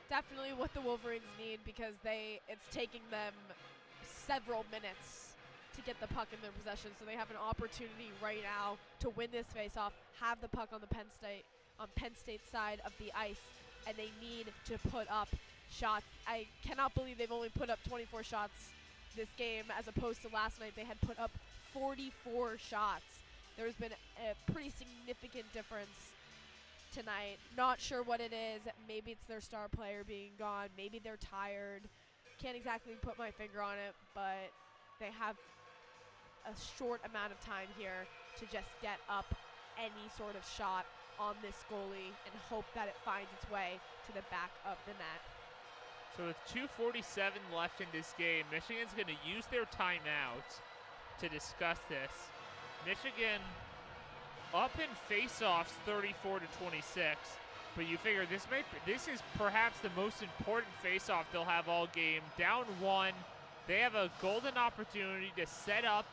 Definitely what the Wolverines need, because it's taking them several minutes to get the puck in their possession, so they have an opportunity right now to win this faceoff, have the puck on the Penn State side of the ice, and they need to put up shots. I cannot believe they've only put up 24 shots this game, as opposed to last night they had put up 44 shots. There's been a pretty significant difference tonight. Not sure what it is. Maybe it's their star player being gone. Maybe they're tired. Can't exactly put my finger on it, but they have a short amount of time here to just get up any sort of shot on this goalie and hope that it finds its way to the back of the net. So with 2:47 left in this game, Michigan's going to use their timeout to discuss this. Michigan up in faceoffs 34-26, but you figure this is perhaps the most important faceoff they'll have all game. Down 1, they have a golden opportunity to set up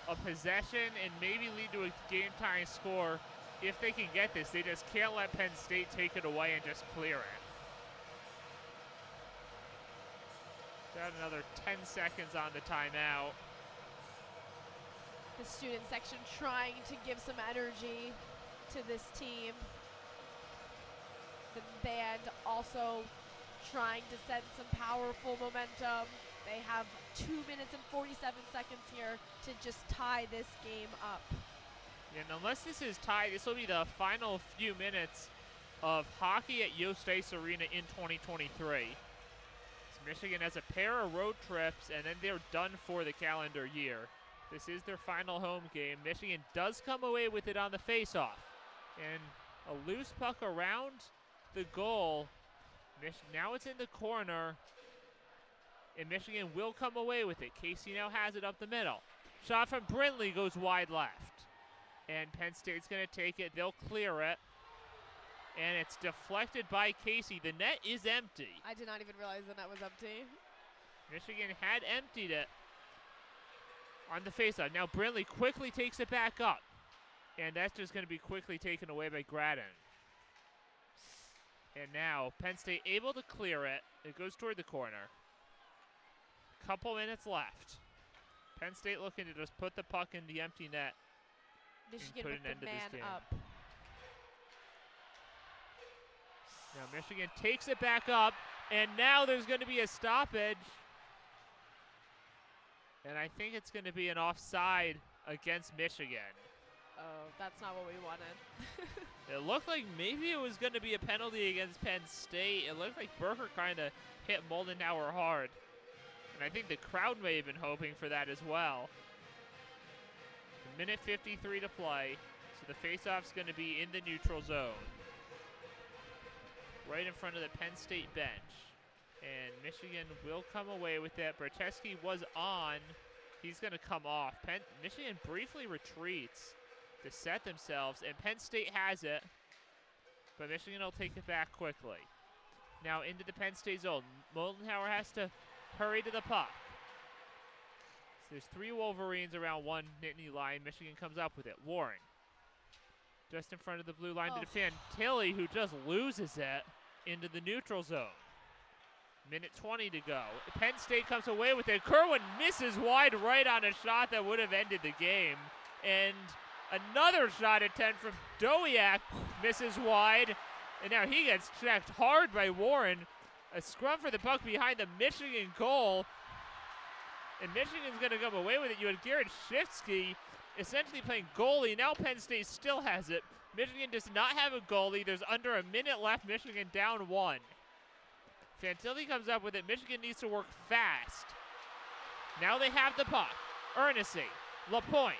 a possession and maybe lead to a game-tying score if they can get this. They just can't let Penn State take it away and just clear it. Got another 10 seconds on the timeout. the student section trying to give some energy to this team. The band also trying to send some powerful momentum. They have 2 minutes and 47 seconds here to just tie this game up. And unless this is tied, this will be the final few minutes of hockey at Yost Ice Arena in 2023. So Michigan has a pair of road trips, and then they're done for the calendar year. This is their final home game. Michigan does come away with it on the faceoff. And a loose puck around the goal. Now it's in the corner, and Michigan will come away with it. Casey now has it up the middle. Shot from Brindley goes wide left. And Penn State's going to take it. They'll clear it. And it's deflected by Casey. The net is empty. I did not even realize the net was empty. Michigan had emptied it on the faceoff. Now Brindley quickly takes it back up. And that's just going to be quickly taken away by Gradden. And now Penn State able to clear it. It goes toward the corner. Couple minutes left. Penn State looking to just put the puck in the empty net. Michigan put with an the end to this man game. up. Now Michigan takes it back up, and now there's going to be a stoppage. And I think it's going to be an offside against Michigan. Oh, that's not what we wanted. It looked like maybe it was going to be a penalty against Penn State. It looked like Berger kind of hit Moldenhauer hard. And I think the crowd may have been hoping for that as well. Minute 53 to play, so the faceoff's going to be in the neutral zone. Right in front of the Penn State bench. And Michigan will come away with it. Bercheski was on. He's going to come off. Michigan briefly retreats to set themselves, and Penn State has it. But Michigan will take it back quickly. Now into the Penn State zone. Moldenhauer has to hurry to the puck. There's 3 Wolverines around 1 Nittany Lion. Michigan comes up with it. Warren just in front of the blue line to defend. Tilley, who just loses it into the neutral zone. Minute 20 to go. Penn State comes away with it. Kerwin misses wide right on a shot that would have ended the game. And another shot attempt from Dowiak misses wide. And now he gets checked hard by Warren. A scrum for the puck behind the Michigan goal. And Michigan's going to come away with it. You had Garrett Shifsky essentially playing goalie. Now Penn State still has it. Michigan does not have a goalie. There's under a minute left. Michigan down 1. Fantilli comes up with it. Michigan needs to work fast. Now they have the puck. Ernessy, LaPointe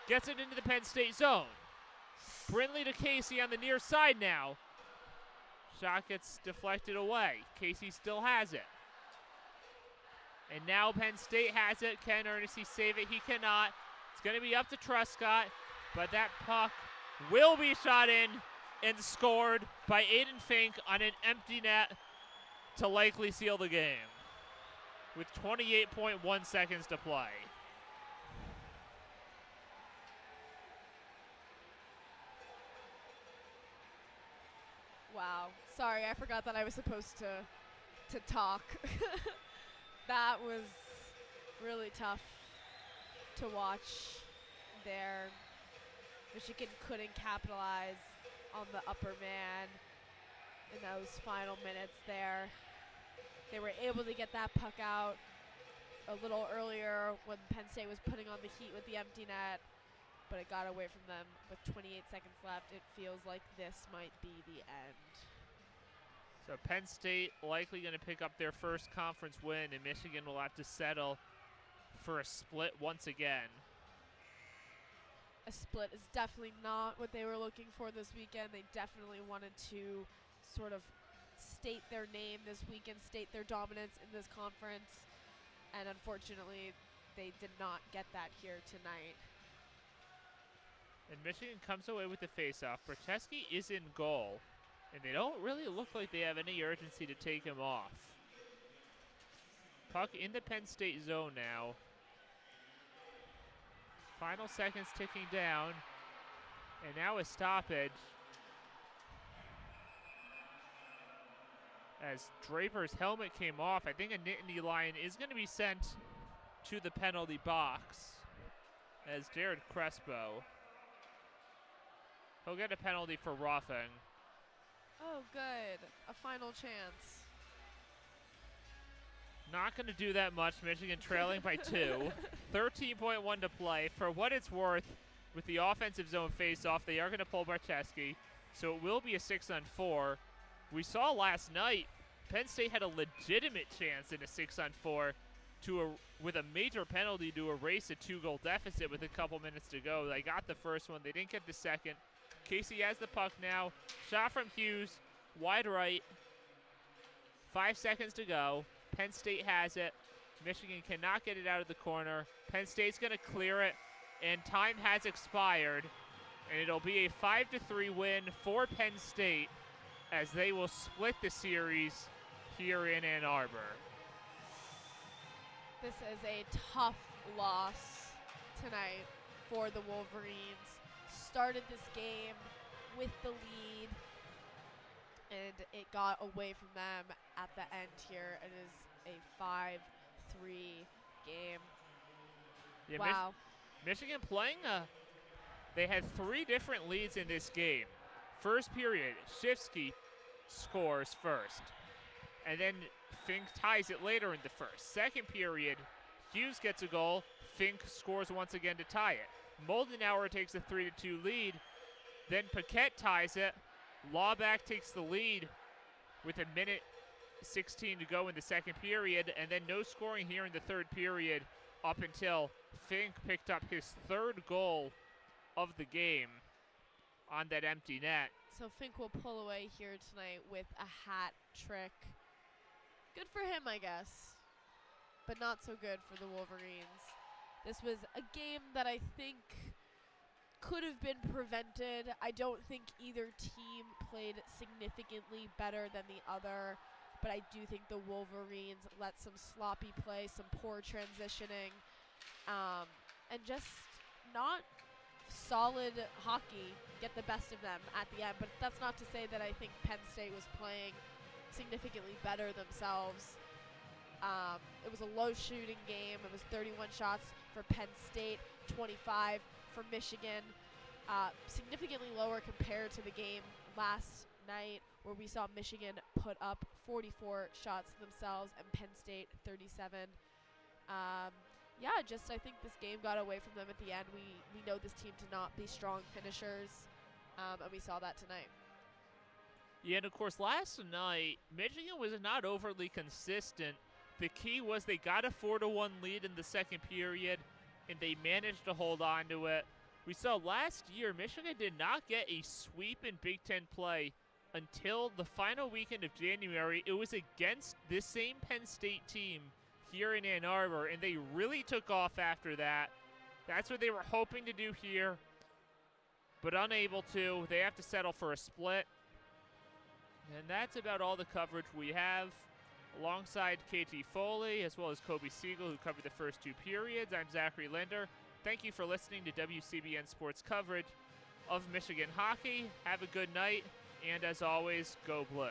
gets it into the Penn State zone. Brindley to Casey on the near side now. Shot gets deflected away. Casey still has it. And now Penn State has it. Can Ernessy save it? He cannot. It's going to be up to Truscott, but that puck will be shot in and scored by Aiden Fink on an empty net to likely seal the game with 28.1 seconds to play. Wow. Sorry, I forgot that I was supposed to talk. That was really tough to watch there. Michigan couldn't capitalize on the upper man in those final minutes there. They were able to get that puck out a little earlier when Penn State was putting on the heat with the empty net, but it got away from them with 28 seconds left. It feels like this might be the end. So Penn State likely going to pick up their first conference win, and Michigan will have to settle for a split once again. A split is definitely not what they were looking for this weekend. They definitely wanted to sort of state their name this weekend, state their dominance in this conference, and unfortunately they did not get that here tonight. And Michigan comes away with the faceoff. Bercheski is in goal, and they don't really look like they have any urgency to take him off. Puck in the Penn State zone now. Final seconds ticking down, and now a stoppage as Draper's helmet came off. I think a Nittany Lion is going to be sent to the penalty box as Jared Crespo. He'll get a penalty for roughing. Oh, good. A final chance. Not going to do that much. Michigan trailing by 2. 13.1 to play. For what it's worth, with the offensive zone face-off, they are going to pull Barczewski, so it will be a 6-on-4. We saw last night Penn State had a legitimate chance in a 6-on-4 with a major penalty to erase a 2-goal deficit with a couple minutes to go. They got the first one. They didn't get the second. Casey has the puck now. Shot from Hughes, wide right. 5 seconds to go. Penn State has it. Michigan cannot get it out of the corner. Penn State's going to clear it, and time has expired. And it'll be a 5-3 win for Penn State as they will split the series here in Ann Arbor. This is a tough loss tonight for the Wolverines. Started this game with the lead, and it got away from them at the end here. It is a 5-3 game. Yeah, wow. Michigan playing, they had 3 different leads in this game. First period, Shifsky scores first, and then Fink ties it later in the first. Second period, Hughes gets a goal. Fink scores once again to tie it. Moldenauer takes a 3-2 lead. Then Paquette ties it. Lawback takes the lead with a minute 16 to go in the second period, and then no scoring here in the third period up until Fink picked up his 3rd goal of the game on that empty net. So Fink will pull away here tonight with a hat trick. Good for him, I guess, but not so good for the Wolverines. This was a game that I think could have been prevented. I don't think either team played significantly better than the other, but I do think the Wolverines let some sloppy play, some poor transitioning, and just not solid hockey get the best of them at the end. But that's not to say that I think Penn State was playing significantly better themselves. It was a low shooting game. It was 31 shots for Penn State, 25 for Michigan. Significantly lower compared to the game last night where we saw Michigan put up 44 shots themselves and Penn State 37. I think this game got away from them at the end. We know this team to not be strong finishers, and we saw that tonight. Yeah, and of course, last night, Michigan was not overly consistent. The key was they got a 4-1 lead in the second period, and they managed to hold on to it. We saw last year, Michigan did not get a sweep in Big Ten play until the final weekend of January. It was against this same Penn State team here in Ann Arbor, and they really took off after that. That's what they were hoping to do here, but unable to. They have to settle for a split. And that's about all the coverage we have. Alongside KG Foley, as well as Coby Segal, who covered the first 2 periods, I'm Zachary Linder. Thank you for listening to WCBN Sports coverage of Michigan hockey. Have a good night, and as always, go Blue.